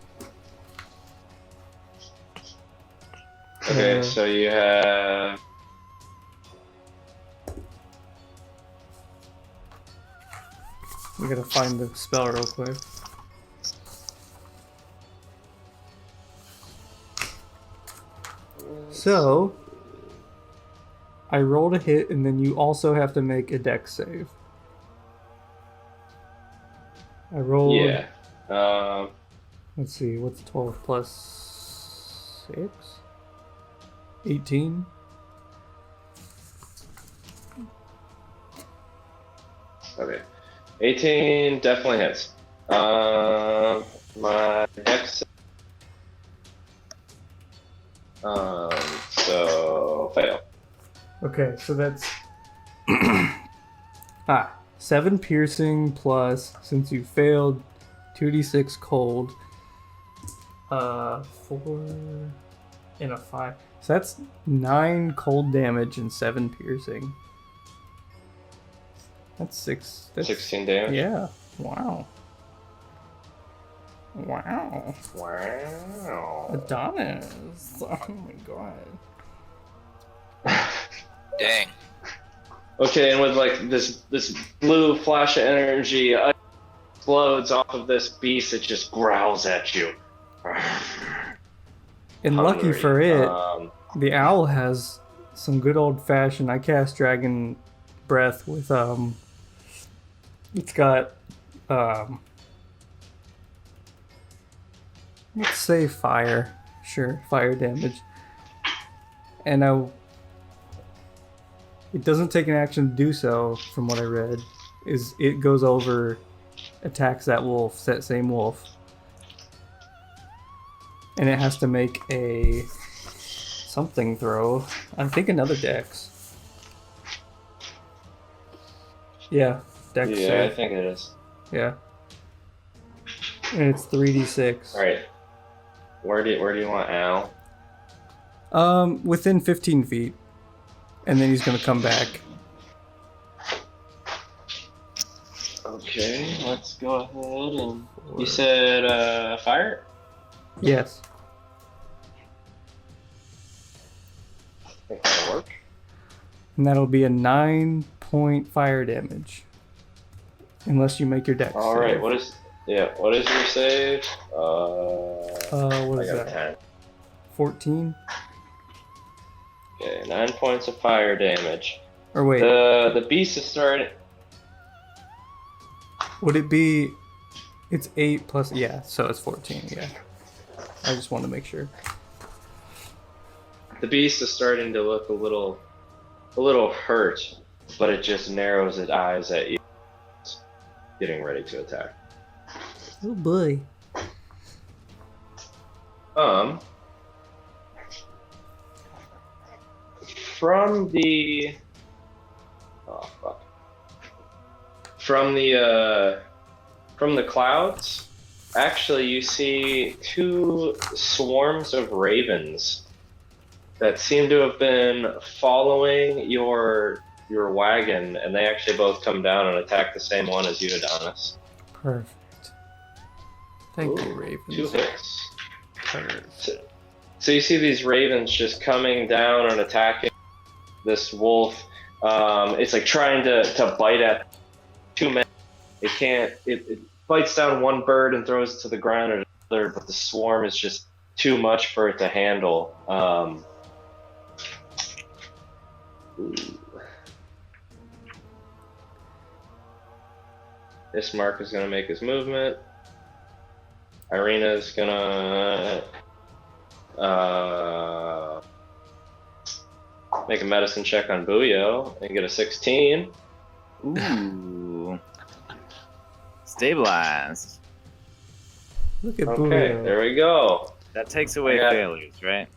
A: Okay, so you have.
B: We gotta find the spell real quick. So, I rolled a hit, and then you also have to make a dex save. I rolled.
A: Yeah.
B: Let's see, what's 12 plus 6? 18?
A: Okay. 18 definitely hits. My next. So fail.
B: Okay, so that's 7 piercing plus, since you failed, 2d6 cold, 4 and a 5. So that's 9 cold damage and 7 piercing. That's 6. That's
A: 16 damage.
B: Yeah. Wow. Wow.
A: Wow.
B: Adonis. Oh my god.
H: Dang.
A: Okay, and with like this blue flash of energy explodes off of this beast, it just growls at you.
B: And lucky for it,
A: Um,
B: the owl has some good old fashioned. I cast Dragon Breath with it's got let's say fire. Sure, fire damage. And it doesn't take an action to do so, from what I read. Is it goes over, attacks that wolf, that same wolf. And it has to make a something throw. I think another dex. Yeah, dex
A: yeah,
B: save.
A: I think it is.
B: Yeah. And it's 3d6.
A: All right. Where do you want Al?
B: Within 15 feet. And then he's gonna come back.
A: Okay, let's go ahead and. You said fire?
B: Yes.
A: I think that'll work.
B: And that'll be a 9-point fire damage. Unless you make your dex.
A: All right. What is your save?
B: What is
A: I got a
B: that?
A: 10.
B: 14?
A: Okay, 9 points of fire damage.
B: Or wait,
A: The beast is starting.
B: would it be... It's 8 plus... Yeah, so it's 14, yeah. I just want to make sure.
A: The beast is starting to look a little hurt, but it just narrows its eyes at you, getting ready to attack.
B: Oh boy.
A: From the from the clouds, actually you see 2 swarms of ravens that seem to have been following your wagon, and they actually both come down and attack the same one as you, Adonis.
B: Perfect. Thank you,
A: Ooh,
B: Ravens.
A: 2 hits. So you see these ravens just coming down and attacking this wolf. It's like trying to bite at two men. It can't. It bites down one bird and throws it to the ground or another, but the swarm is just too much for it to handle. This Mark is going to make his movement. Irina's going to make a medicine check on Buyo and get a 16.
D: Ooh. Stabilized.
B: Look at
A: Okay,
B: Buyo.
A: there we go.
D: That takes away failures, right?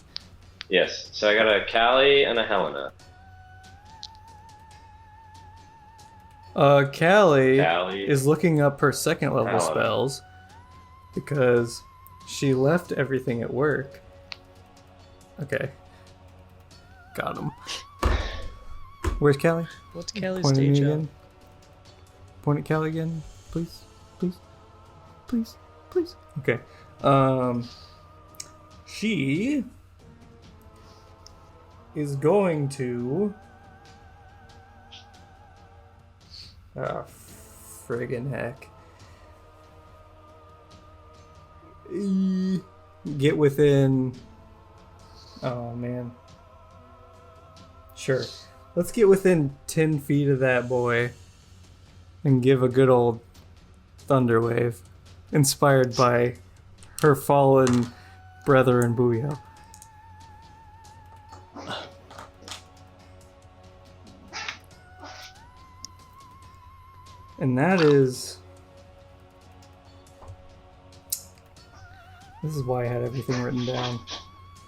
A: Yes, so I got a Callie and a Helena.
B: Callie
A: Callie
B: is looking up her second level
A: Helena.
B: spells because she left everything at work. Okay. Got him. Where's Callie?
C: What's Kelly's
B: Point at
C: day
B: me
C: job?
B: again. Point at Callie again, please. Please. Please. Please. Okay. She is going to friggin' heck. Get within. Oh man. Sure. Let's get within 10 feet of that boy and give a good old thunder wave, inspired by her fallen brethren Buyo. And that is... This is why I had everything written down.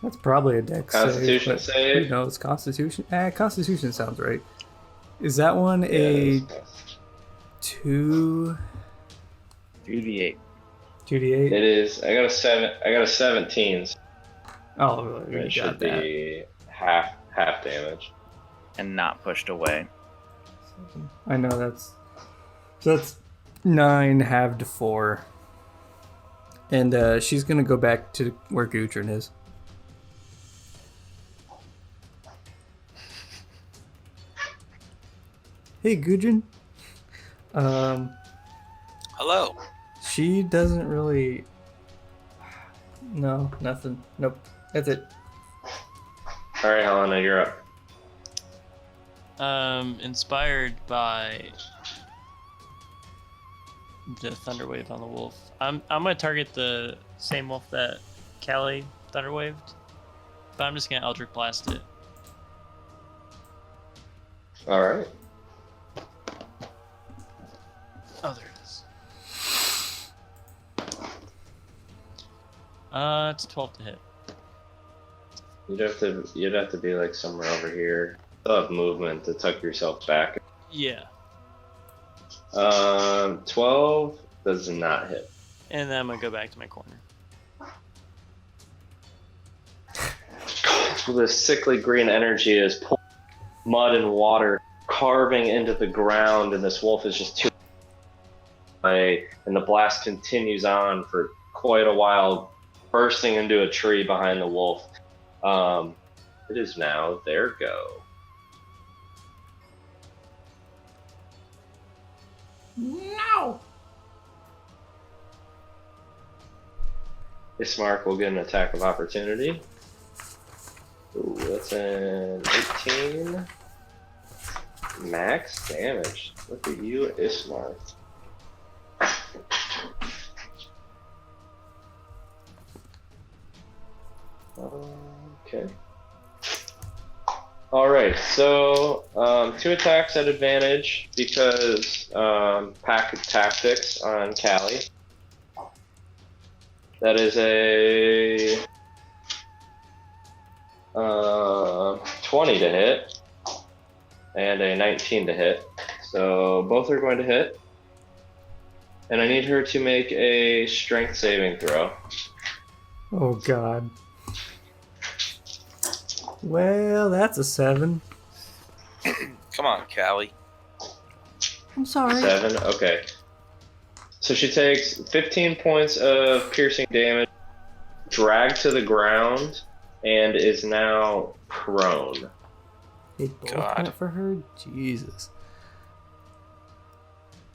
B: That's probably a dex
A: Constitution
B: save.
A: save.
B: Who knows? Constitution? Constitution sounds right. Is that one a
A: Yes.
B: 2...
D: 2d8.
B: 2d8?
A: It is. I got a 7. I got a 17. So
B: Oh, really?
A: it
B: You
A: should
B: got that.
A: be half damage.
D: And not pushed away.
B: I know that's... So that's 9 halved to 4. And she's gonna go back to where Gudrun is. Hey, Gudrun.
H: Hello.
B: She doesn't really... No, nothing. Nope. That's it.
A: All right, Helena, you're up.
C: Inspired by the thunder wave on the wolf. I'm gonna target the same wolf that Callie thunder waved, but I'm just gonna Eldritch Blast it.
A: All right.
C: Oh, there it is. It's 12 to hit.
A: You'd have to be like somewhere over here. Still have movement to tuck yourself back.
C: Yeah,
A: 12 does not hit.
C: and then I'm gonna go back to my corner.
A: The sickly green energy is pulling mud and water, carving into the ground, and this wolf is just too away. And the blast continues on for quite a while, bursting into a tree behind the wolf. It is now their go.
B: No!
A: Ismark will get an attack of opportunity. Ooh, that's an 18. Max damage. Look at you, Ismark. Okay. Alright, so 2 attacks at advantage because pack of tactics on Callie. That is a 20 to hit and a 19 to hit. So both are going to hit. And I need her to make a strength saving throw.
B: Oh, God. Well, that's a 7.
H: Come on, Callie.
B: I'm sorry.
A: 7, okay. So she takes 15 points of piercing damage, dragged to the ground and is now prone.
B: Hey, both
H: God.
B: went for her? Jesus.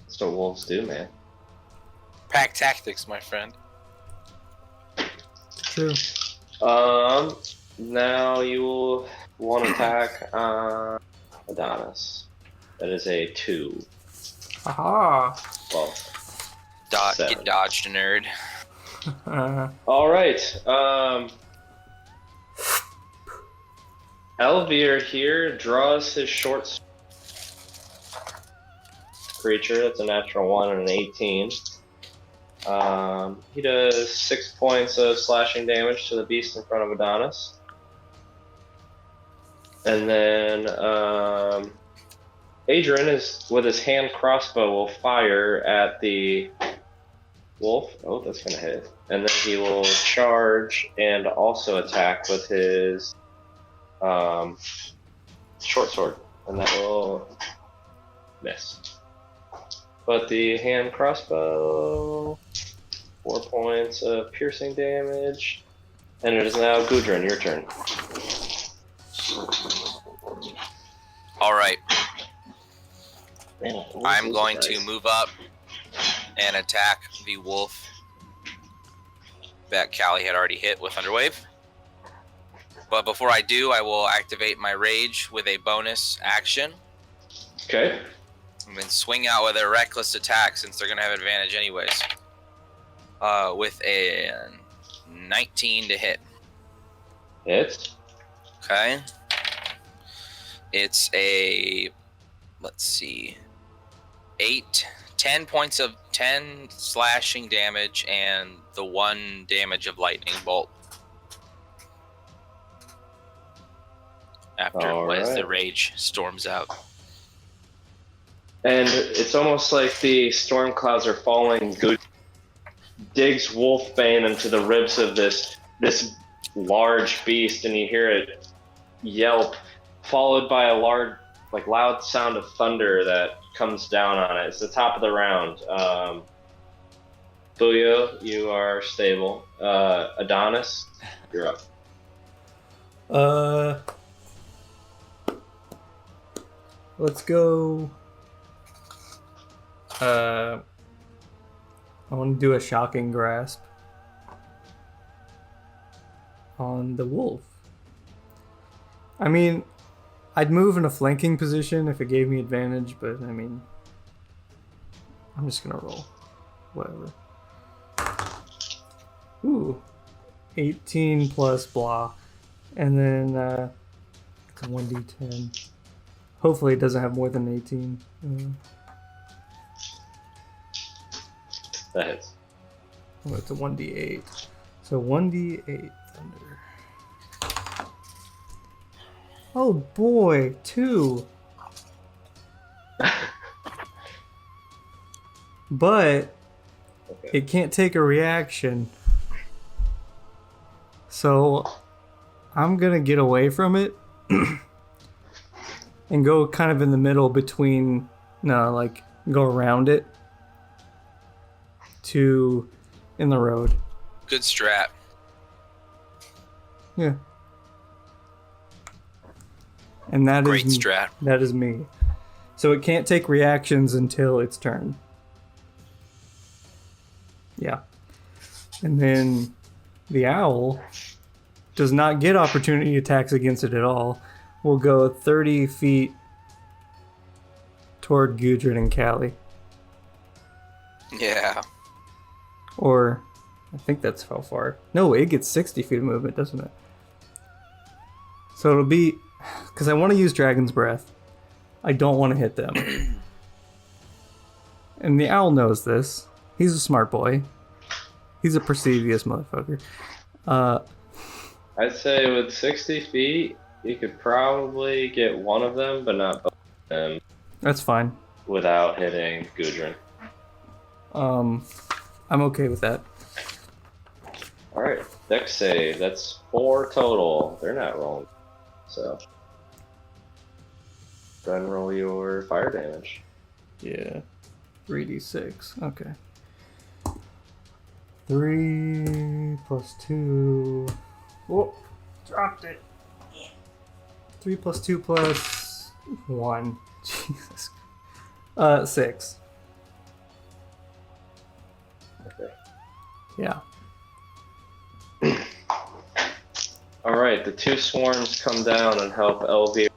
A: That's what wolves do, man.
H: Pack tactics, my friend.
B: True.
A: Now you will want to attack Adonis. That is a 2.
B: Aha!
A: Well,
H: Get dodged, nerd.
A: all right. Elvir here draws his short creature. That's a natural 1 and an 18. He does 6 points of slashing damage to the beast in front of Adonis. And then Adrian is with his hand crossbow will fire at the wolf. Oh, that's gonna hit. And then he will charge and also attack with his short sword, and that will miss. But the hand crossbow, 4 points of piercing damage, and it is now Gudrun, your turn.
H: All right.
A: Man,
H: I'm going to move up and attack the wolf that Callie had already hit with Thunderwave. But before I do, I will activate my rage with a bonus action.
A: Okay.
H: And then swing out with a reckless attack since they're going to have advantage anyways. With a 19 to hit.
A: Hits.
H: Okay. It's a, let's see, 10 points of 10 slashing damage and the 1 damage of lightning bolt. After as the rage storms out.
A: And it's almost like the storm clouds are falling. Good digs Wolfbane into the ribs of this large beast, and you hear it yelp, followed by a loud sound of thunder that comes down on it. It's the top of the round. Booyo, you are stable. Adonis, you're up.
B: Let's go. I want to do a shocking grasp on the wolf. I mean, I'd move in a flanking position if it gave me advantage, but I mean, I'm just gonna roll. Whatever. Ooh. 18 plus blah. And then it's a 1d10. Hopefully it doesn't have more than 18.
A: That hits.
B: Oh, it's a 1d8. So 1d8 thunder. Oh boy, 2. But it can't take a reaction. So I'm gonna get away from it and go kind of in the middle between, go around it to in the road.
H: Good strat.
B: Yeah. And that
H: Great
B: is
H: strat.
B: That is me. So it can't take reactions until its turn. Yeah. And then the owl does not get opportunity attacks against it at all. We'll go 30 feet toward Gudrun and Callie.
H: Yeah.
B: Or, I think that's how far. No, it gets 60 feet of movement, doesn't it? So it'll be... Because I want to use Dragon's Breath. I don't want to hit them. And the owl knows this. He's a smart boy. He's a persevious motherfucker.
A: I'd say with 60 feet, you could probably get one of them, but not both of them.
B: That's fine.
A: Without hitting Gudrun.
B: I'm okay with that.
A: Alright, dex save. That's 4 total. They're not rolling. So. Go ahead and roll your fire damage.
B: Yeah. 3d6. Okay. 3 plus 2. Oh, dropped it. 3 plus 2 plus 1. Jesus. 6.
A: Okay.
B: Yeah.
A: All right, the two swarms come down and help LV.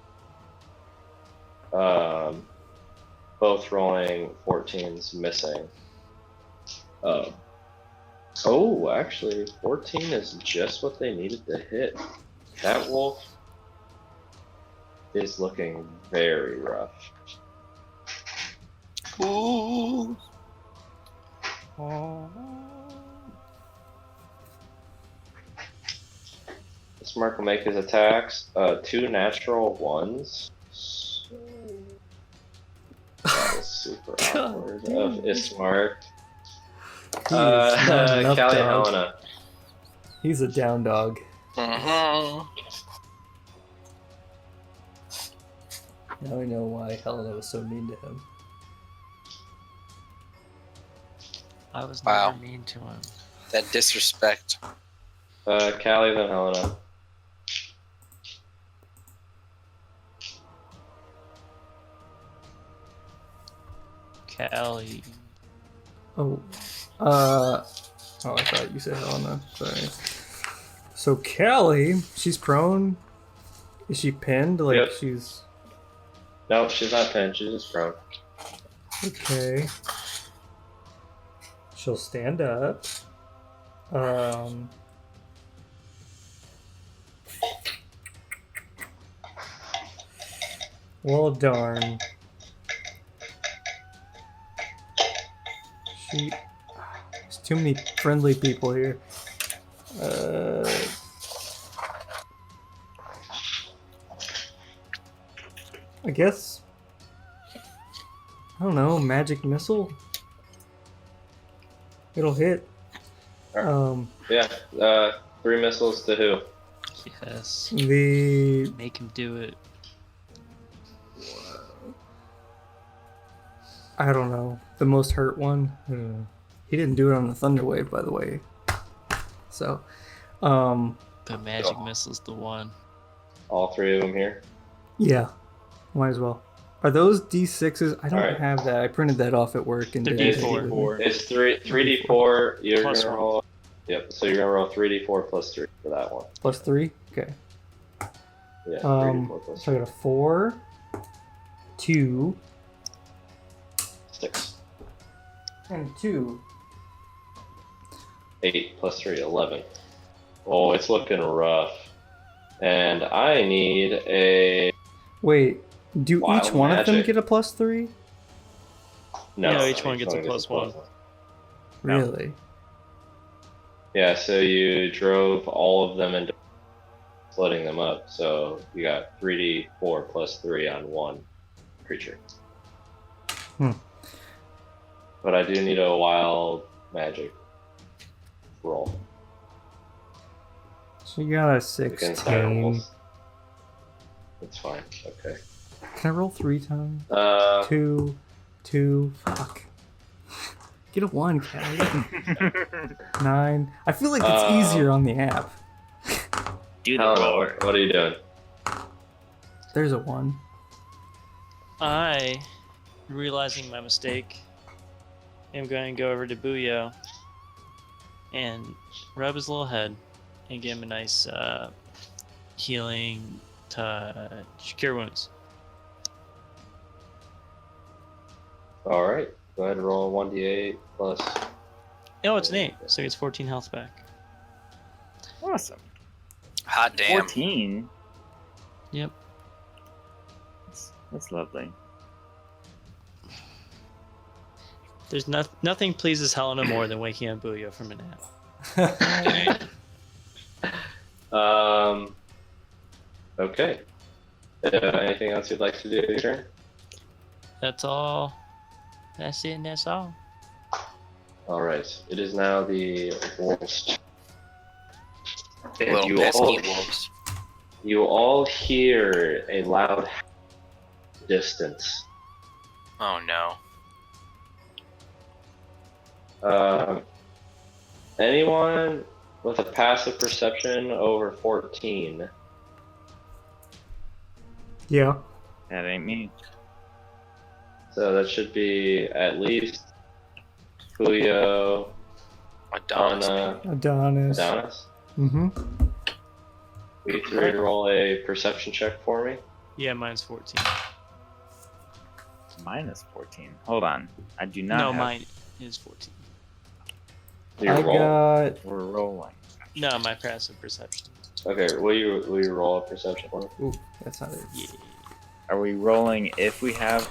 A: Both rolling 14s, missing. Oh, actually, 14 is just what they needed to hit. That wolf is looking very rough.
H: Ooh.
A: This mark will make his attacks 2 natural 1s. That was super awkward of Ismark.
B: Not enough
A: Callie and
B: dog.
A: Helena.
B: He's a down dog.
H: Mhm.
B: Now we know why Helena was so mean to him.
C: I was
H: Wow.
C: never mean to him.
H: That disrespect.
A: Callie, then Helena.
C: Callie.
B: Oh. Oh, I thought you said Helena. Sorry. So Callie, she's prone. Is she pinned? Like
A: Yep.
B: she's
A: No, she's not pinned. She's just prone.
B: okay. She'll stand up. Well, darn. There's too many friendly people here. I guess. I don't know. Magic missile. It'll hit.
A: Yeah, 3 missiles to who?
C: Yes.
B: The
C: Make him do it.
B: I don't know. The most hurt one. He didn't do it on the Thunder Wave, by the way. So,
C: The magic missile's the one.
A: All 3 of them here.
B: yeah, might as well. Are those D6s? I don't
A: Alright.
B: have that. I printed that off at work and
C: They're
B: didn't
C: D4.
B: take it with me.
A: It's 3d4. You're
C: Plus
A: gonna
C: one.
A: roll. Yep. So you're gonna roll 3d4 plus 3 for that one.
B: Plus 3? Okay.
A: Yeah. 3d4 plus
B: So I got a 4, 2,
A: 6.
B: and 2.
A: 8 plus 3, 11. Oh, it's looking rough. And I need a
B: Wait, do
A: Wild
B: each one of them
A: magic.
B: get a plus 3?
A: no.
C: Yeah, each one gets a plus one. No.
B: Really?
A: Yeah. So you drove all of them into splitting them up. So you got 3d4 plus 3 on one creature.
B: Hmm.
A: But I do need a wild magic roll
B: So you got a
A: against
B: 16.
A: animals. That's fine. Okay.
B: Can I roll 3 times? 2, fuck. Get a 1, Callie. 9. I feel like it's easier on the app.
D: Do the
A: Helena,
D: roar.
A: what are you doing?
B: There's a 1.
C: I, realizing my mistake, am going to go over to Booyo and rub his little head and give him a nice healing touch. Cure wounds.
A: All right. Go ahead and roll 1d8 plus.
C: Oh, it's an 8, so he gets 14 health back.
D: Awesome.
H: Hot damn.
D: 14.
C: Yep.
D: That's lovely.
C: There's nothing pleases Helena more than waking up Booyo from a nap.
A: Okay. Anything else you'd like to do, your turn?
C: That's all. That's it and that's all.
A: All right. It is now the wolves. And
H: Little pesky wolves.
A: you all hear a loud distance.
H: Oh no.
A: Anyone with a passive perception over 14?
B: Yeah.
D: That ain't me.
A: So that should be at least Julio,
H: Adonis.
B: Adonis.
A: Adonis.
B: Mm-hmm.
A: Will you three roll a perception check for me?
C: Yeah, mine's 14.
D: Minus 14. Hold on. I do not
C: No,
D: have...
C: mine is 14.
A: Your
B: I
A: roll.
B: got.
D: We're rolling.
C: No, my passive perception.
A: Okay, will you roll a perception for me?
B: Ooh, that's not it.
C: Yeah.
D: Are we rolling if we have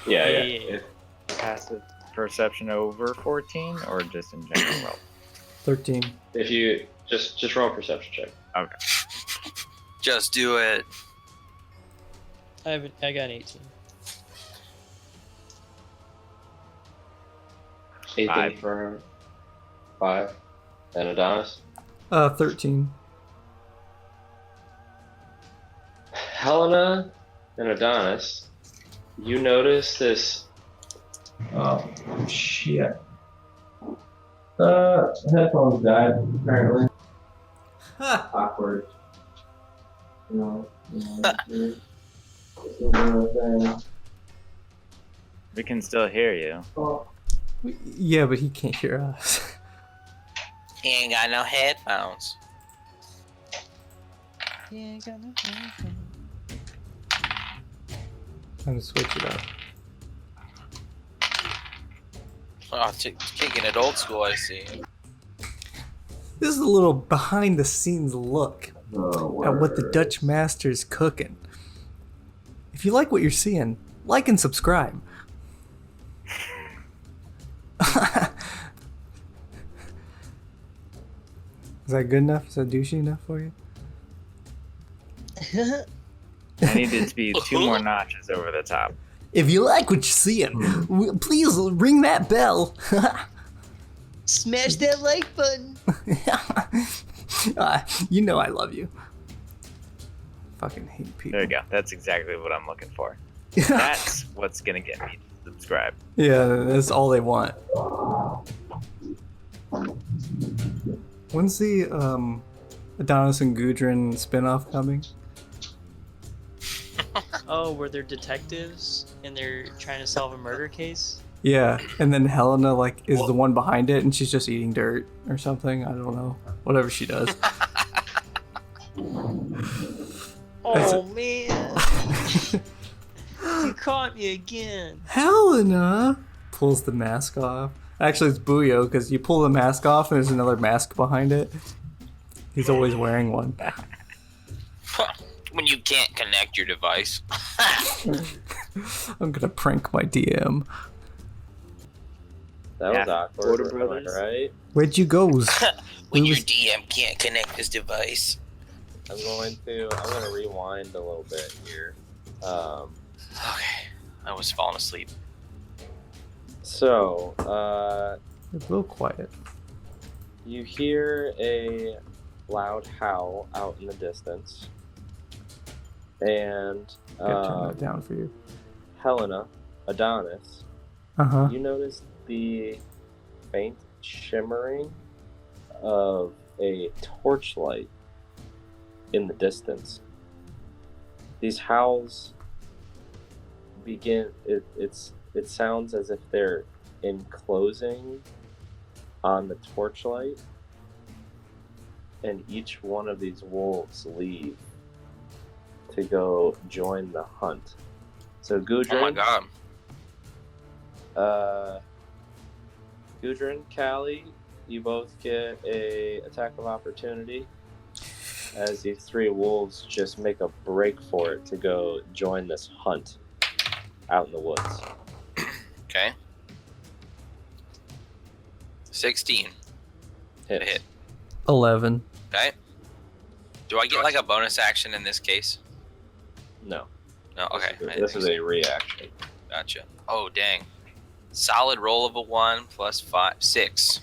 A: Yeah.
C: Yeah.
D: passive perception over 14, or just in general?
B: 13.
A: If you just roll a perception check.
D: Okay.
H: Just do it.
C: I got an 18.
A: 18
D: 5.
A: for 5. And Adonis.
B: 13.
A: Helena and Adonis, you notice this. Oh, shit. Headphones died, apparently. Awkward.
D: We can still hear you.
B: Yeah, but he can't hear us.
H: He ain't got no headphones.
C: Yeah, I got no.
B: Time to switch it up.
H: Oh, kicking it old school, I see.
B: This is a little behind the scenes look at what the Dutch master's cooking. If you like what you're seeing, like and subscribe. Is that good enough? Is that douchey enough for you?
D: I need it to be 2 more notches over the top.
B: If you like what you're seeing, please ring that bell.
C: Smash that like button.
B: You know I love you. Fucking hate people.
D: There you go. That's exactly what I'm looking for. That's what's gonna get me to subscribe.
B: Yeah, that's all they want. When's the Adonis and Gudrun spinoff coming?
C: Oh, where they're detectives and they're trying to solve a murder case?
B: Yeah, and then Helena like is the one behind it, and she's just eating dirt or something. I don't know. Whatever she does.
C: Oh man! You caught me again.
B: Helena pulls the mask off. Actually, it's Buyo because you pull the mask off and there's another mask behind it. He's always wearing one.
H: When you can't connect your device.
B: I'm gonna prank my DM.
A: That was awkward,
D: Porter Brothers.
A: right?
B: Where'd you go?
H: When your DM can't connect his device.
A: I'm gonna rewind a little bit here.
H: Okay. I was falling asleep.
A: So,
B: It's a little quiet.
A: you hear a loud howl out in the distance, and
B: Gotta turn that down for you.
A: Helena, Adonis,
B: Uh-huh.
A: you notice the faint shimmering of a torchlight in the distance. These howls begin. It sounds as if they're enclosing on the torchlight, and each one of these wolves leave to go join the hunt. So Gudrun,
H: Oh my god.
A: Gudrun, Callie, you both get a attack of opportunity as these 3 wolves just make a break for it to go join this hunt out in the woods.
H: Okay. 16. Hit.
B: 11.
H: Okay. Do I get like a bonus action in this case?
A: No.
H: No. Okay.
A: This is a reaction.
H: Gotcha. Oh dang. Solid roll of a 1 plus 5, 6.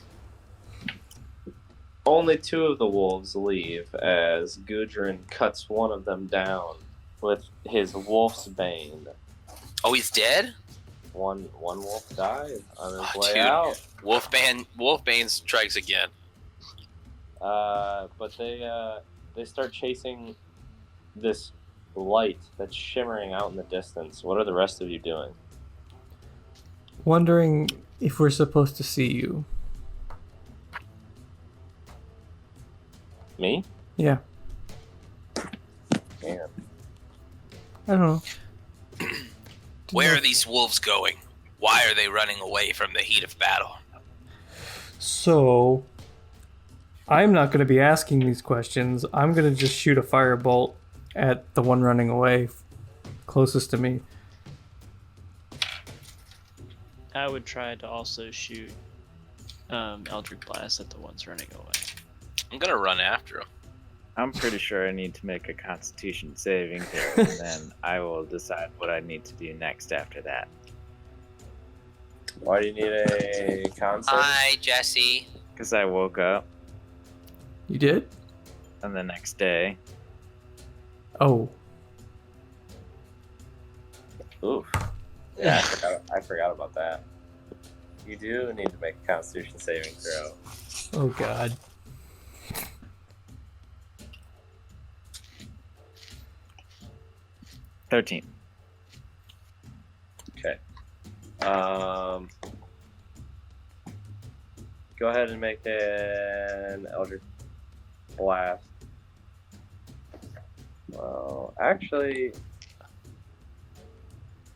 A: Only 2 of the wolves leave as Gudrun cuts one of them down with his wolf's bane.
H: Oh, he's dead?
A: One wolf died on his way
H: Dude.
A: out.
H: Wolfbane strikes again.
A: But they start chasing this light that's shimmering out in the distance. What are the rest of you doing?
B: Wondering if we're supposed to see you.
A: Me?
B: Yeah.
A: Man.
B: I don't know.
H: Where are these wolves going? Why are they running away from the heat of battle?
B: So, I'm not going to be asking these questions. I'm going to just shoot a firebolt at the one running away closest to me.
C: I would try to also shoot Eldritch Blast at the ones running away.
H: I'm gonna run after him.
D: I'm pretty sure I need to make a Constitution saving throw, and then I will decide what I need to do next after that.
A: Why do you need a concept?
H: Hi, Jesse.
D: Because I woke up
B: You did?
D: on the next day.
B: Oh.
A: Oof. Yeah, I forgot about that. You do need to make a Constitution saving throw.
B: Oh, God.
D: $13.
A: Okay. Go ahead and make an Eldritch Blast. Well, actually,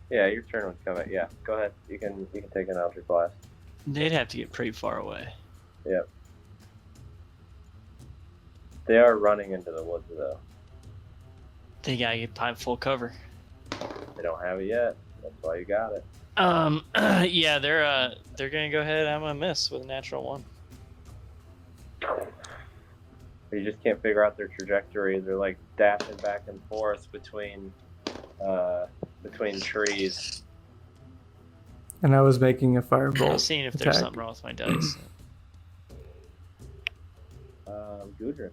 A: yeah, your turn would come. Yeah, go ahead. You can take an Eldritch Blast.
C: They'd have to get pretty far away.
A: Yep. They are running into the woods though.
C: They gotta get behind full cover.
A: They don't have it yet. That's why you got it.
C: Yeah, they're gonna go ahead. I'm gonna miss with a natural 1.
A: You just can't figure out their trajectory. They're like dashing back and forth between trees.
B: And I was making a
C: I'm
B: firebolt.
C: seeing if there's
B: attack.
C: something wrong with my dice.
A: Gudrun.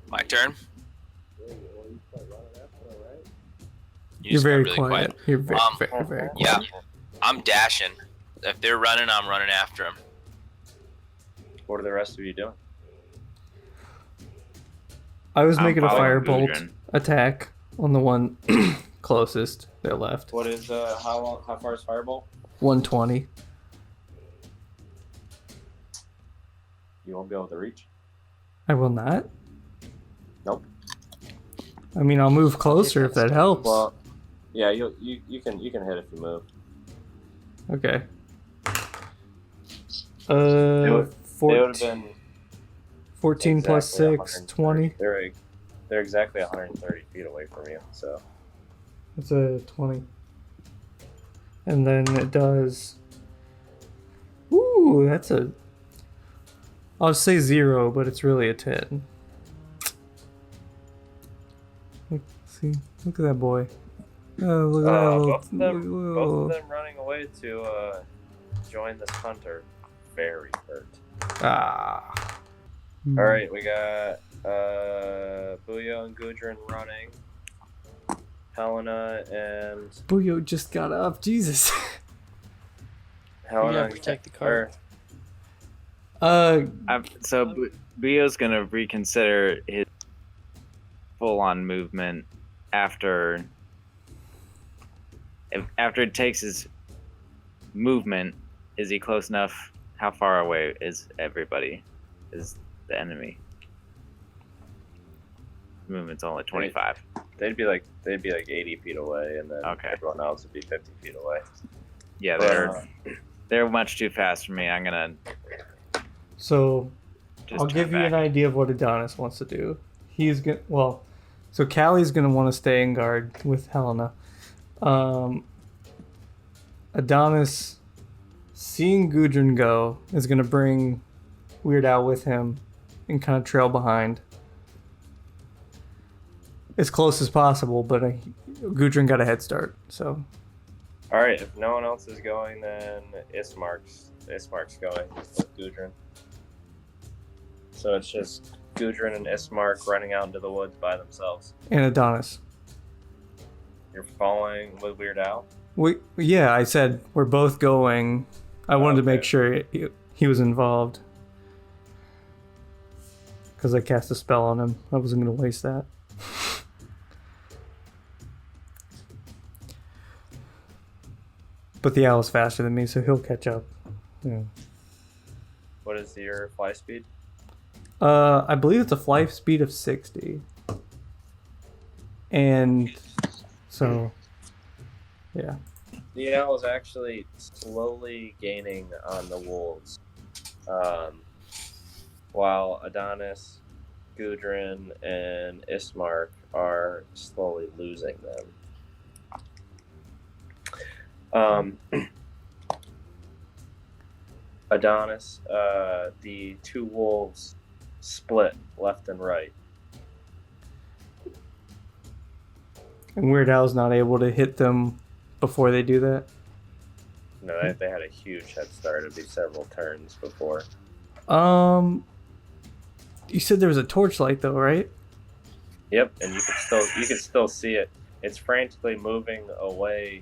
H: My turn. You
B: You're
H: just got
B: very
H: really
B: quiet. You're very,
H: Um,
B: very, very quiet.
H: Yeah, I'm dashing. If they're running, I'm running after them.
A: What are the rest of you doing?
B: I was
D: I'm
B: making a
D: following
B: firebolt
D: Gudrun.
B: attack on the one closest, their left.
A: What is how far is Fireball?
B: 120.
A: You won't be able to reach.
B: I will not.
A: Nope.
B: I mean, I'll move closer if that helps.
A: Well, yeah, you can hit if you move.
B: Okay.
A: It would have
B: 14,
A: been
B: 14 plus
A: exactly
B: 6,
A: 130.
B: 20.
A: They're exactly 130 feet away from you. So
B: That's a 20. And then it does... Ooh, that's a... I'll say 0, but it's really a 10. See, look at that boy. Oh, look at that little...
A: both of them running away to join this hunter. Very hurt.
B: Ah.
A: All right, we got Buyo and Gudrun running. Helena and
B: Buyo just got up. Jesus.
A: Helena
C: gotta
A: and
C: protect the card.
D: So Bio's gonna reconsider his full-on movement after it takes his movement. Is he close enough? How far away is everybody? Is the enemy? Movement's only 25.
A: They'd be like 80 feet away, and then
D: Okay.
A: everyone else would be 50 feet away.
D: Yeah, they're much too fast for me. I'm gonna
B: So,
D: just
B: I'll
D: turn
B: give you
D: back.
B: an idea of what Adonis wants to do. He's gonna... Well, so Callie's gonna want to stay in guard with Helena. Adonis, seeing Gudrun go, is gonna bring Weird Al with him and kind of trail behind. As close as possible, but Gudrun got a head start, so...
A: All right, if no one else is going, then Ismark's going with Gudrun. So it's just Gudrun and Ismark running out into the woods by themselves.
B: And Adonis.
A: You're following with Weird Al?
B: Yeah, I said we're both going. I wanted to make
A: Okay.
B: sure he was involved. because I cast a spell on him. I wasn't going to waste that. But the owl's faster than me, so he'll catch up. Yeah.
I: What is your fly speed?
B: I believe it's a fly speed of 60. And so, yeah.
I: The owl is actually slowly gaining on the wolves, while Adonis, Gudrun, and Ismark are slowly losing them. Adonis, the two wolves split left and right.
B: And Weird Al's not able to hit them before they do that?
I: No, they had a huge head start. It'd be several turns before.
B: You said there was a torchlight though, right?
I: Yep, and you can still see it. It's frantically moving away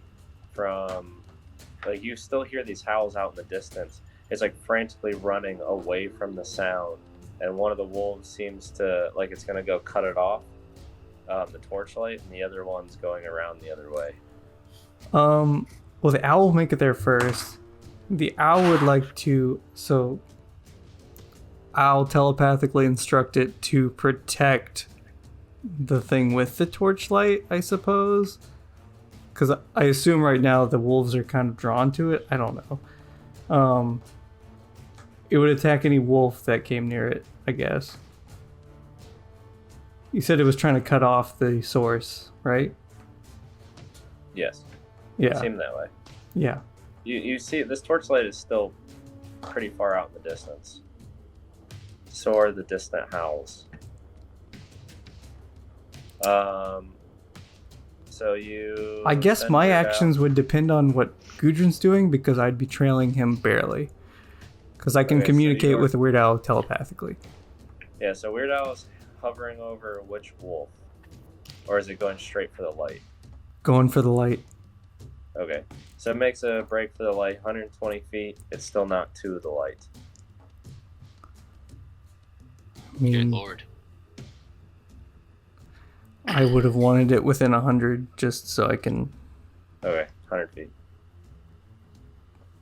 I: from, like, you still hear these howls out in the distance. It's like frantically running away from the sound, and one of the wolves seems to, like, it's gonna go cut it off, the torchlight, and the other one's going around the other way.
B: Well, the owl will make it there first. The owl would like to, so I'll telepathically instruct it to protect the thing with the torchlight, I suppose. Because I assume right now the wolves are kind of drawn to it. I don't know. It would attack any wolf that came near it, I guess. You said it was trying to cut off the source, right?
I: Yes.
B: Yeah.
I: It seemed that way.
B: Yeah.
I: You see, this torchlight is still pretty far out in the distance. So are the distant howls. So you...
B: I guess
I: send
B: my
I: Weird
B: actions would depend on what Gudrun's doing, because I'd be trailing him barely. Because I can
I: Okay, so
B: communicate
I: you're-
B: with Weird Al telepathically.
I: Yeah, so Weird Al is hovering over which wolf? Or is it going straight for the light?
B: Going for the light.
I: Okay. So it makes a break for the light, 120 feet. It's still not to the light.
B: I
H: Good
B: mean,
H: lord.
B: I would have wanted it within 100 just so I can...
I: Okay, 100 feet.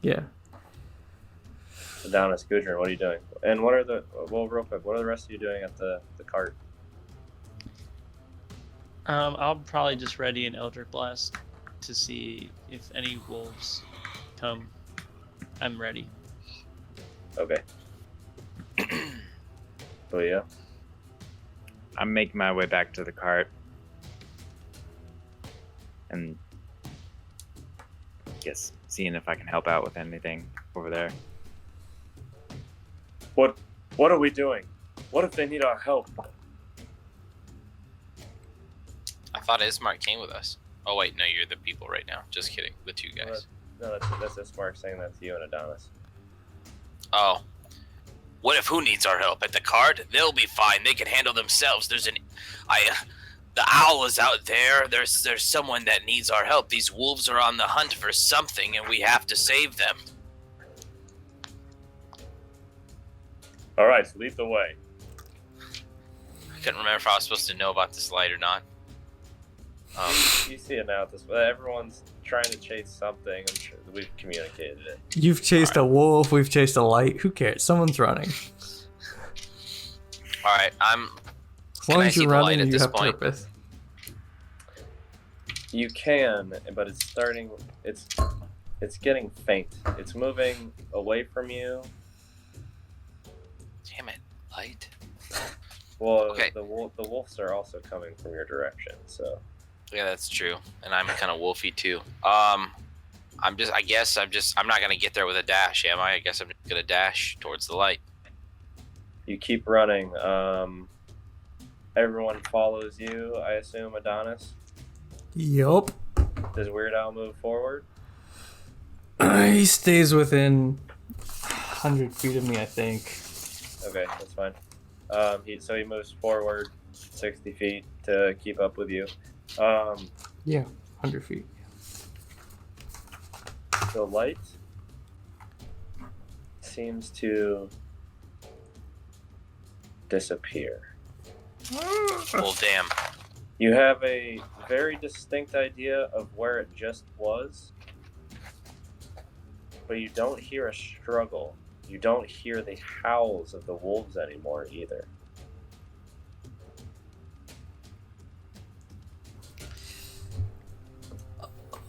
B: Yeah.
I: Adonis, Gudrun, what are you doing? And what are the... Well, real quick, what are the rest of you doing at the cart?
C: I'll probably just ready an Eldritch Blast to see if any wolves come. I'm ready.
I: Okay. Oh, yeah?
D: I'm making my way back to the cart. And guess seeing if I can help out with anything over there.
I: What are we doing? What if they need our help?
H: I thought Ismark came with us. Oh wait, no, you're the people right now. Just kidding. The two guys.
I: No, that's Ismark saying that to you and Adonis.
H: Oh. What if who needs our help? At the cart? They'll be fine. They can handle themselves. The owl is out there. There's someone that needs our help. These wolves are on the hunt for something, and we have to save them.
I: All right, lead the way.
H: I couldn't remember if I was supposed to know about this light or not.
I: You see it now. Everyone's trying to chase something. I'm sure we've communicated it.
B: You've chased a wolf, we've chased a light. Who cares? Someone's running.
H: All right,
B: As long
H: Can I
B: as
H: see
B: you're
H: the light
B: running,
H: at
B: you
H: this
B: have
H: point?
B: purpose.
I: You can, but it's starting. It's getting faint. It's moving away from you.
H: damn it, light.
I: Well,
H: Okay.
I: the wolves are also coming from your direction. So
H: Yeah, that's true. And I'm kind of wolfy too. I'm not gonna get there with a dash, am I? I guess I'm just gonna dash towards the light.
I: you keep running. Everyone follows you. I assume Adonis.
B: Yup.
I: Does Weird Al move forward?
B: He stays within 100 feet of me, I think.
I: Okay, that's fine. He moves forward 60 feet to keep up with you.
B: Yeah, 100 feet.
I: The light seems to disappear.
H: Well, damn.
I: You have a very distinct idea of where it just was, but you don't hear a struggle. You don't hear the howls of the wolves anymore either.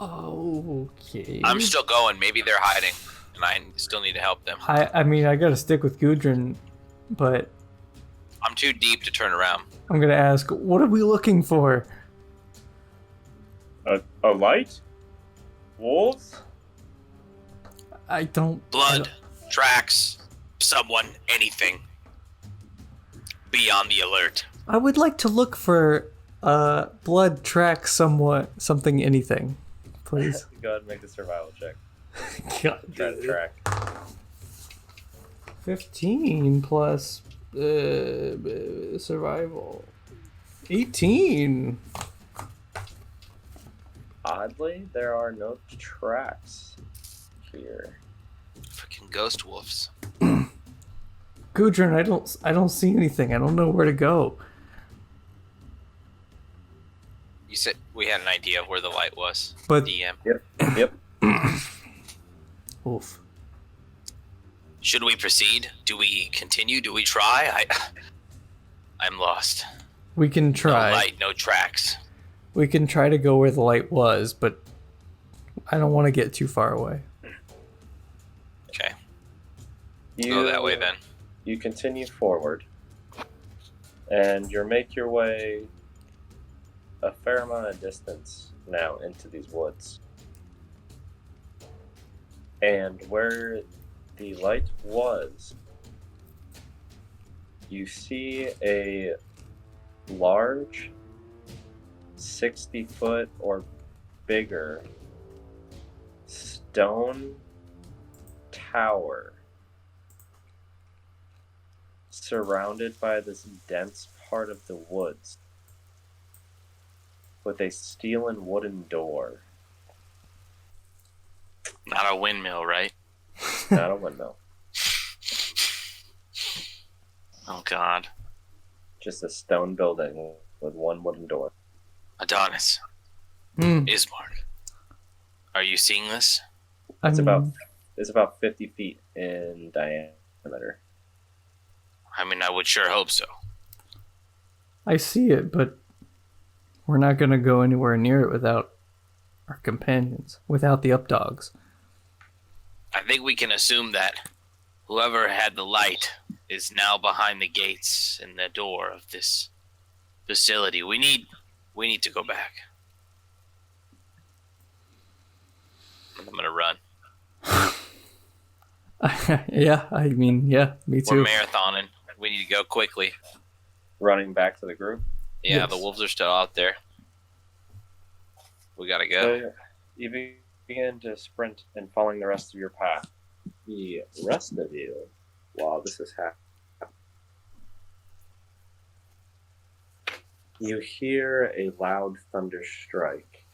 B: Okay.
H: I'm still going. Maybe they're hiding, and I still need to help them.
B: I mean, I gotta stick with Gudrun, but
H: I'm too deep to turn around.
B: I'm gonna ask, what are we looking for?
I: A light? Wolves?
B: I don't...
H: Blood, tracks, someone, anything. Be on the alert.
B: I would like to look for blood, track, something, anything. Please.
I: Go ahead and make the survival check.
B: God,
I: Try to track.
B: 15 plus survival. 18.
I: Oddly, there are no tracks here.
H: Freaking ghost wolves.
B: Gudrun, I don't see anything. I don't know where to go.
H: You said we had an idea of where the light was.
B: But
H: DM.
I: Yep.
B: Oof.
H: Should we proceed? Do we continue? Do we try? I'm lost.
B: We can try.
H: No light, no tracks.
B: We can try to go where the light was, but I don't want to get too far away.
H: Okay. Go that way then.
I: You continue forward, and you make your way a fair amount of distance now into these woods. And where the light was, you see a large 60-foot or bigger stone tower surrounded by this dense part of the woods with a steel and wooden door.
H: Not a windmill, right?
I: Not a windmill.
H: Oh God.
I: Just a stone building with one wooden door.
H: Adonis. Ismark. Are you seeing this?
I: It's about 50 feet in diameter.
H: I mean, I would sure hope so.
B: I see it, but we're not going to go anywhere near it without our companions, without the UpDawgs.
H: I think we can assume that whoever had the light is now behind the gates and the door of this facility. We need to go back. I'm gonna run.
B: Yeah, I mean, yeah, me too.
H: We're marathoning. We need to go quickly.
I: Running back to the group?
H: Yeah,
B: Yes.
H: The wolves are still out there. We gotta go.
I: So you begin to sprint and following the rest of your path. The rest of you, while this is happening, you hear a loud thunder strike.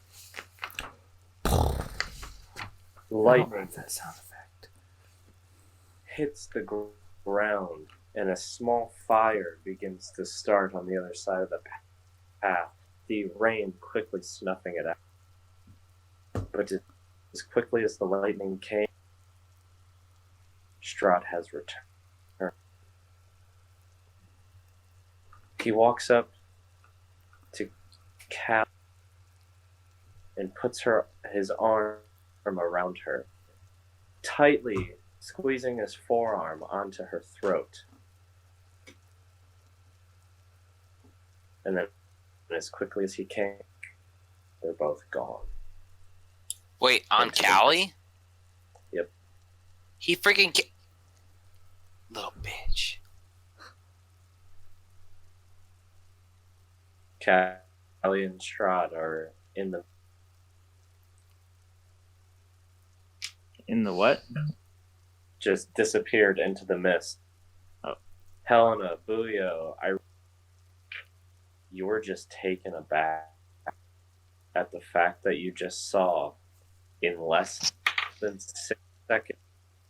I: Lightning
B: that sound effect.
I: hits the ground, and a small fire begins to start on the other side of the path. The rain quickly snuffing it out. But as quickly as the lightning came, Strahd has returned. He walks up to Cal and puts his arm around her, tightly squeezing his forearm onto her throat. And then, as quickly as he came, they're both gone.
H: Wait, on Callie?
I: Yep.
H: He freaking little bitch.
I: Callie and Strahd are in the
D: what?
I: just disappeared into the mist.
D: Oh.
I: Helena, Buyo, you were just taken aback at the fact that you just saw, in less than 6 seconds,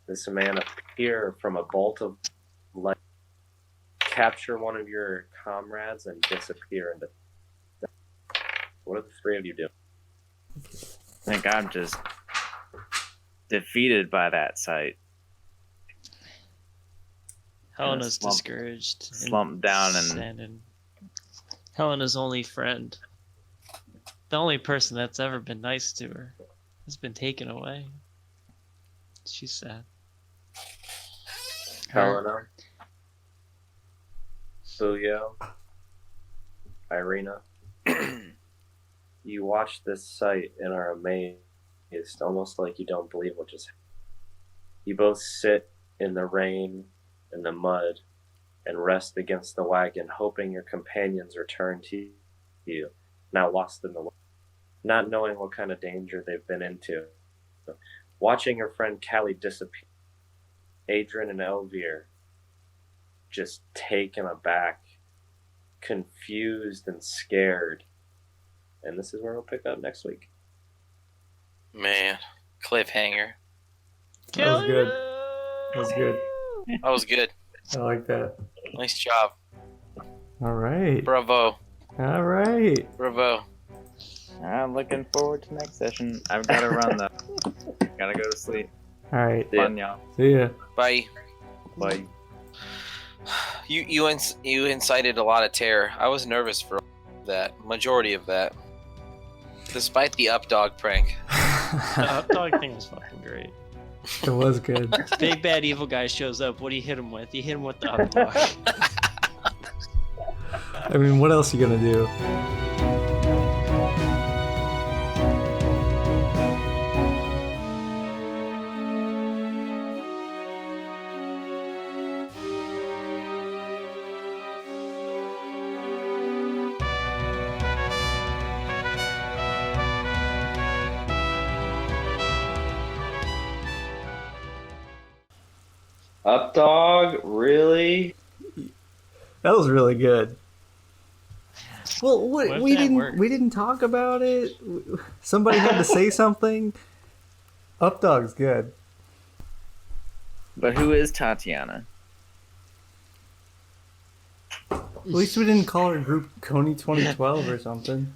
I: this man appear from a bolt of light capture one of your comrades and disappear into. What are the three of you doing?
D: I think I'm just defeated by that sight.
C: Helena's
D: slump-
C: discouraged.
D: slump down and-
C: sad, and Helena's only friend, the only person that's ever been nice to her, has been taken away. She's sad.
I: Helena, Booyo, Irina. You watch this sight and are amazed, almost like you don't believe what just happened. You both sit in the rain and the mud and rest against the wagon, hoping your companions return to you, now lost in the world, not knowing what kind of danger they've been into. Watching your friend Callie disappear, Adrian and Elvir just taken aback, confused and scared. And this is where we'll pick up next week.
H: Man, cliffhanger.
B: That was good. That was good.
H: That was good.
B: I like that.
H: Nice job.
B: All right.
H: Bravo.
B: All right.
H: Bravo.
D: I'm looking forward to next session. I've got to run though. Gotta go to sleep.
B: All right.
D: Fun, y'all.
B: See ya.
H: Bye.
I: Bye.
H: You incited a lot of terror. I was nervous for that. Majority of that. Despite the UpDawg prank.
C: The UpDawg thing was fucking great.
B: It was good.
C: Big bad evil guy shows up. What do you hit him with? You hit him with the UpDawg.
B: I mean, what else are you gonna do?
A: UpDawg, really?
B: That was really good. Well,
C: What if
B: we
C: that worked?
B: didn't talk about it. Somebody had to say something. UpDawg's good.
D: But who is Tatiana?
B: At least we didn't call our group Coney 2012 or something.